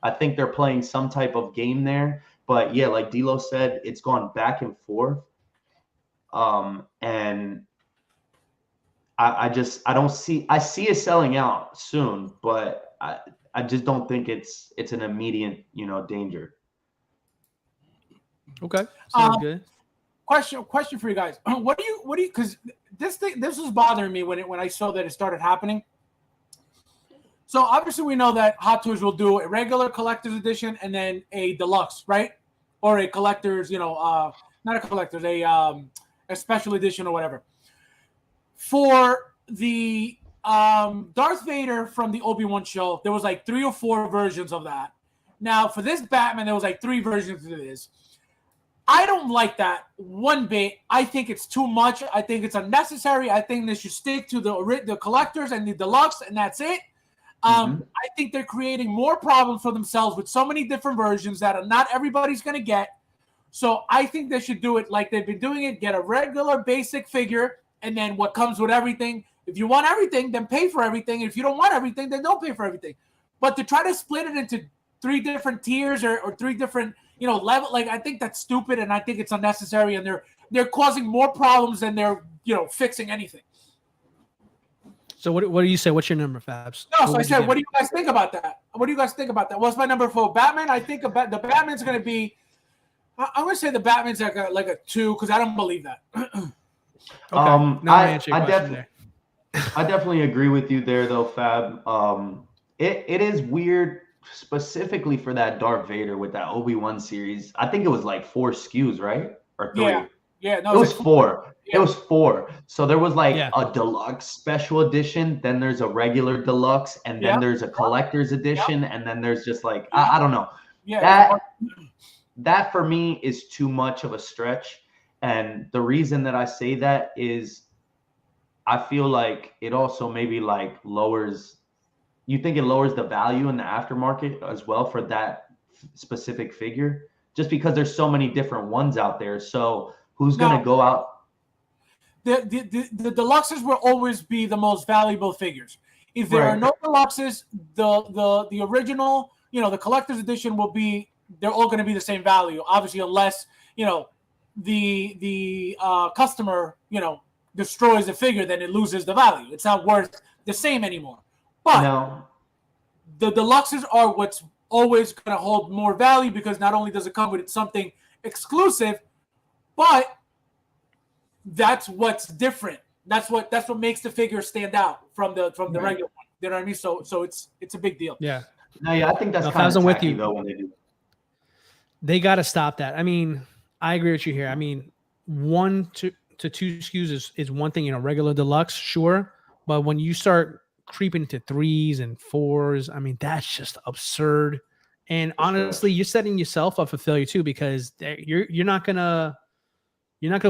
I think they're playing some type of game there. But yeah, like D'Lo said, it's gone back and forth. And I see it selling out soon, but I just don't think it's an immediate, danger. Okay. Sounds good. Question for you guys. What do you because this was bothering me when I saw that it started happening. So obviously we know that Hot Toys will do a regular collector's edition and then a deluxe, right? Or a collector's, not a collector's, a special edition or whatever. For the Darth Vader from the Obi-Wan show, there was 3 or 4 versions of that. Now for this Batman, there was 3 versions of this. I don't like that one bit. I think it's too much. I think it's unnecessary. I think they should stick to the collectors and the deluxe, and that's it. I think they're creating more problems for themselves with so many different versions that not everybody's going to get. So I think they should do it like they've been doing it. Get a regular basic figure, and then what comes with everything. If you want everything, then pay for everything. If you don't want everything, then don't pay for everything. But to try to split it into 3 different tiers or 3 different level, I think that's stupid, and I think it's unnecessary, and they're causing more problems than they're fixing anything. So what do you say? What's your number, Fabs? No, so I said, what do you guys think about that? What do you guys think about that? What's my number for Batman? I think the Batman's going to be. I'm going to say the Batman's like a 2 because I don't believe that. I definitely agree with you there, though, Fab. It is weird, specifically for that Darth Vader with that Obi-Wan series. I think it was like 4 SKUs, right? Or 3? Yeah. No, it was 4. Yeah. It was 4. So there was like a deluxe special edition, then there's a regular deluxe, and then there's a collector's edition, and then there's just like I don't know. Yeah. That for me is too much of a stretch. And the reason that I say that is I feel like it also maybe like lowers. You think it lowers the value in the aftermarket as well for that specific figure, just because there's so many different ones out there. So who's going to go out? The deluxes will always be the most valuable figures. If there are no deluxes, the original, the collector's edition will be. They're all going to be the same value, obviously, unless the customer destroys the figure, then it loses the value. It's not worth the same anymore. But the deluxes are what's always going to hold more value because not only does it come with something exclusive, but that's what's different. That's what makes the figure stand out from the regular one. You know what I mean? So it's a big deal. Yeah. No, I think that's kind of tacky though when they do. They got to stop that. I mean, I agree with you here. I mean, 1 to 2 SKUs is one thing, regular deluxe, sure. But when you start creeping to 3s and 4s, I mean, that's just absurd. And honestly, you're setting yourself up for failure too, because you're not gonna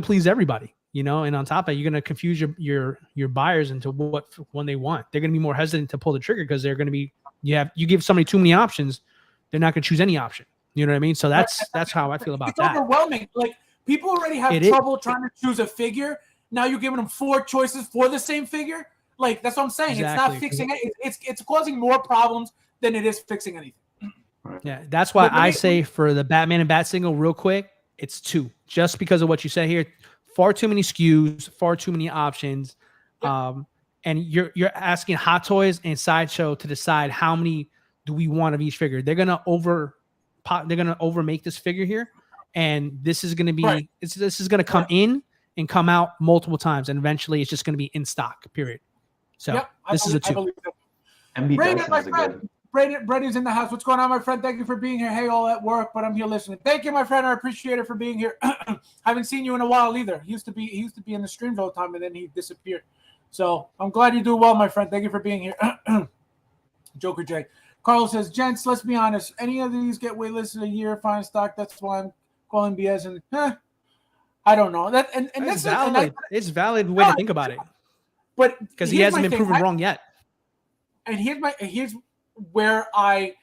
please everybody, And on top of it, you're gonna confuse your buyers into what one they want. They're gonna be more hesitant to pull the trigger because they're gonna be you give somebody too many options, they're not gonna choose any option. You know what I mean? So that's how I feel about that. It's overwhelming. Like people already have trouble trying to choose a figure. Now you're giving them 4 choices for the same figure. Like that's what I'm saying. Exactly. It's not fixing it. It's causing more problems than it is fixing anything. Yeah, that's why I say for the Batman and Bat single, real quick, it's 2. Just because of what you said here, far too many SKUs, far too many options, and you're asking Hot Toys and Sideshow to decide how many do we want of each figure. They're gonna overmake this figure here, and this is gonna be this is gonna come in and come out multiple times, and eventually it's just gonna be in stock. Period. So this is a 2. Brady's in the house. What's going on, my friend? Thank you for being here. Hey, all at work, but I'm here listening. Thank you, my friend. I appreciate it for being here. Haven't seen you in a while either. He used to be in the streams all the time, and then he disappeared. So I'm glad you do well, my friend. Thank you for being here. Joker J. Carlos says, gents, let's be honest. Any of these get waitlisted a year, fine stock. That's why I'm calling BS. And I don't know. That and it's valid. It's valid way to think about it. But because he hasn't been proven wrong yet. And here's where I've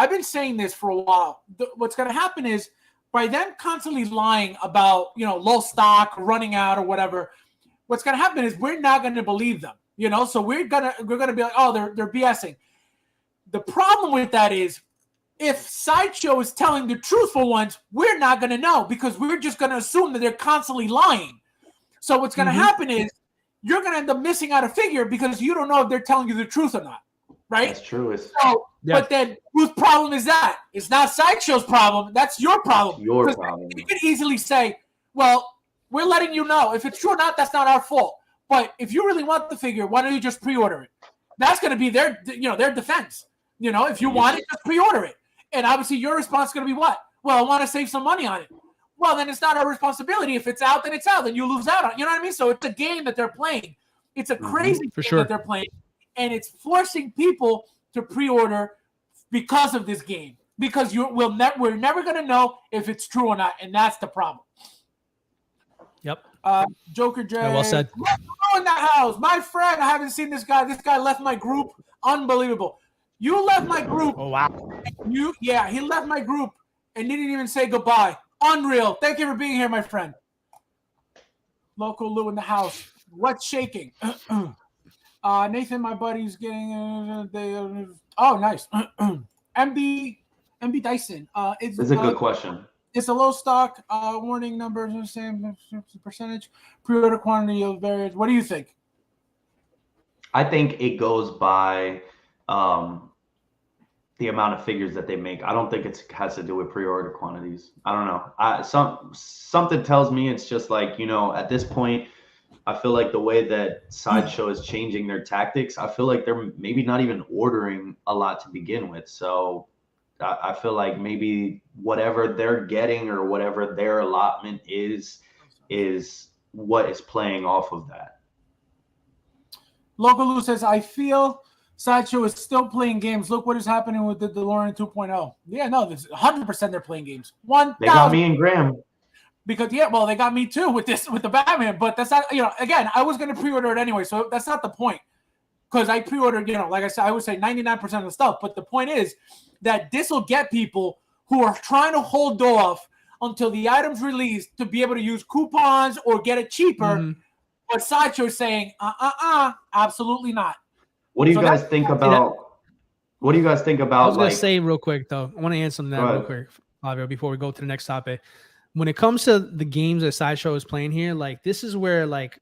been saying this for a while. What's going to happen is by them constantly lying about, low stock, running out or whatever, what's going to happen is we're not going to believe them, so we're going to be like, oh, they're BSing. The problem with that is if Sideshow is telling the truthful ones, we're not going to know because we're just going to assume that they're constantly lying. So what's going to happen is you're going to end up missing out a figure because you don't know if they're telling you the truth or not. Right? That's true. But then whose problem is that? It's not Sideshow's problem. That's your problem. Your problem. You could easily say, well, we're letting you know. If it's true or not, that's not our fault. But if you really want the figure, why don't you just pre-order it? That's going to be their defense. If you want it, just pre-order it. And obviously your response is going to be what? Well, I want to save some money on it. Well, then it's not our responsibility. If it's out, then it's out. Then you lose out on it. You know what I mean? So it's a game that they're playing. It's a crazy game that they're playing. And it's forcing people to pre-order because of this game. Because we're never going to know if it's true or not. And that's the problem. Yep. Joker J. Yeah, well said. In the house. My friend, I haven't seen this guy. This guy left my group. Unbelievable. You left my group. Oh, wow. He left my group and didn't even say goodbye. Unreal. Thank you for being here, my friend. Local Lou in the house. What's shaking? Nathan, my buddy's getting nice. MB Dyson. It's a good question. It's a low stock. Warning numbers are the same percentage. Pre-order quantity of various. What do you think? I think it goes by the amount of figures that they make. I don't think it has to do with pre-order quantities. I don't know. Something tells me it's just like, at this point, I feel like the way that Sideshow is changing their tactics, I feel like they're maybe not even ordering a lot to begin with. So I feel like maybe whatever they're getting or whatever their allotment is what is playing off of that. Local Lou says, I feel Sideshow is still playing games. Look what is happening with the DeLorean 2.0. Yeah, no, this 100% they're playing games. 1,000. They got me and Graeme. Because they got me too with the Batman. But that's not, again, I was going to pre-order it anyway, so that's not the point. Because I pre-ordered, like I said, I would say 99% of the stuff. But the point is that this will get people who are trying to hold off until the item's released to be able to use coupons or get it cheaper. Mm-hmm. But Sideshow is saying, absolutely not. What do you guys think about? What do you guys think about? I was going to say real quick though. I want to answer that real quick, Fabio, before we go to the next topic. When it comes to the games that Sideshow is playing here, like this is where like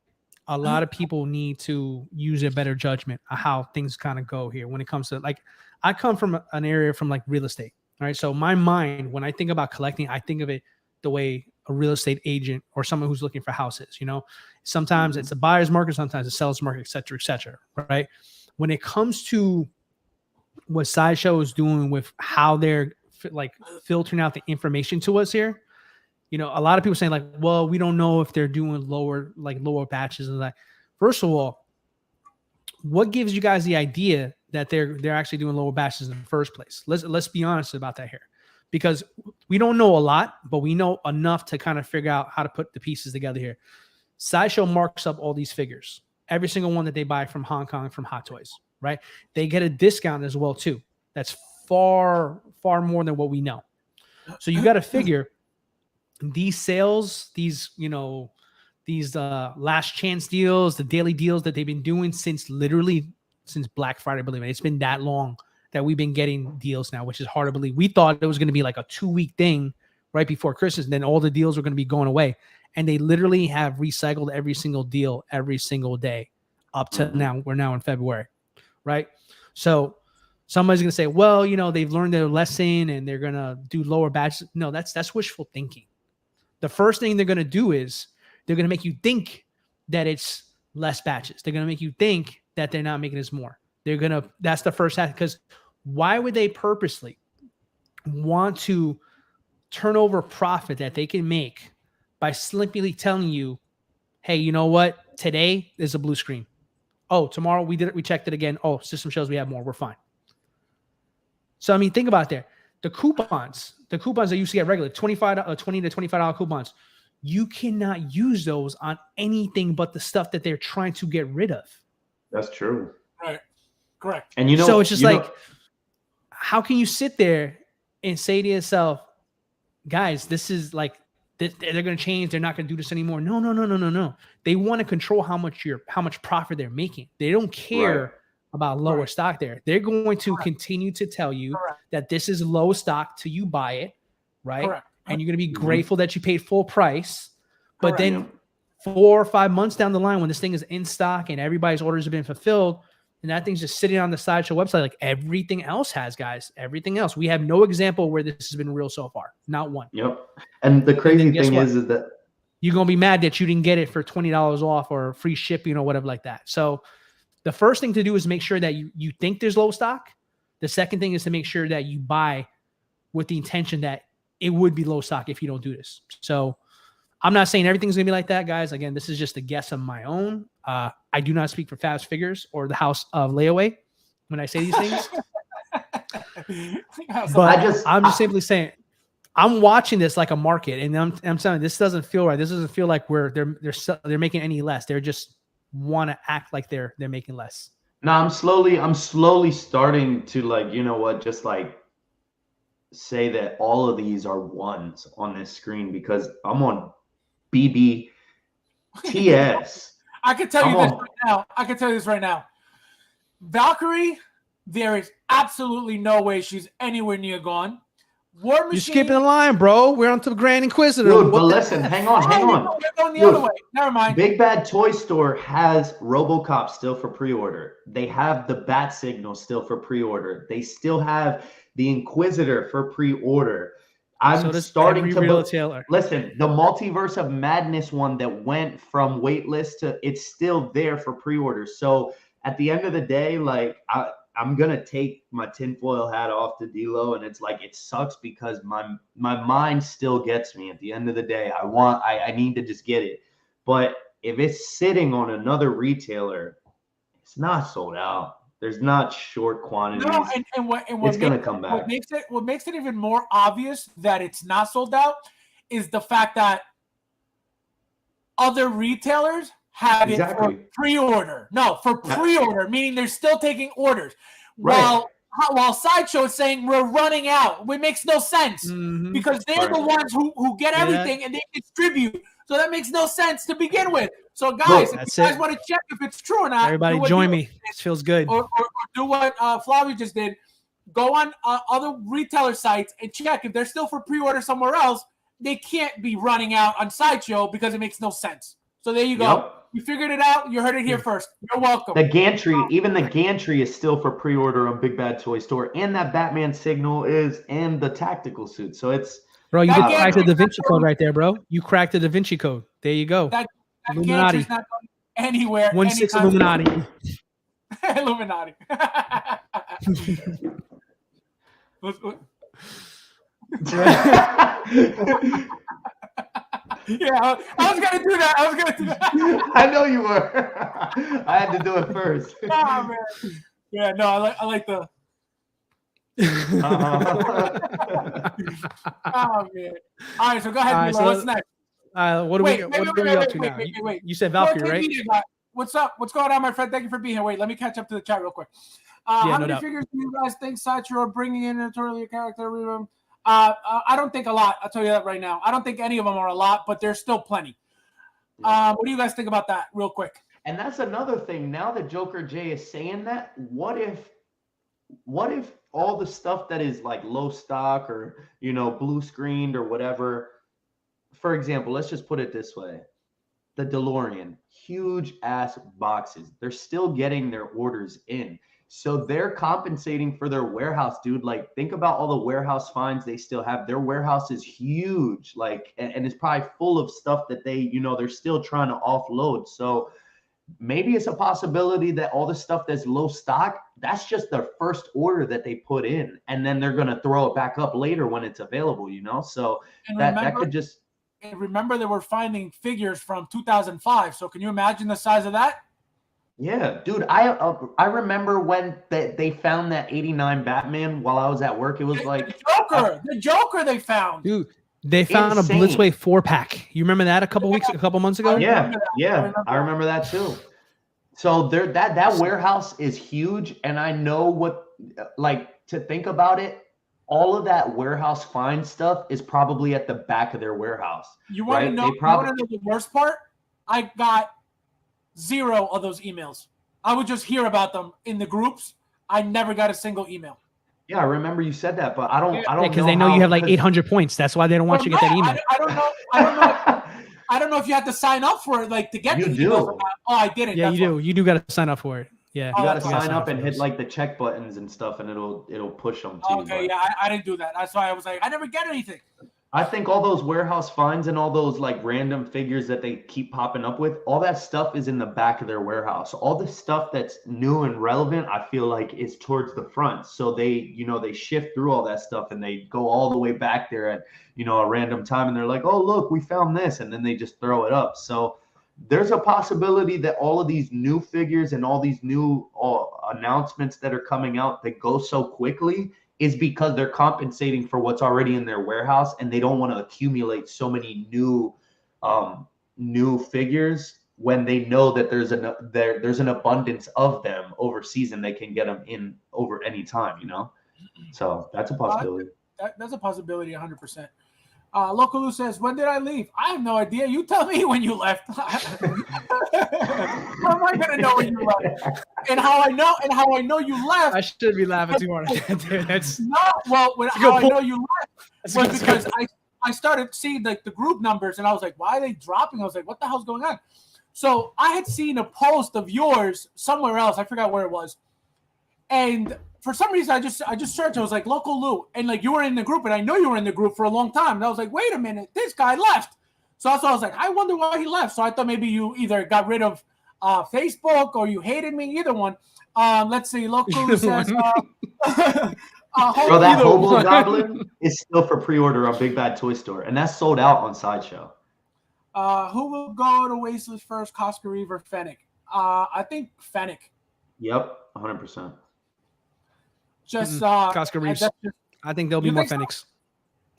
a lot of people need to use a better judgment of how things kind of go here. When it comes to like, I come from an area from like real estate. All right, so my mind when I think about collecting, I think of it the way a real estate agent or someone who's looking for houses. Sometimes it's a buyer's market, sometimes a seller's market, et cetera, right? When it comes to what Sideshow is doing with how they're like filtering out the information to us here, a lot of people saying like, well, we don't know if they're doing lower batches and that. First of all, what gives you guys the idea that they're actually doing lower batches in the first place? Let's be honest about that here, because we don't know a lot, but we know enough to kind of figure out how to put the pieces together here. Sideshow marks up all these figures, every single one that they buy from Hong Kong, from Hot Toys, right? They get a discount as well too. That's far, far more than what we know. So you got to figure these sales, these last chance deals, the daily deals that they've been doing since Black Friday, believe me, it's been that long that we've been getting deals now, which is hard to believe. We thought it was going to be like a 2-week thing right before Christmas, and then all the deals were going to be going away. And they literally have recycled every single deal every single day up to now. We're now in February, right? So somebody's going to say, well, they've learned their lesson and they're going to do lower batches. No, that's wishful thinking. The first thing they're going to do is they're going to make you think that it's less batches. They're going to make you think that they're not making as more. That's the first half, because why would they purposely want to turn over profit that they can make by simply telling you, hey, you know what? Today is a blue screen. Oh, tomorrow we checked it again. Oh, system shows we have more. We're fine. So, think about there. The coupons that you see at regular, $20 to $25 coupons, you cannot use those on anything but the stuff that they're trying to get rid of. That's true. Right. Correct. And so it's just like, how can you sit there and say to yourself, guys, this is like, they're going to change. They're not going to do this anymore. No. They want to control how much profit they're making. They don't care about lower stock there. They're going to continue to tell you that this is low stock till you buy it, right? Correct. And you're going to be grateful that you paid full price. But then 4 or 5 months down the line, when this thing is in stock and everybody's orders have been fulfilled, and that thing's just sitting on the Sideshow website like everything else has, guys. Everything else. We have no example where this has been real so far. Not one. Yep. And the crazy thing is that you're going to be mad that you didn't get it for $20 off or free shipping or whatever like that. So the first thing to do is make sure that you think there's low stock. The second thing is to make sure that you buy with the intention that it would be low stock if you don't do this. So I'm not saying everything's going to be like that, guys. Again, this is just a guess of my own. I do not speak for FabsFigures or the House of Layaway when I say these things. But I'm just simply saying, I'm watching this like a market, and I'm saying this doesn't feel right. This doesn't feel like they're making any less. They're just want to act like they're making less. No, I'm slowly starting to just say that all of these are ones on this screen because I'm on BBTS. I can tell you this right now. I can tell you this right now. Valkyrie, there is absolutely no way she's anywhere near gone. War Machine. You're skipping the line, bro. We're on to the Grand Inquisitor. Dude, but listen, hang on. We're going the Dude, other way. Never mind. Big Bad Toy Store has RoboCop still for pre-order. They have the Bat Signal still for pre-order. They still have the Inquisitor for pre-order. I'm starting to listen. The Multiverse of Madness one that went from waitlist to it's still there for pre-order. So at the end of the day, like I'm gonna take my tinfoil hat off to D-Lo, and it's like it sucks because my mind still gets me. At the end of the day, I need to just get it. But if it's sitting on another retailer, it's not sold out. There's not short quantities. No, and what it's gonna come back. What makes it even more obvious that it's not sold out is the fact that other retailers have it for pre-order. No, for pre-order, meaning they're still taking orders. Right. While Sideshow is saying we're running out. It makes no sense because they're the ones who get everything and they distribute. So that makes no sense to begin with. So guys, if you guys want to check if it's true or not, everybody join me. This feels good. Or do what Flavio just did. Go on other retailer sites and check if they're still for pre-order somewhere else. They can't be running out on Sideshow because it makes no sense. So there you go. Yep. You figured it out. You heard it here first. You're welcome. The gantry, even the gantry is still for pre-order on Big Bad Toy Store, and that Batman signal is, and the tactical suit. So it's bro. You did crack the Da Vinci Code right there, bro. You cracked the Da Vinci Code. There you go. That gantry's not going anywhere. 1-6 Illuminati. Illuminati. Yeah, I was gonna do that. I know you were. I had to do it first. Oh man. Yeah, no, I like the. Oh man. All right, so go ahead. So what's next? What are we up to now? Wait. You said Valkyrie, right? What's up? What's going on, my friend? Thank you for being here. Wait, let me catch up to the chat real quick. How many figures do you guys think Sideshow are bringing in editorially a character? I don't think a lot. I'll tell you that right now. I don't think any of them are a lot, but there's still plenty. What do you guys think about that real quick? And that's another thing. Now that Joker J is saying that, what if all the stuff that is like low stock or, blue screened or whatever, for example, let's just put it this way. The DeLorean, huge ass boxes. They're still getting their orders in. So they're compensating for their warehouse, dude. Like, think about all the warehouse finds they still have. Their warehouse is huge, like, and it's probably full of stuff that they, they're still trying to offload. So maybe it's a possibility that all the stuff that's low stock, that's just their first order that they put in, and then they're gonna throw it back up later when it's available, So that could just. And remember, they were finding figures from 2005. So can you imagine the size of that? Yeah, dude, I remember when they found that 89 Batman while I was at work. It was like the Joker they found. Dude, they found insane. A Blitzway 4-pack. You remember that a couple months ago? Yeah, I remember that too. So that warehouse is huge, and I know what, like, to think about it, all of that warehouse find stuff is probably at the back of their warehouse. You want to know the worst part? I got 0 of those emails. I would just hear about them in the groups. I never got a single email. Yeah, I remember you said that, but I don't because they know you have like 800 points. That's why they don't want you to get that email. I don't know. I don't know if you have to sign up for it, like, to get the emails. Oh, I didn't. Yeah, you do. You do got to sign up for it. Yeah, you got to sign up and hit like the check buttons and stuff, and it'll push them to you. Okay, yeah, I didn't do that. That's why I was like, I never get anything. I think all those warehouse finds and all those like random figures that they keep popping up with, all that stuff is in the back of their warehouse. All the stuff that's new and relevant, I feel like, is towards the front. So they, they shift through all that stuff and they go all the way back there at, a random time, and they're like, oh, look, we found this, and then they just throw it up. So there's a possibility that all of these new figures and all these new announcements that are coming out that go so quickly is because they're compensating for what's already in their warehouse, and they don't want to accumulate so many new figures when they know that there's an abundance of them overseas and they can get them in over any time, So that's a possibility. That's a possibility, 100%. Local Lou says, when did I leave? I have no idea. You tell me when you left. How am I gonna know when you left? And how I know you left. I should be laughing too hard at that, dude. That's how I know you left was because I started seeing like the group numbers and I was like, why are they dropping? I was like, what the hell's going on? So I had seen a post of yours somewhere else. I forgot where it was. And for some reason, I just searched. I was like, Local Lou. And like, you were in the group. And I know you were in the group for a long time. And I was like, wait a minute. This guy left. So I was like, I wonder why he left. So I thought maybe you either got rid of Facebook or you hated me. Either one. Let's see. Local Lou says... Bro, that Hobo Goblin is still for pre-order on Big Bad Toy Store. And that's sold out on Sideshow. Who will go to Wasteless first, Cosca Reeve or Fennec? I think Fennec. Yep, 100%. Just Cosca Reeves. I think there'll be more Fennecs. So?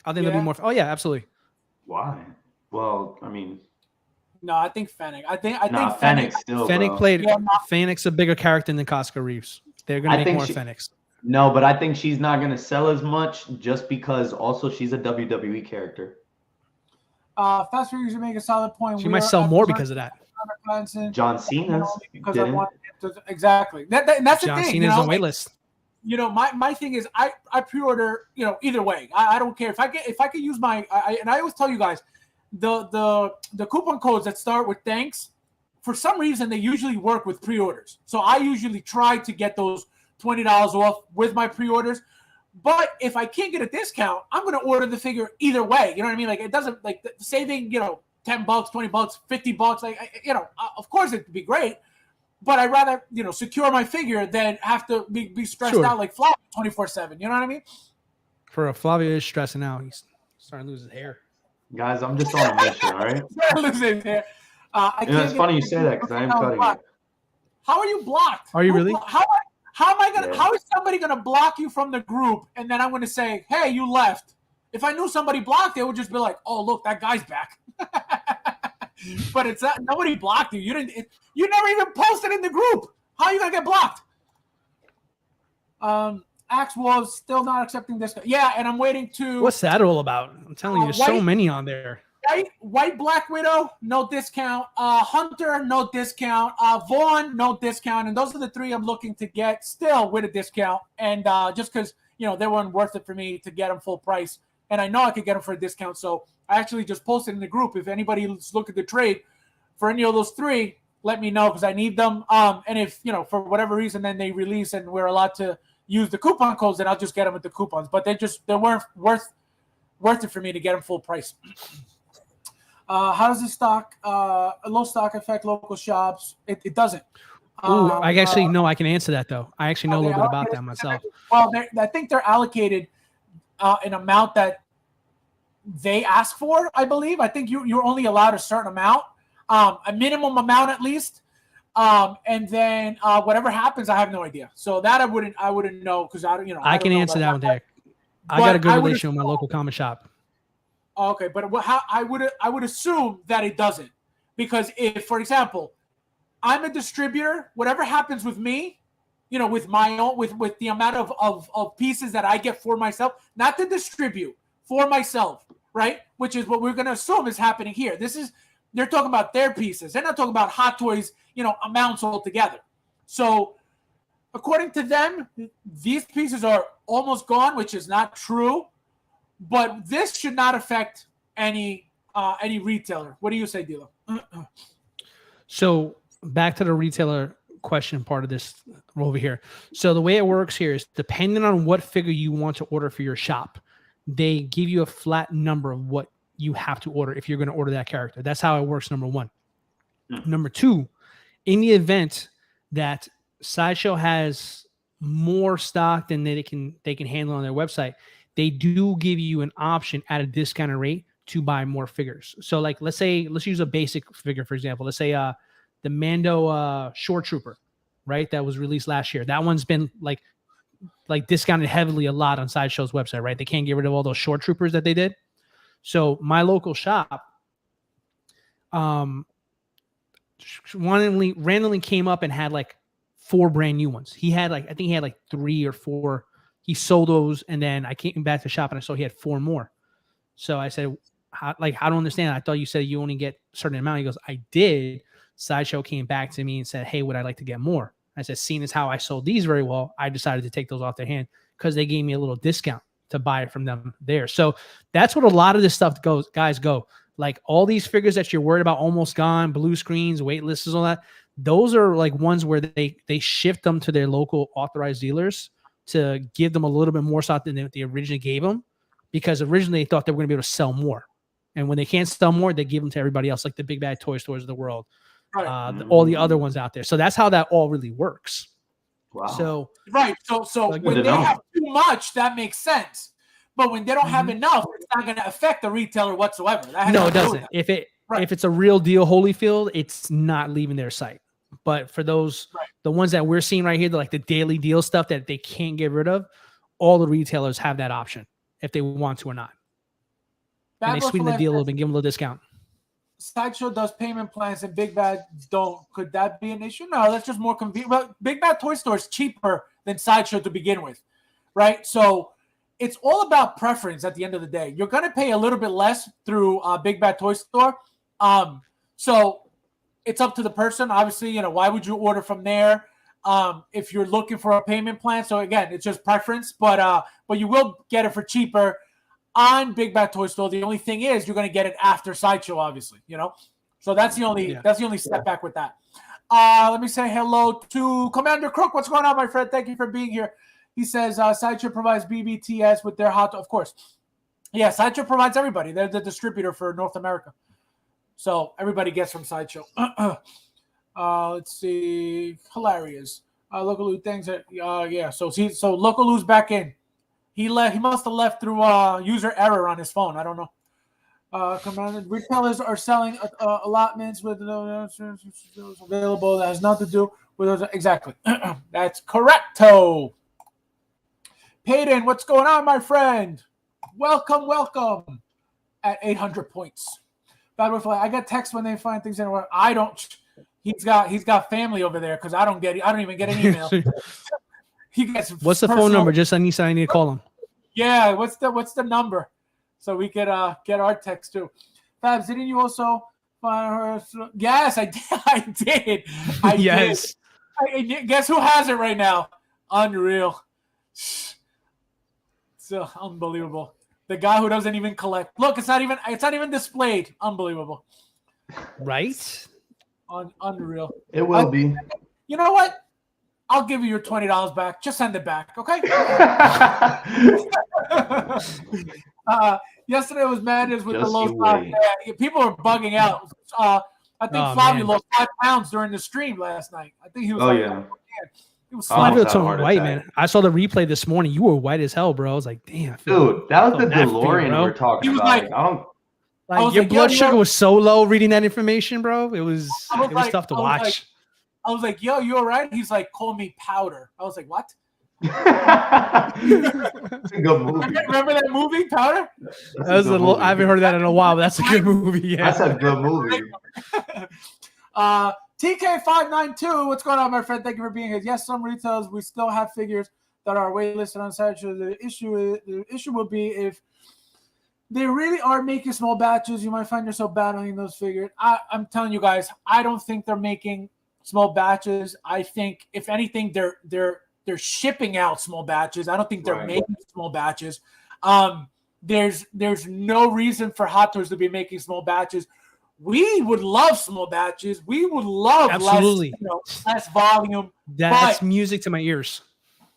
I think there'll be more. Oh yeah, absolutely. Why? Well, I mean, no, I think Fennec. I think Fennec still. Fennec bro. played. Yeah, Fennec's a bigger character than Cosca Reeves. They're gonna make more Fennecs. No, but I think she's not gonna sell as much just because also she's a WWE character. FabsFigures to make a solid point. She might sell more because of that. John Cena's because I want him to, exactly. That's the John thing. Cena's on wait list. You know, my thing is I pre-order, you know, either way. I don't care if I can use my and I always tell you guys the coupon codes that start with thanks, for some reason they usually work with pre-orders. So I usually try to get those $20 off with my pre-orders. But if I can't get a discount, I'm going to order the figure either way. You know what I mean? Like, it doesn't, like, saving, you know, $10, $20, $50, like, you know, of course it'd be great. But I'd rather, you know, secure my figure than have to be stressed out like Flavio 24/7. You know what I mean? For a Flavio is stressing out. He's starting to lose his hair. Guys, I'm just on a mission, all right? Losing his hair. It's funny you say that because I am cutting it. How are you blocked? Are you really? How am I gonna? Yeah. How is somebody gonna block you from the group and then I'm gonna say, "Hey, you left"? If I knew somebody blocked, they would just be like, "Oh, look, that guy's back." But it's not. Nobody blocked you. You didn't. You never even posted in the group. How are you gonna get blocked? Axe Wolves still not accepting this. Yeah, and I'm waiting to. What's that all about? I'm telling you, there's so many on there. White Black Widow, no discount. Hunter, no discount. Vaughn, no discount. And those are the three I'm looking to get still with a discount. And just because, you know, they weren't worth it for me to get them full price. And I know I could get them for a discount. So I actually just posted in the group. If anybody's looking to trade for any of those three, let me know because I need them. And if, you know, for whatever reason, then they release and we're allowed to use the coupon codes, then I'll just get them with the coupons. But they weren't worth it for me to get them full price. How does this a low stock affect local shops? It doesn't. I actually know I can answer that though. I actually know a little bit about that myself. Well, I think they're allocated an amount that they ask for. I believe. I think you're only allowed a certain amount, a minimum amount at least, and then whatever happens, I have no idea. So that I wouldn't know because I don't. You know, I can answer that one there. I got a good relation with my local comic shop. Okay, but how I would assume that it doesn't, because if, for example, I'm a distributor, whatever happens with me, you know, with my own with the amount of pieces that I get for myself, not to distribute, for myself, right? Which is what we're going to assume is happening here. They're talking about their pieces. They're not talking about Hot Toys, you know, amounts altogether. So according to them, these pieces are almost gone, which is not true. But this should not affect any retailer. What do you say, Dilo? So back to the retailer question part of this over here. So the way it works here is depending on what figure you want to order for your shop, they give you a flat number of what you have to order if you're going to order that character. That's how it works, number one. Number two, in the event that Sideshow has more stock than they can handle on their website, they do give you an option at a discounted rate to buy more figures. So like, let's use a basic figure, for example. Let's say the Mando Shore Trooper, right? That was released last year. That one's been like discounted heavily a lot on Sideshow's website, right? They can't get rid of all those Shore Troopers that they did. So my local shop randomly came up and had like 4 brand new ones. I think he had like 3 or 4. He sold those, and then I came back to the shop and I saw he had 4 more. So I said, I don't understand. I thought you said you only get a certain amount. He goes, I did. Sideshow came back to me and said, hey, would I like to get more? I said, seeing as how I sold these very well, I decided to take those off their hand because they gave me a little discount to buy it from them there. So that's what a lot of this stuff guys go. Like all these figures that you're worried about almost gone, blue screens, wait lists, all that. Those are like ones where they shift them to their local authorized dealers to give them a little bit more stock than they originally gave them, because originally they thought they were going to be able to sell more. And when they can't sell more, they give them to everybody else, like the big bad toy stores of the world, all the other ones out there. So that's how that all really works. Wow. So So when they have too much, that makes sense. But when they don't have enough, it's not going to affect the retailer whatsoever. No, it doesn't. If it's a real deal Holyfield, it's not leaving their site. But for those, the ones that we're seeing right here, like the daily deal stuff that they can't get rid of, all the retailers have that option if they want to or not. And they sweeten the deal a little bit, give them a little discount. Sideshow does payment plans and Big Bad don't. Could that be an issue? No, that's just more convenient. But Big Bad Toy Store is cheaper than Sideshow to begin with, right? So it's all about preference at the end of the day. You're going to pay a little bit less through Big Bad Toy Store. So it's up to the person. Obviously, why would you order from there if you're looking for a payment plan? So again, it's just preference, but you will get it for cheaper on Big Bad Toy Store. The only thing is you're going to get it after Sideshow, obviously, So that's the only setback with that. Let me say hello to Commander Crook. What's going on, my friend? Thank you for being here. He says Sideshow provides BBTS with their hot, of course. Yeah, Sideshow provides everybody. They're the distributor for North America. So everybody gets from Sideshow. Let's see. Hilarious. Local Lou thanks. Yeah. So Local Lou's back in. He left. He must have left through user error on his phone. I don't know. Retailers are selling allotments with no available. That has nothing to do with those. Exactly. That's correcto. Payton, what's going on, my friend? Welcome. At 800 points. I got texts when they find things anywhere. I don't. He's got family over there because I don't even get an email. He gets. What's the phone number? Just I need to call him. Yeah. What's the number? So we could get our text too. Fabs, didn't you also find her? Yes, I did. Yes. Did. Guess who has it right now? Unreal. So unbelievable. The guy who doesn't even collect. Look, it's not even displayed. Unbelievable. Right? Unreal. It will be. You know what? I'll give you your $20 back. Just send it back, okay? Yesterday was madness with the low stock. Yeah, people are bugging out. I think Flavio lost 5 pounds during the stream last night. I think he was. Flavio turned white, man. I saw the replay this morning. You were white as hell, bro. I was like, damn. Dude, that was the DeLorean we're talking about. Your blood sugar was so low reading that information, bro. It was tough to watch. I was like, yo, you all right? He's like, call me Powder. I was like, what? It's a good movie. Remember that movie, Powder? I haven't heard that in a while, but that's a good movie. Yeah. That's a good movie. TK592, what's going on, my friend? Thank you for being here. Yes, some retailers, we still have figures that are waitlisted on Sideshow. The issue will be if they really are making small batches, you might find yourself battling those figures. I'm telling you guys, I don't think they're making small batches. I think, if anything, they're shipping out small batches. I don't think they're making small batches. There's no reason for Hot Toys to be making small batches. We would love small batches. We would love less volume. That's music to my ears.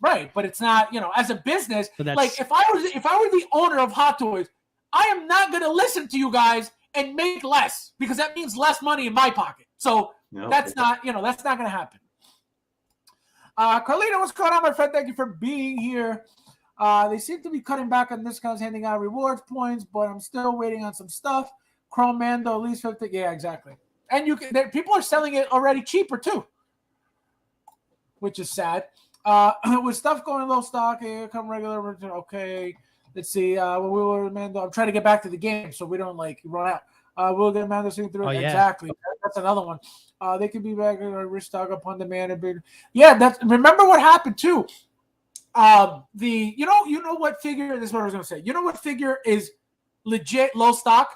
Right, but it's not, as a business, like if I were the owner of Hot Toys, I am not going to listen to you guys and make less, because that means less money in my pocket. So that's not going to happen. Carlina, what's going on, my friend? Thank you for being here. They seem to be cutting back on discounts, handing out rewards points, but I'm still waiting on some stuff. Chrome Mando, at least 50. Yeah, exactly. And people are selling it already cheaper too, which is sad. With stuff going low stock, come regular. Okay, let's see. When we were Mando, I'm trying to get back to the game so we don't run out. We'll get Mando seeing through. Exactly. That's another one. They can be back and restock upon demand. Remember what happened too. You know what figure? This is what I was going to say. You know what figure is legit low stock?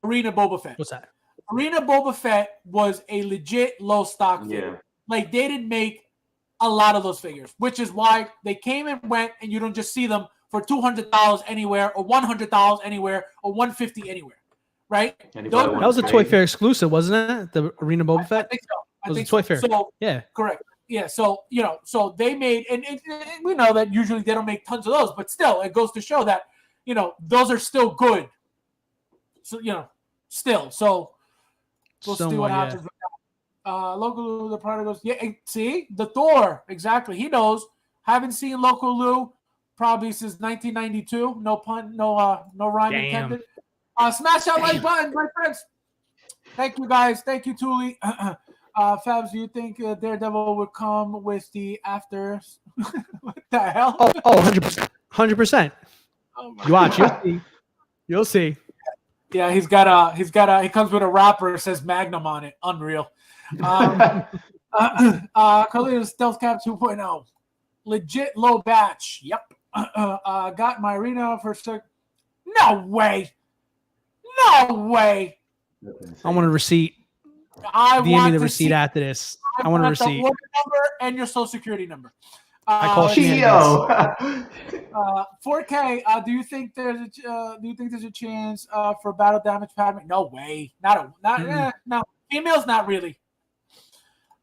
Arena Boba Fett. What's that? Arena Boba Fett was a legit low stock figure. Yeah. Like, they didn't make a lot of those figures, which is why they came and went, and you don't just see them for $200 anywhere, or $100 anywhere, or $150 anywhere, right? Anybody Those- want That was a to Toy trade? Fair exclusive, wasn't it? The Arena Boba I Fett. think so. I Was think a Toy so. Fair. So, Yeah. correct. Yeah. So, so they made, and we know that usually they don't make tons of those, but still, it goes to show that, those are still good. So, still. So, we'll see what happens with that. Local Lou, the product goes, yeah, see? The Thor. Exactly. He knows. Haven't seen Local Lou probably since 1992. No pun, no rhyme intended. Smash that like button, my friends. Thank you, guys. Thank you, Thule. Fabs, do you think Daredevil would come with the after? What the hell? Oh, 100%. 100%. Oh my You watch. You'll see. You'll see. Yeah, he comes with a wrapper that says Magnum on it. Unreal. Carlito's Stealth Cap 2.0. Legit low batch. Yep. Got my arena for sec. No way. No way. I want a receipt. I DM want me the to receipt see, after this. I want a the receipt. order number and your social security number. I call let's she- see. Yo. 4K. Do you think there's a chance for battle damage pattern? No way. No. Females, not really.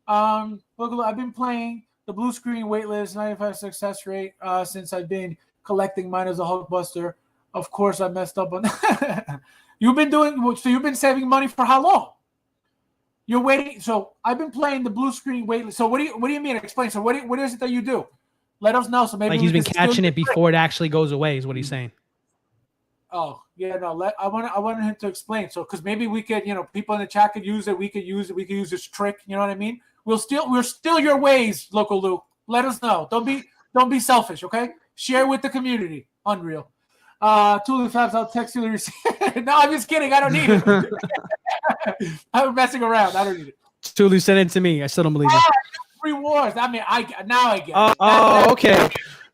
Look, I've been playing the blue screen waitlist, 95 success rate since I've been collecting mine as a Hulkbuster. Of course, I messed up on that. You've been saving money for how long? You're waiting. So I've been playing the blue screen waitlist. So what do you mean? Explain. So what is it that you do? Let us know. So maybe Like he's been catching it before it actually goes away, is what he's saying. Oh yeah, no. I wanted him to explain. So because maybe we could, people in the chat could use it. We could use it. We could use this trick. You know what I mean? We're still your ways, Local Lou. Let us know. Don't be selfish. Okay. Share with the community. Unreal. Thule Fabs, I'll text you the receipt. No, I'm just kidding. I don't need it. I'm messing around. I don't need it. Tulu, send it to me. I still don't believe it. Free wars. I mean, I get it. Oh, okay.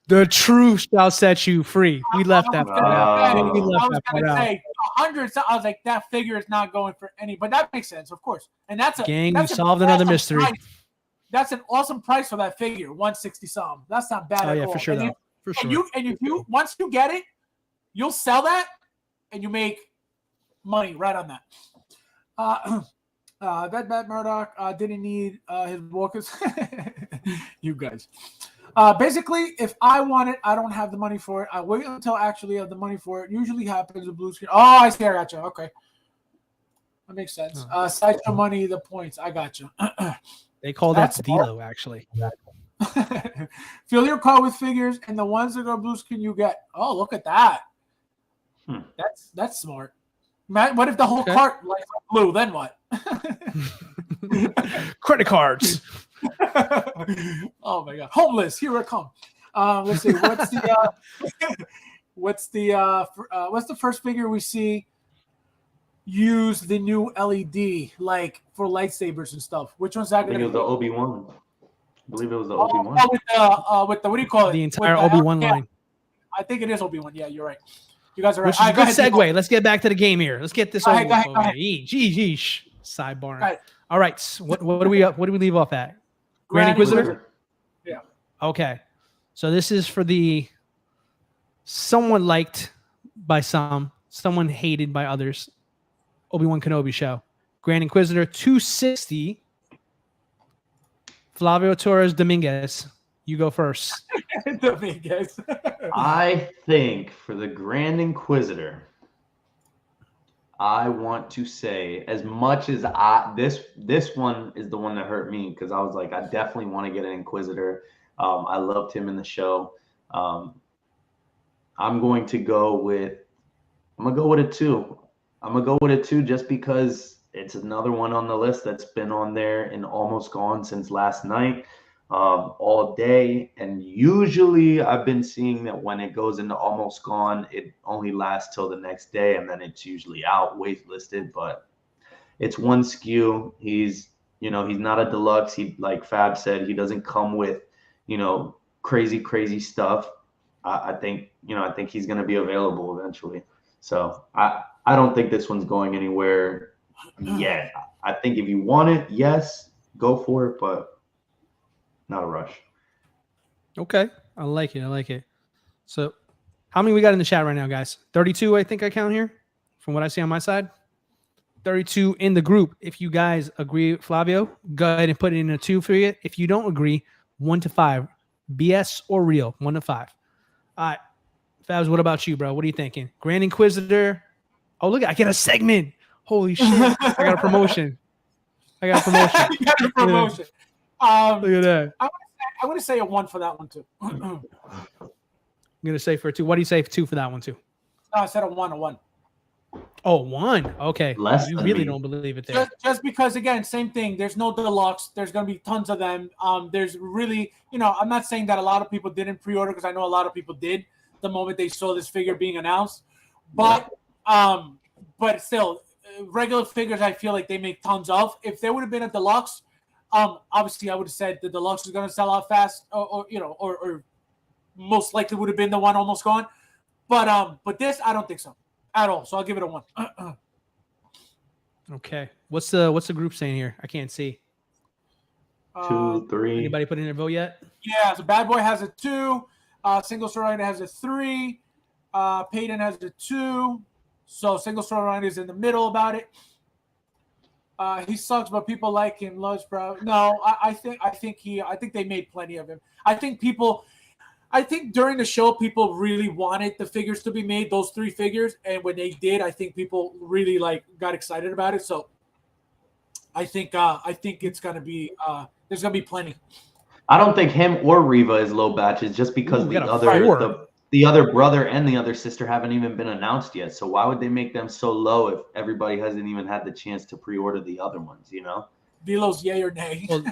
The truth shall set you free. We left that part out. We I left was that part gonna out. say 100. I was like, that figure is not going for any, but that makes sense, of course. And that's Gang, that's we an solved another awesome mystery. price. That's an awesome price for that figure, 160 something. That's not bad Oh at yeah, all. for sure And though. For sure. if you once you get it, you'll sell that, and you make money right on that. Matt Murdoch didn't need his walkers. You guys. Basically, if I want it, I don't have the money for it. I wait until I actually have the money for it. Usually happens with blue screen. Oh, I see. I gotcha. Okay. That makes sense. Sideshow money, the points. I gotcha. They call that That's Dilo, actually. Fill your car with figures, and the ones that are blue screen you get. Oh, look at that. That's smart. Matt, what if the whole cart lights up blue? Then what? Credit cards. Oh my god, homeless. Here I come. Let's see. What's the first figure we see use the new LED like for lightsabers and stuff? Which one's that I think going it to was be? the Obi-Wan. I believe it was the Obi-Wan. With the what do you call it? The entire With Obi-Wan line. I think it is Obi-Wan. Yeah, you're right. You guys are right. Which is a Go good ahead, segue. Let's get back to the game here. Let's get this Go over ahead, go ahead, with. go ahead. Yeesh. Sidebar. Right. All right. So what do we leave off at? Grand Inquisitor? Yeah. Okay. So this is for the someone liked by some, someone hated by others. Obi-Wan Kenobi show. Grand Inquisitor 260. Flavio Torres Dominguez. You go first. Dominguez. I think for the Grand Inquisitor, I want to say, as much as this one is the one that hurt me, because I was like, I definitely want to get an Inquisitor. I loved him in the show. I'm going to go with a 2. I'm gonna go with a 2 just because it's another one on the list that's been on there and almost gone since last night, all day. And usually I've been seeing that when it goes into almost gone, it only lasts till the next day, and then it's usually out waitlisted. But it's one SKU. He's not a deluxe. He, like Fab said, he doesn't come with crazy stuff. I think he's going to be available eventually. So I don't think this one's going anywhere yet. I think if you want it, yes, go for it, but not a rush. Okay. I like it. So how many we got in the chat right now, guys? 32, I think I count here from what I see on my side. 32 in the group. If you guys agree, Flavio, go ahead and put it in a 2 for you. If you don't agree, 1 to 5. BS or real, 1 to 5. All right. Fabs, what about you, bro? What are you thinking? Grand Inquisitor. Oh, look, I get a segment. Holy shit. I got a promotion. You got a promotion. Look at that. I'm going to say a 1 for that one, too. I'm going to say for a 2. What do you say for 2 for that one, too? No, I said a 1. Oh, 1. Okay. Less you than really me. don't believe it there. Just because, again, same thing. There's no deluxe. There's going to be tons of them. There's really, I'm not saying that a lot of people didn't pre-order, because I know a lot of people did the moment they saw this figure being announced. But still, regular figures, I feel like they make tons of. If there would have been a deluxe, obviously I would have said the deluxe is going to sell out fast, or most likely would have been the one almost gone. But this, I don't think so at all. So I'll give it a 1. Okay. What's the group saying here? I can't see. 2, 3. Anybody put in their vote yet? Yeah, so Bad Boy has a 2. Single Star Rider has a 3. Payton has a 2. So Single Star Rider is in the middle about it. He sucks, but people like him. Loves, bro. No, I think they made plenty of him. I think during the show, people really wanted the figures to be made, those 3 figures, and when they did, I think people really got excited about it. So I think it's gonna be there's gonna be plenty. I don't think him or Reva is low batches, just because the other brother and the other sister haven't even been announced yet. So why would they make them so low if everybody hasn't even had the chance to pre-order the other ones? Velo's yay or nay. Well,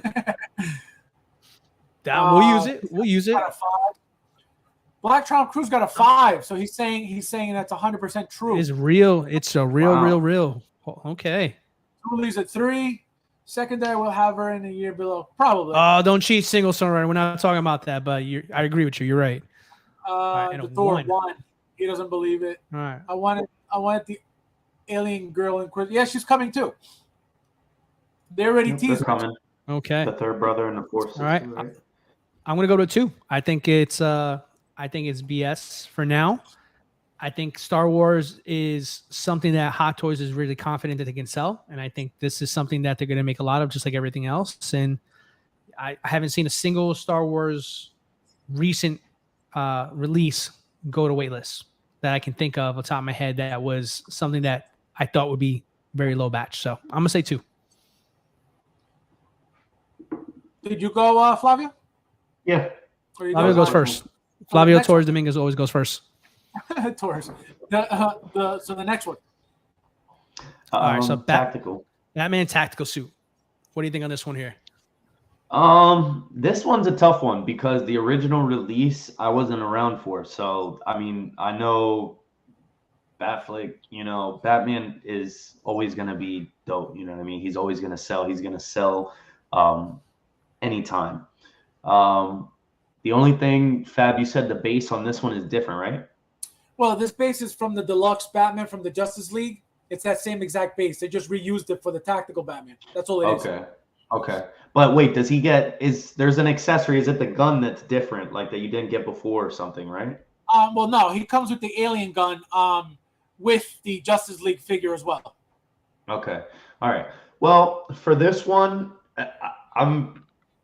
We'll use it. Got a 5. Black Trump Cruz got a 5, so he's saying that's 100% true. It's real. It's a real. Okay. Julie's at 3. Secondary will have her in a year below, probably. Don't cheat, Single Star Rider. We're not talking about that, but I agree with you. You're right. The Thor 1. He doesn't believe it. All right. I wanted the alien girl in Quiz. Yeah, she's coming too. They already teased. They're coming. Okay. The third brother and the fourth sister. All right. I'm gonna go to 2. I think it's BS for now. I think Star Wars is something that Hot Toys is really confident that they can sell, and I think this is something that they're going to make a lot of, just like everything else. And I haven't seen a single Star Wars recent release go to waitlist that I can think of on top of my head that was something that I thought would be very low batch. So I'm gonna say 2. Did you go, Flavio? Yeah. Flavio goes first. Flavio Torres Dominguez always goes first. Torres. So the next one. All right, so tactical. Batman tactical suit. What do you think on this one here? This one's a tough one because the original release I wasn't around for. So I mean, I know Batflick, Batman is always gonna be dope. You know what I mean? He's always gonna sell. He's gonna sell anytime. The only thing, Fab, you said the base on this one is different, right? Well, this base is from the deluxe Batman from the Justice League. It's that same exact base. They just reused it for the tactical Batman. That's all it is. Okay. But wait, there's an accessory? Is it the gun that's different, like that you didn't get before or something, right? Well, no, he comes with the alien gun with the Justice League figure as well. Okay. All right. Well, for this one, I'm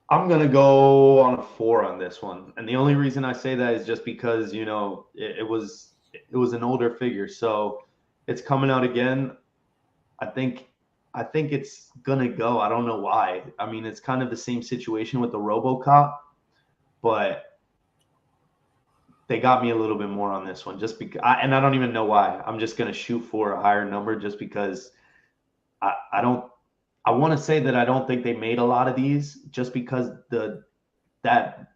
gonna go on a 4 on this one, and the only reason I say that is just because it was an older figure, so it's coming out again. I think it's gonna go. I don't know why. I mean, it's kind of the same situation with the RoboCop, but they got me a little bit more on this one, just because. And I don't even know why. I'm just gonna shoot for a higher number, just because I want to say that I don't think they made a lot of these, just because that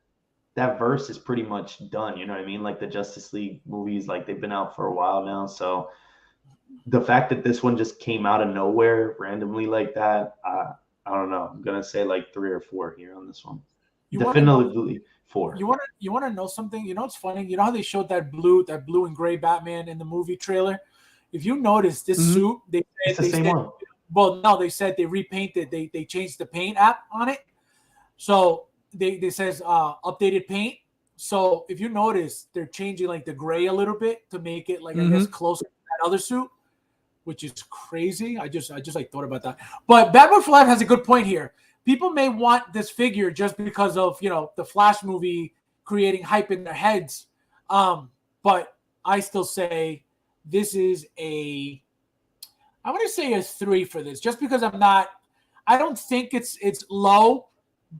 verse is pretty much done. You know what I mean? Like the Justice League movies, like they've been out for a while now. So the fact that this one just came out of nowhere randomly like that, I don't know. I'm gonna say like 3 or 4 here on this one. Definitely 4. You want to know something? You know what's funny? You know how they showed that blue and gray Batman in the movie trailer? If you notice this suit, It's the same one. Well, no, they said they repainted. They changed the paint app on it, so they says updated paint. So if you notice, they're changing like the gray a little bit to make it like I guess closer to that other suit, which is crazy. I just like thought about that. But Batman for Life has a good point here. People may want this figure just because of the Flash movie creating hype in their heads, but I still say this is I want to say a 3 for this, just because I don't think it's low,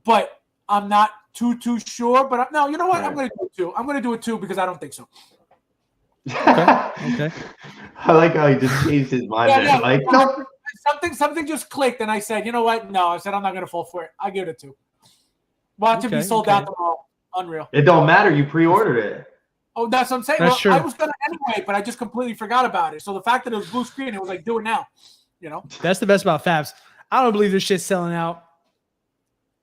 but I'm not too sure. But no, you know what? I'm going to do it 2. I'm going to do it 2 because I don't think so. Okay. I like how he just changed his mind. Yeah. Like, no. Something just clicked, and I said, you know what? No, I said I'm not going to fall for it. I give it a 2. Watch it be sold out tomorrow. Unreal. It don't matter. You pre-ordered it. Oh, that's what I'm saying. That's true. I was gonna anyway, but I just completely forgot about it. So the fact that it was blue screen, it was like, do it now. That's the best about Fabs. I don't believe this shit's selling out.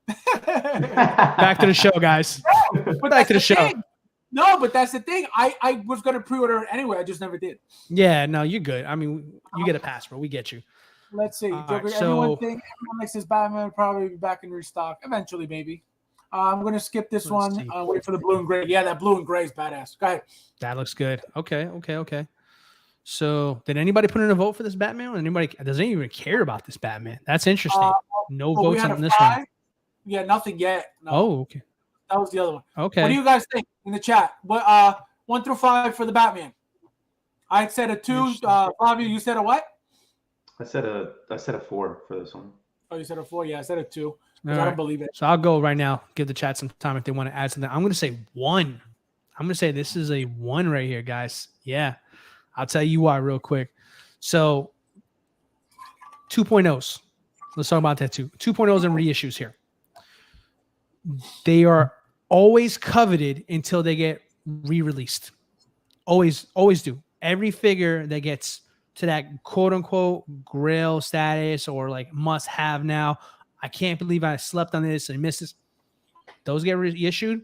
Back to the show, guys. But Back to the show. Thing. No, but that's the thing. I was gonna pre-order it anyway. I just never did. Yeah, no, you're good. I mean, you get a pass, bro. We get you. Let's see. Right, everyone likes this Batman will probably be back in restock eventually, maybe. I'm going to skip this one. Wait for the blue and gray. Yeah, that blue and gray is badass. Go ahead. That looks good. Okay. So, did anybody put in a vote for this Batman? Does anyone even care about this Batman? That's interesting. No votes on this one. Yeah, nothing yet. No. Oh, okay. That was the other one. Okay. What do you guys think in the chat? What 1 through 5 for the Batman? I said a 2. Fabio, you said a what? I said a 4 for this one. Oh, you said a 4? Yeah, I said a 2. Right. I don't believe it. So I'll go right now. Give the chat some time if they want to add something. I'm going to say 1. I'm going to say this is a 1 right here, guys. Yeah. I'll tell you why real quick. So 2.0s. Let's talk about that too. 2.0s and reissues here. They are always coveted until they get re-released. Always do. Every figure that gets to that quote-unquote grail status or like must-have now, I can't believe I slept on this and missed this. Those get reissued.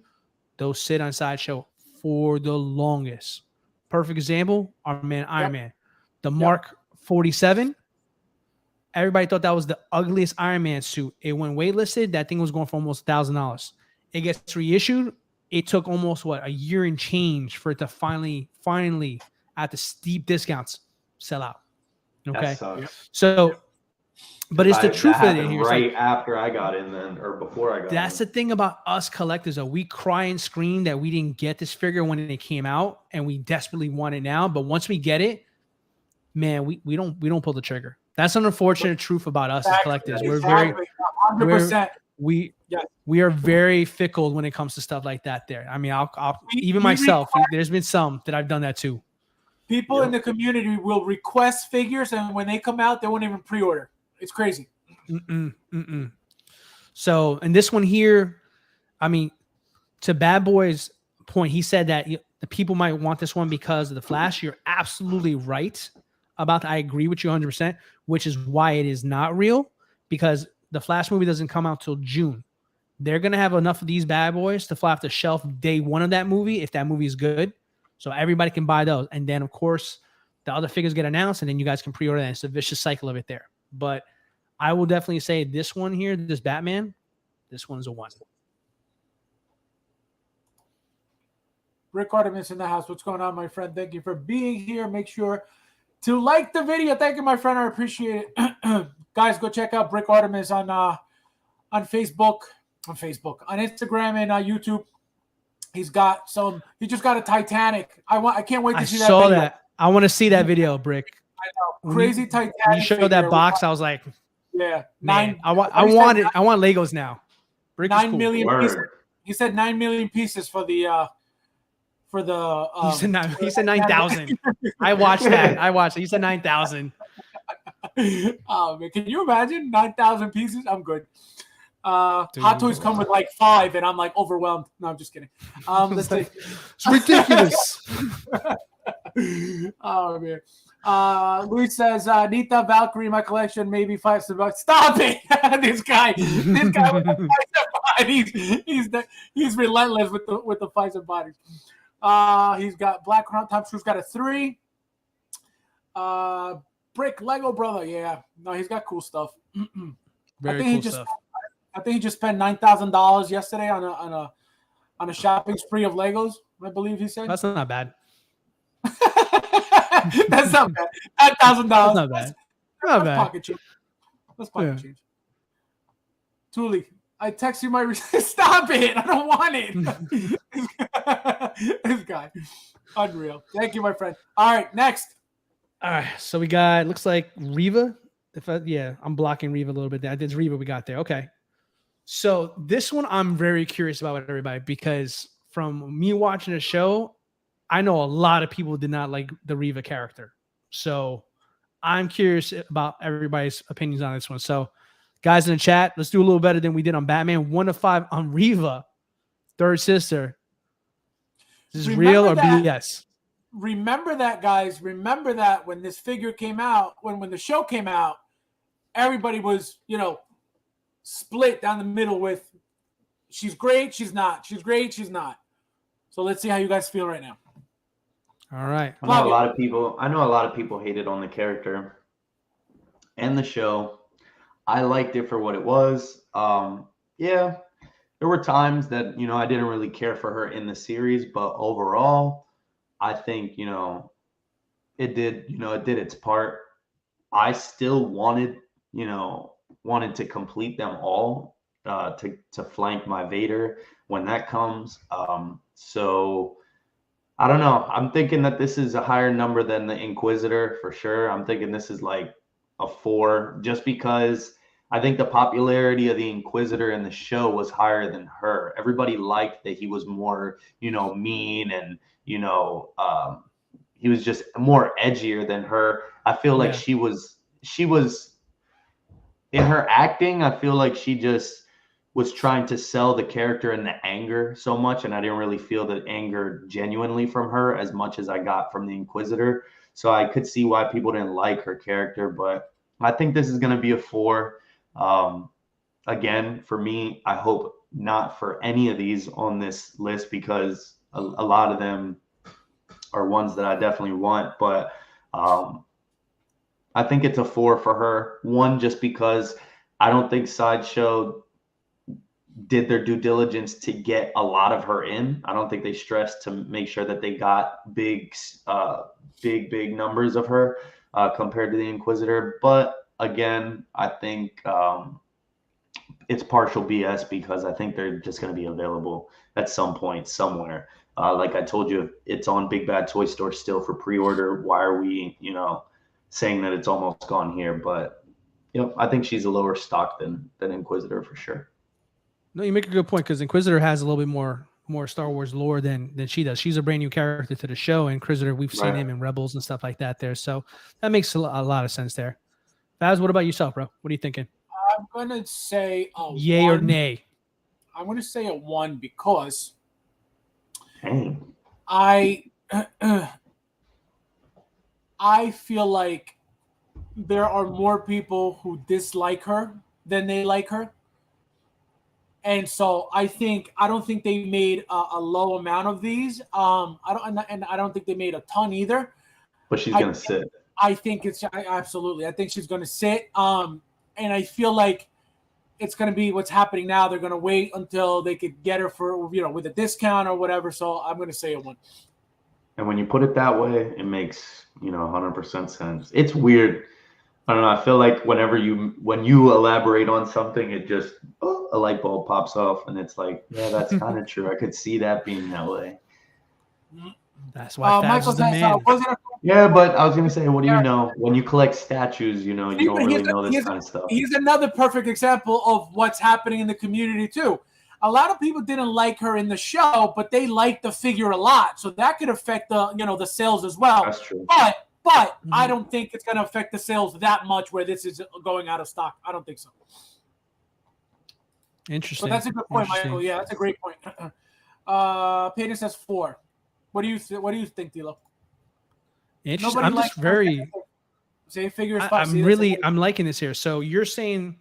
Those sit on Sideshow for the longest. Perfect example, our man Iron Man. The Mark 47. Everybody thought that was the ugliest Iron Man suit. It went waitlisted. That thing was going for almost $1,000. It gets reissued. It took almost a year and change for it to finally at the steep discounts sell out. Okay. So but it's the truth of it here. Right after I got in then, or before I got in. That's the thing about us collectors, though. We cry and scream that we didn't get this figure when it came out, and we desperately want it now. But once we get it, man, we don't pull the trigger. That's an unfortunate truth about us as collectors. We're very 100%. We are very fickle when it comes to stuff like that. There, I mean, I'll even myself. There's been some that I've done that too. People in the community will request figures, and when they come out, they won't even pre-order. It's crazy. So, and this one here, I mean, to Bad Boy's point, he said that the people might want this one because of the Flash. You're absolutely right about that. I agree with you 100%, which is why it is not real, because the Flash movie doesn't come out till June. They're going to have enough of these bad boys to fly off the shelf day one of that movie if that movie is good. So everybody can buy those. And then, of course, the other figures get announced, and then you guys can pre-order that. It's a vicious cycle of it there. But I will definitely say this one here, this Batman, this one's a 1. Rick Artemis in the house. What's going on, my friend? Thank you for being here. Make sure to like the video. Thank you, my friend. I appreciate it. Guys, go check out Rick Artemis on Facebook, on Instagram, and YouTube. He's got some. He just got a Titanic. I can't wait to see that. I saw that. I want to see that video, Brick. I know. Crazy Titanic. When you showed that box, I was like, yeah, man, I want it. I want Legos now. Brick 9 million pieces. He said 9 million pieces for the. He said 9,000. I watched that. He said 9,000. Oh man, can you imagine 9,000 pieces? I'm good. Hot Toys come with like 5, and I'm like overwhelmed. No, I'm just kidding. Let's see. It's ridiculous. Oh man. Luis says, Nita Valkyrie, my collection, maybe $5. Stop it! This guy with the and he's relentless with the fights and bodies. He's got Black Crown Top Screw's got a 3. Brick Lego Brother, yeah, no, he's got cool stuff. Very cool stuff. I think he just spent $9,000 yesterday on a shopping spree of Legos. I believe he said. That's not bad. That's not bad. $9,000. Not bad. Not bad. Pocket change. That's pocket change. Thule, I text you my stop it. I don't want it. This guy. Unreal. Thank you, my friend. All right, next. All right. So we got, looks like Reva. I'm blocking Reva a little bit there. It's Reva we got there. Okay. So this one I'm very curious about with everybody, because from me watching the show, I know a lot of people did not like the Reva character. So I'm curious about everybody's opinions on this one. So guys in the chat, let's do a little better than we did on Batman. 1 to 5 on Reva, third sister. Is this real or BS? Remember that, guys. Remember that when this figure came out, when the show came out, everybody was, split down the middle with she's great, she's not. She's great, she's not. So let's see how you guys feel right now. All right. I know a lot of people hated on the character and the show. I liked it for what it was. Yeah, there were times that, I didn't really care for her in the series, but overall, I think, it did its part. I still wanted to complete them all, to flank my Vader when that comes. So I don't know. I'm thinking that this is a higher number than the Inquisitor for sure. I'm thinking this is like a 4, just because I think the popularity of the Inquisitor in the show was higher than her. Everybody liked that he was more, mean, and, he was just more edgier than her. I feel like she was in her acting. I feel like she just was trying to sell the character and the anger so much, and I didn't really feel the anger genuinely from her as much as I got from the Inquisitor. So I could see why people didn't like her character, but I think this is going to be a 4. Again, for me, I hope not for any of these on this list, because a lot of them are ones that I definitely want, but I think it's a 4 for her. 1, just because I don't think Sideshow did their due diligence to get a lot of her in. I don't think they stressed to make sure that they got big numbers of her compared to the Inquisitor. But again, I think it's partial BS, because I think they're just going to be available at some point somewhere. Like I told you, it's on Big Bad Toy Store still for pre-order. Why are we, saying that it's almost gone here? But I think she's a lower stock than Inquisitor for sure. No, you make a good point, because Inquisitor has a little bit more Star Wars lore than she does. She's a brand new character to the show. Inquisitor, we've seen him in Rebels and stuff like that there. So that makes a lot of sense there. Fabs, what about yourself, bro? What are you thinking? I'm going to say a yay 1. or nay. I'm going to say a 1 because Dang. I feel like there are more people who dislike her than they like her. And so I don't think they made a low amount of these. I don't think they made a ton either. But she's going to sit. I think absolutely. I think she's going to sit. And I feel like it's going to be what's happening now. They're going to wait until they could get her for, with a discount or whatever. So I'm going to say a 1. And when you put it that way, it makes, 100% sense. It's weird. I don't know. I feel like when you elaborate on something, it just, a light bulb pops off, and it's like, yeah, that's kind of true. I could see that being that way. That's why Michael is the man. Yeah, but I was going to say, what do you know? When you collect statues, you don't really know this kind of stuff. He's another perfect example of what's happening in the community, too. A lot of people didn't like her in the show, but they liked the figure a lot. So that could affect the sales as well. That's true. But I don't think it's going to affect the sales that much where this is going out of stock. I don't think so. Interesting. So that's a good point, Michael. Yeah, that's a great point. Payton says 4. What do you think, Dilo? Interesting. I'm just very. Say figures. I'm liking this here. So you're saying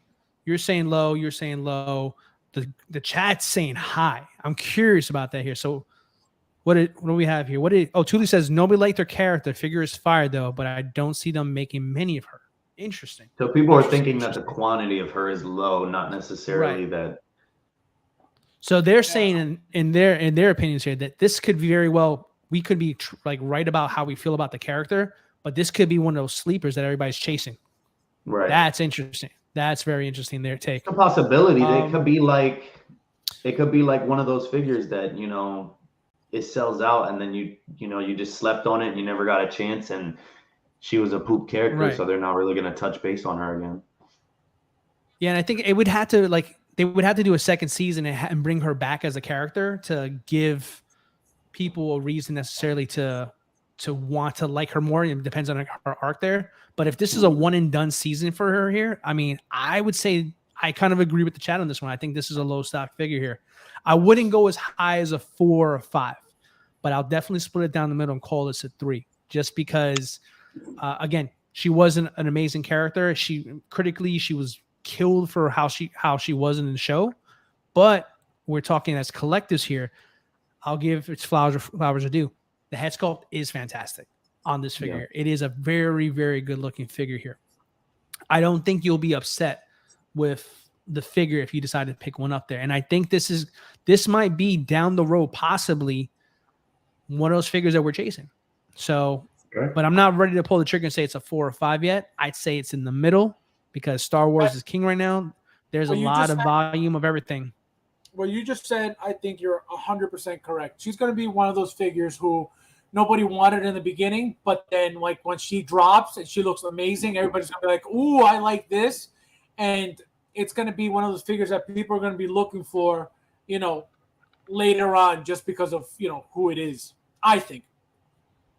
low. You're saying low. the chat's saying hi. I'm curious about that here. So what do we have here? Tuli says nobody liked her character. Figure is fire though, but I don't see them making many of her. Interesting. So people are thinking that the quantity of her is low, not necessarily that. So they're saying in their opinions here that this could be very well, we could be right about how we feel about the character, but this could be one of those sleepers that everybody's chasing. Right. That's interesting. That's very interesting. Their take. It's a possibility. It could be like one of those figures that, you know, it sells out and then you just slept on it and you never got a chance and she was a poop character, so they're not really going to touch base on her again. Yeah, and I think it would have to they would have to do a second season and bring her back as a character to give people a reason necessarily to want to like her more. It depends on her arc there. But if this is a one and done season for her here, I mean, I would say I kind of agree with the chat on this one. I think this is a low stock figure here. I wouldn't go as high as a 4 or 5, but I'll definitely split it down the middle and call this a 3, just because, again, she wasn't an amazing character. She was killed for how she was in the show, but we're talking as collectives here. I'll give its flowers are due. The head sculpt is fantastic on this figure. Yeah. It is a very, very good looking figure here. I don't think you'll be upset with the figure if you decide to pick one up there. And I think this might be down the road, possibly one of those figures that we're chasing. So, but I'm not ready to pull the trigger and say it's a 4 or 5 yet. I'd say it's in the middle because Star Wars is king right now. There's a lot of volume of everything. Well, you just said, I think you're 100% correct. She's going to be one of those figures who nobody wanted in the beginning, but then like when she drops and she looks amazing, everybody's going to be like, ooh, I like this. And it's going to be one of those figures that people are going to be looking for, you know, later on just because of, you know, who it is, I think.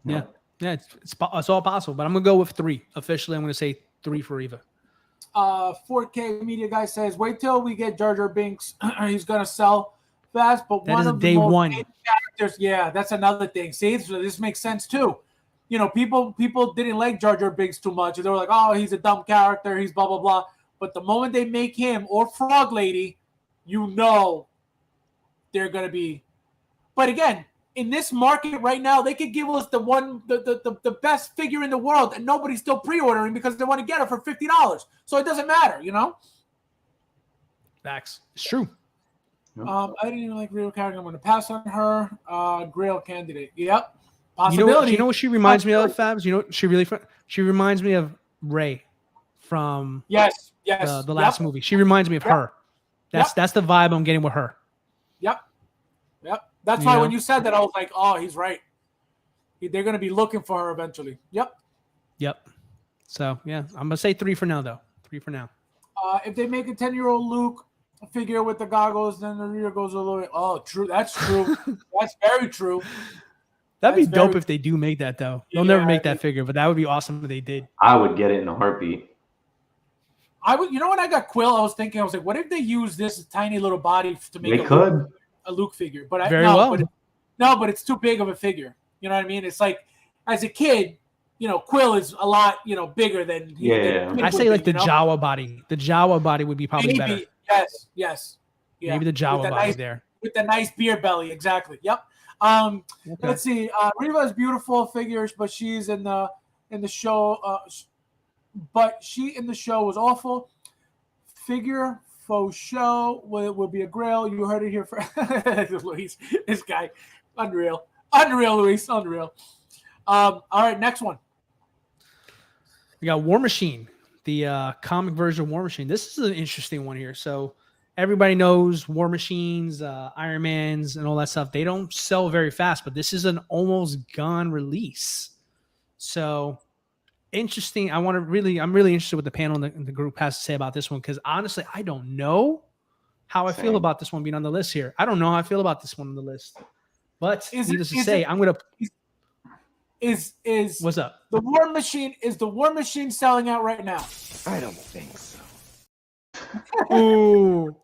Yeah. Yeah, it's all possible, but I'm going to go with 3. Officially, I'm going to say 3 for Eva. 4K Media Guy says, wait till we get Jar Jar Binks. He's going to sell fast, but one of the most characters. Yeah, that's another thing. See, so this makes sense too. You know, people didn't like Jar Jar Binks too much. They were like, oh, he's a dumb character. He's blah, blah, blah. But the moment they make him or Frog Lady, you know they're going to be. But again, in this market right now, they could give us the best figure in the world, and nobody's still pre-ordering because they want to get it for $50. So it doesn't matter, you know? Facts. It's true. I didn't even like real character. I'm going to pass on her. Grail candidate. Yep. Possibility. You know what she reminds me of, Fabs? You know, she reminds me of Rey from the last movie. She reminds me of her. That's the vibe I'm getting with her. Yep. That's why when you said that, I was like, oh, he's right. They're going to be looking for her eventually. Yep. So, yeah, I'm going to say 3 for now, though. 3 for now. If they make a 10-year-old Luke figure with the goggles, then the rear goes a little bit. Oh, true. That's true. That's very true. That'd be dope if they do make that, though. They'll never make that figure, but that would be awesome if they did. I would get it in a heartbeat. You know, when I got Quill, I was like, what if they use this tiny little body to make a Luke figure? But but it's too big of a figure. You know what I mean? It's like, as a kid, you know, Quill is a lot, you know, bigger than I say like the Jawa body. The Jawa body would be probably better. Yes. Yeah. Maybe the Jawa body there. With the nice beer belly, exactly. Yep. Let's see. Reva is beautiful figures, but she's in the show. But she in the show was awful. Figure faux show will be a Grail. You heard it here for Luis. This guy, unreal, Luis, unreal. All right, next one. We got War Machine, the comic version of War Machine. This is an interesting one here. So everybody knows War Machines, Iron Mans, and all that stuff. They don't sell very fast, but this is an almost gone release. So interesting. I'm really interested what the panel and the group has to say about this one, because honestly, I don't know how I feel about this one being on the list here. I don't know how I feel about this one on the list. But needless to say, I'm gonna. What's up? The War Machine selling out right now? I don't think so. Ooh.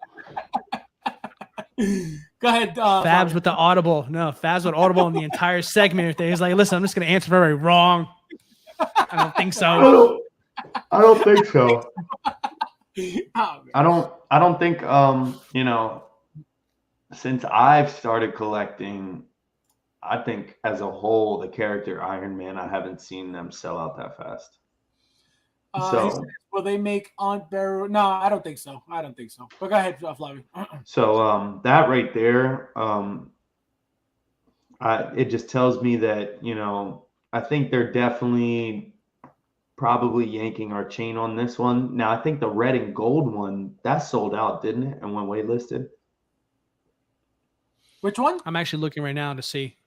Go ahead. Fabs with the audible. No, Fabs with audible in the entire segment. He's like, listen, I'm just gonna answer very wrong. I don't think so. I don't think so. Oh, I don't think you know, since I've started collecting, I think as a whole, the character Iron Man, I haven't seen them sell out that fast. He So says, will they make Aunt Beru? No, I don't think so. I don't think so. But go ahead, Flavio. that right there, it just tells me that, you know, I think they're definitely probably yanking our chain on this one. Now, I think the red and gold one, that sold out, didn't it? And went waitlisted. Which one? I'm actually looking right now to see.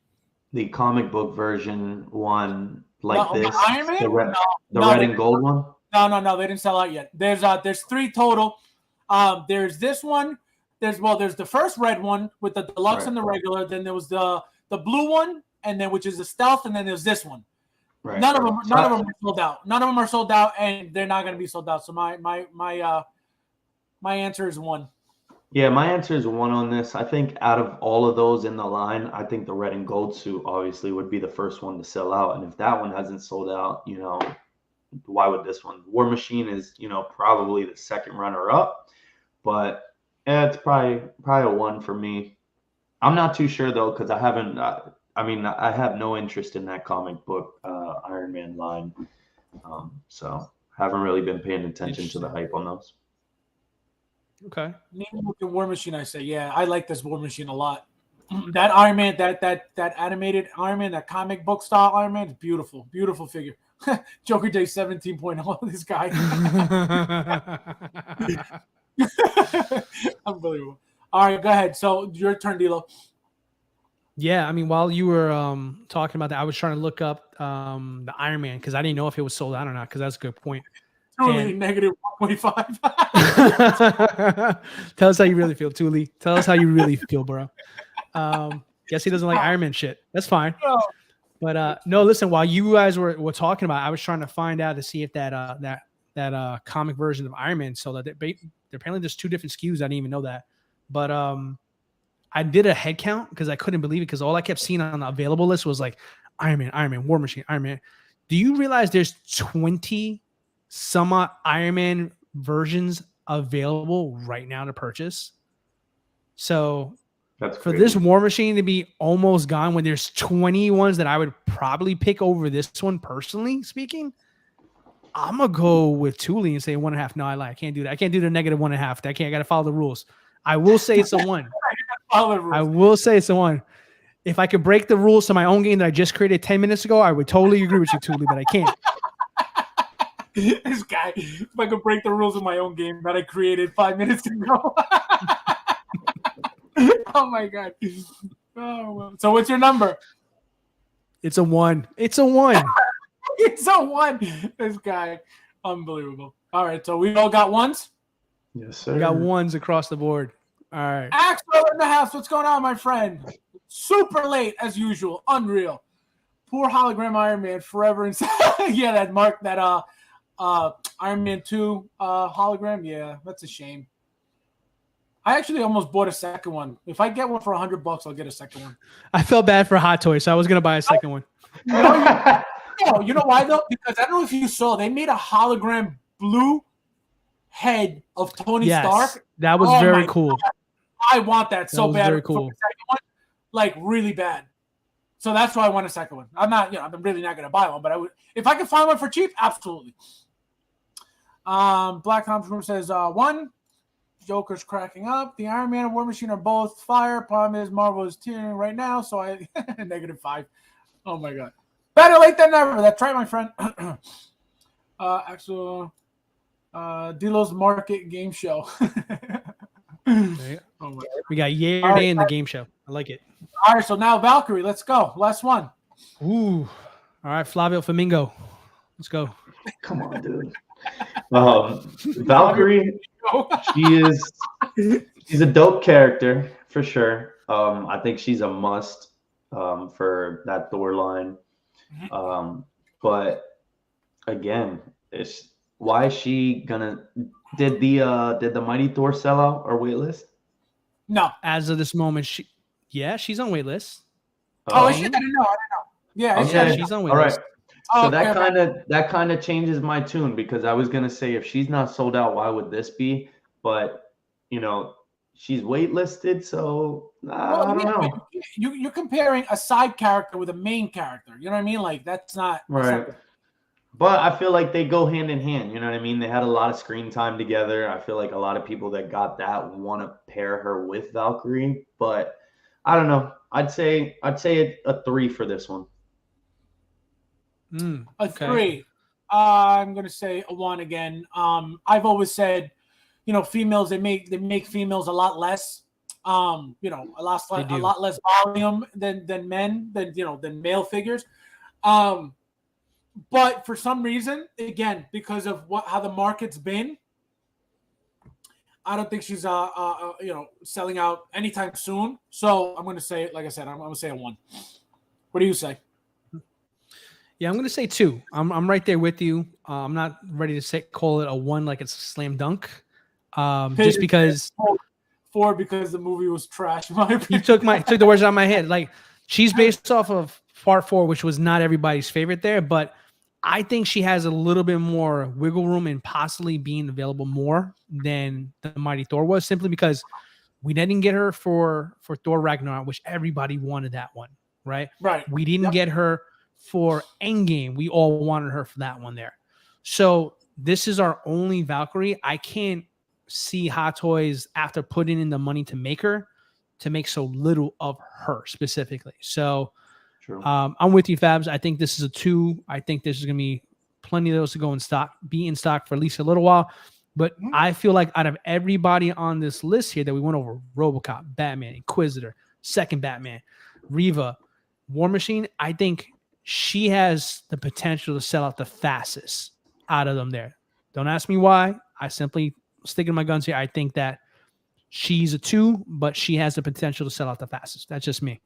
The comic book version one like No, this. Iron Man? The red, No, red and gold one? No, they didn't sell out yet. There's 3 total. There's this one. There's the first red one with the deluxe Right. and the regular. Then there was the blue one, and then which is the stealth, and then there's this one. Right. None of them are sold out. None of them are sold out, and they're not going to be sold out. So my answer is 1. Yeah, my answer is 1 on this. I think out of all of those in the line, I think the red and gold suit obviously would be the first one to sell out. And if that one hasn't sold out, you know, why would this one? War Machine is, you know, probably the second runner up, but it's probably a 1 for me. I'm not too sure though, because I haven't. I have no interest in that comic book Iron Man line, so haven't really been paying attention to the hype on those. Okay. War Machine, I say, yeah, I like this War Machine a lot. That Iron Man, that animated Iron Man, that comic book style Iron Man, is beautiful, beautiful figure. Joker Day 17.0, this guy. Unbelievable. All right, go ahead. So your turn, Dilo. Yeah, I mean, while you were talking about that, I was trying to look up the Iron Man because I didn't know if it was sold out or not. Because that's a good point. Totally negative 1.5. Tell us how you really feel, Thule. Tell us how you really feel, bro. Guess he doesn't like Iron Man shit. That's fine. No. But no, listen. While you guys were talking about it, I was trying to find out to see if that comic version of Iron Man sold out. Apparently, there's 2 different SKUs. I didn't even know that. But I did a head count because I couldn't believe it because all I kept seeing on the available list was like Iron Man, War Machine, Iron Man. Do you realize there's 20 some Iron Man versions available right now to purchase? So That's for crazy. this War Machine to be almost gone when there's 20 ones that I would probably pick over this one, personally speaking, I'm going to go with Thule and say 1.5. No, I lie. I can't do that. I can't do the negative 1.5. I got to follow the rules. I will say it's a 1. I will say it's a 1. If I could break the rules to my own game that I just created 10 minutes ago, I would totally agree with you, Thule, but I can't. This guy, if I could break the rules of my own game that I created 5 minutes ago. Oh my god. Oh, so what's your number? It's a 1. It's a 1. It's a 1. This guy. Unbelievable. All right, so we all got 1s? Yes, sir. We got 1s across the board. All right. Axel in the house. What's going on, my friend? Super late as usual. Unreal. Poor hologram Iron Man forever inside. Yeah, that Iron Man 2 hologram. Yeah, that's a shame. I actually almost bought a second one. If I get one for $100, I'll get a second one. I felt bad for Hot Toys, so I was going to buy a second one. No, you know why though? Because I don't know if you saw, they made a hologram blue head of Tony Stark. That was very cool. God. I want that so bad. Very cool. One, like really bad. So that's why I want a second one. I'm not, I'm really not going to buy one, but I would, if I could find one for cheap, absolutely. Black Tom says 1. Joker's cracking up. The Iron Man and War Machine are both fire. Problem is Marvel is tearing right now, so I negative 5. Oh my god. Better late than never. That's right, my friend. Actual Dilo's Market Game Show. We got Yay or Nay in the game show. I like it. All right, so now Valkyrie, let's go. Last one. Ooh. All right, Flavio Flamingo. Let's go. Come on, dude. Valkyrie, she's a dope character for sure. I think she's a must for that Thor line. But again, why is she gonna? Did the Mighty Thor sell out or waitlist? No. As of this moment, she's on waitlist. Oh, shit, I didn't know. Yeah, okay. She's on waitlist. All right. So Okay, that kind of changes my tune, because I was gonna say if she's not sold out, why would this be? But you know, she's waitlisted, so well, I don't yeah, but know. you're comparing a side character with a main character. You know what I mean? Like that's not Right. But I feel like they go hand in hand. You know what I mean? They had a lot of screen time together. I feel like a lot of people that got that want to pair her with Valkyrie, but I don't know. A 3 for this one. a Okay. 3. I'm gonna say a 1 again. I've always said, females they make females a lot less. They do. A lot less volume than men than male figures. Um, but for some reason, again, because of how the market's been, I don't think she's selling out anytime soon. So I'm gonna say, like I said, I'm gonna say a 1. What do you say? Yeah, I'm gonna say 2. I'm right there with you. I'm not ready to call it a 1 like it's a slam dunk. Just because 4 because the movie was trash. In my you opinion. took the words out of my head. Like, she's based off of part 4, which was not everybody's favorite there, but I think she has a little bit more wiggle room and possibly being available more than the Mighty Thor was, simply because we didn't get her for Thor Ragnarok, which everybody wanted that one, right? Right. We didn't get her for Endgame. We all wanted her for that one there. So this is our only Valkyrie. I can't see Hot Toys, after putting in the money to make her, to make so little of her specifically. So True. I'm with you, Fabs. I think this is a 2. I think there's going to be plenty of those to be in stock for at least a little while. But I feel like out of everybody on this list here that we went over, RoboCop, Batman, Inquisitor, second Batman, Reva, War Machine, I think she has the potential to sell out the fastest out of them there. Don't ask me why. I simply sticking to my guns here. I think that she's a 2, but she has the potential to sell out the fastest. That's just me.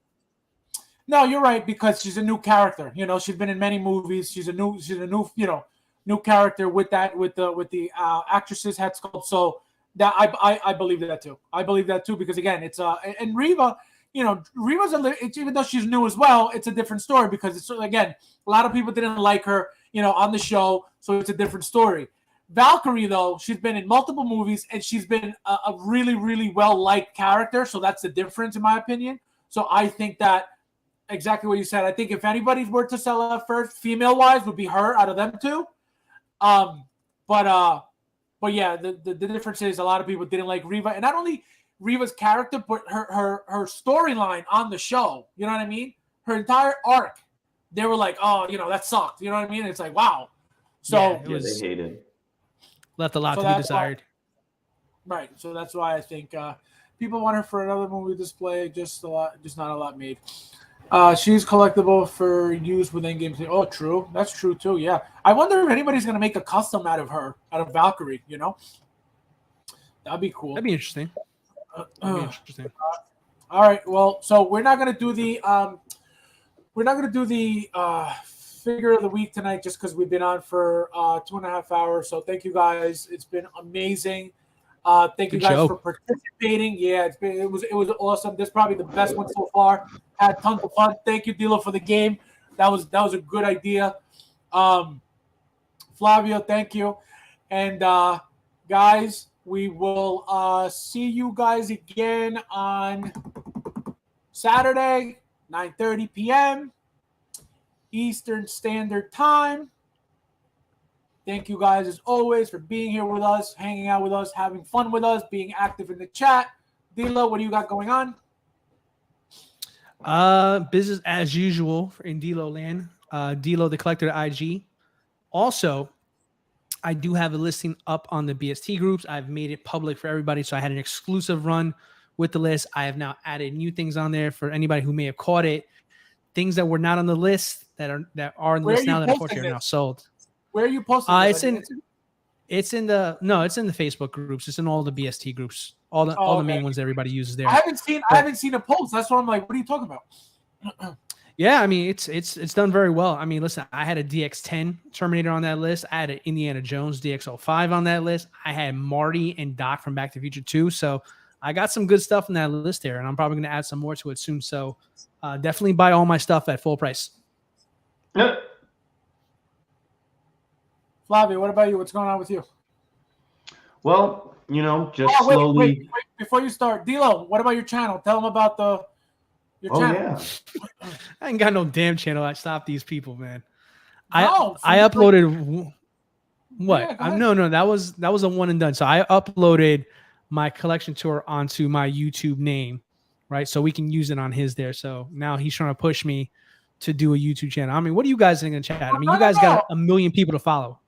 No, you're right, because she's a new character. She's been in many movies. She's a new new character with the actress's head sculpt. So that I believe that too. I believe that too, because again, it's and Reva, Reva's even though she's new as well, it's a different story, because it's, again, a lot of people didn't like her, on the show, so it's a different story. Valkyrie, though, she's been in multiple movies, and she's been a really, really well-liked character, so that's the difference, in my opinion. So I think that exactly what you said. I think if anybody were to sell out first, female-wise, would be her out of them two. But yeah, the difference is a lot of people didn't like Reva, and not only Reva's character, but her storyline on the show. You know what I mean? Her entire arc. They were like, oh, that sucked. You know what I mean? It's like, wow. So they hated. Left a lot to be desired. Right. So that's why I think people want her for another movie display. Just not a lot made. She's collectible for use with in-game. Oh, true. That's true too. Yeah. I wonder if anybody's gonna make a custom out of her, out of Valkyrie. That'd be cool. That'd be interesting. All right. Well, so we're not gonna do the figure of the week tonight, just because we've been on for 2.5 hours. So thank you guys. It's been amazing. Thank you guys for participating. Yeah, it was awesome. This is probably the best one so far. Had tons of fun. Thank you, Dilo, for the game. That was a good idea. Flavio, thank you. And guys, we will see you guys again on Saturday, 9:30 p.m. Eastern Standard Time. Thank you guys, as always, for being here with us, hanging out with us, having fun with us, being active in the chat. Dilo, what do you got going on? Business as usual in Dilo land. Dilo the Collector IG. Also, I do have a listing up on the BST groups. I've made it public for everybody, so I had an exclusive run with the list. I have now added new things on there for anybody who may have caught it. Things that were not on the list that are on the list now that unfortunately are now sold. Where are you posting? It's in the Facebook groups. It's in all the BST groups. All the main ones that everybody uses there. I haven't seen a post. That's why I'm like, what are you talking about? Yeah, I mean it's done very well. I mean, listen, I had a DX10 Terminator on that list. I had an Indiana Jones DX05 on that list. I had Marty and Doc from Back to the Future 2. So I got some good stuff in that list there, and I'm probably going to add some more to it soon. So definitely buy all my stuff at full price. Yep. Flavio, what about you? What's going on with you? Well, just Oh, slowly. wait. Before you start, D'Lo, what about your channel? Tell them about your channel. Yeah. I ain't got no damn channel. I stopped these people, man. No, I uploaded what? Yeah, go ahead. No, that was a one and done. So I uploaded my collection tour onto my YouTube name, right? So we can use it on his there. So now he's trying to push me to do a YouTube channel. I mean, what do you guys think in the chat? I mean, you guys got a million people to follow.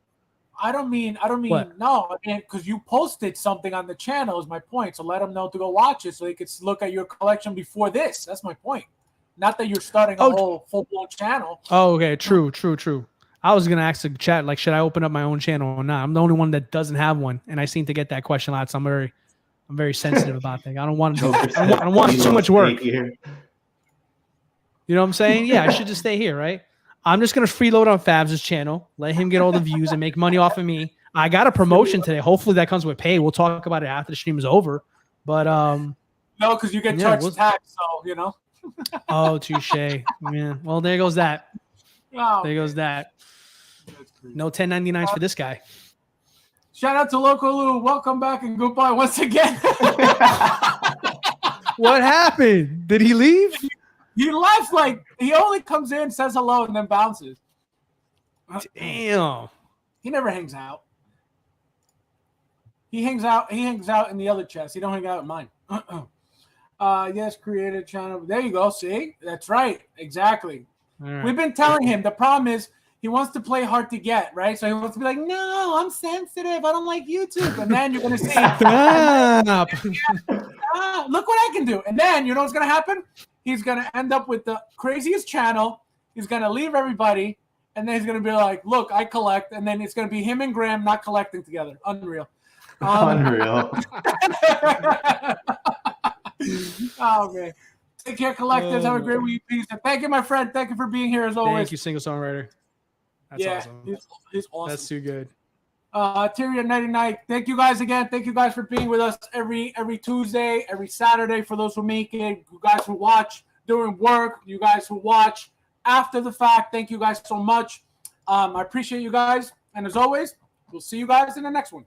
I don't mean What? no. I mean, because you posted something on the channel is my point. So let them know to go watch it so they could look at your collection before this. That's my point. Not that you're starting a whole full-blown channel. Oh, okay. True. I was gonna ask the chat, like, should I open up my own channel or not? I'm the only one that doesn't have one, and I seem to get that question a lot. So I'm very sensitive about that. I don't want to. I don't want too much work. You know what I'm saying? Yeah, I should just stay here, right? I'm just gonna freeload on Fabs' channel, let him get all the views and make money off of me. I got a promotion today. Hopefully that comes with pay. We'll talk about it after the stream is over. But no, because you get charged tax, so Oh, touche. Yeah. Well, there goes that. Oh, there goes that. No 1099s for this guy. Shout out to Local Lou. Welcome back and goodbye once again. What happened? Did he leave? He left. Like he only comes in, says hello, and then bounces. Damn. He never hangs out. He hangs out in the other chest. He don't hang out in mine. Yes, create a channel. There you go. See? That's right. Exactly. Right. We've been telling him. The problem is he wants to play hard to get, right? So he wants to be like, no, I'm sensitive. I don't like YouTube. And then you're going to see. Look what I can do. And then you know what's going to happen? He's going to end up with the craziest channel. He's going to leave everybody. And then he's going to be like, look, I collect. And then it's going to be him and Graeme not collecting together. Unreal. Unreal. Oh, man. Take care, collectors. Have a great week. Peace. And thank you, my friend. Thank you for being here as always. Thank you, single songwriter. That's awesome. He's awesome. That's too good. Tyrion 99. Thank you guys again. Thank you guys for being with us every Tuesday, every Saturday for those who make it. You guys who watch during work, you guys who watch after the fact. Thank you guys so much. I appreciate you guys. And as always, we'll see you guys in the next one.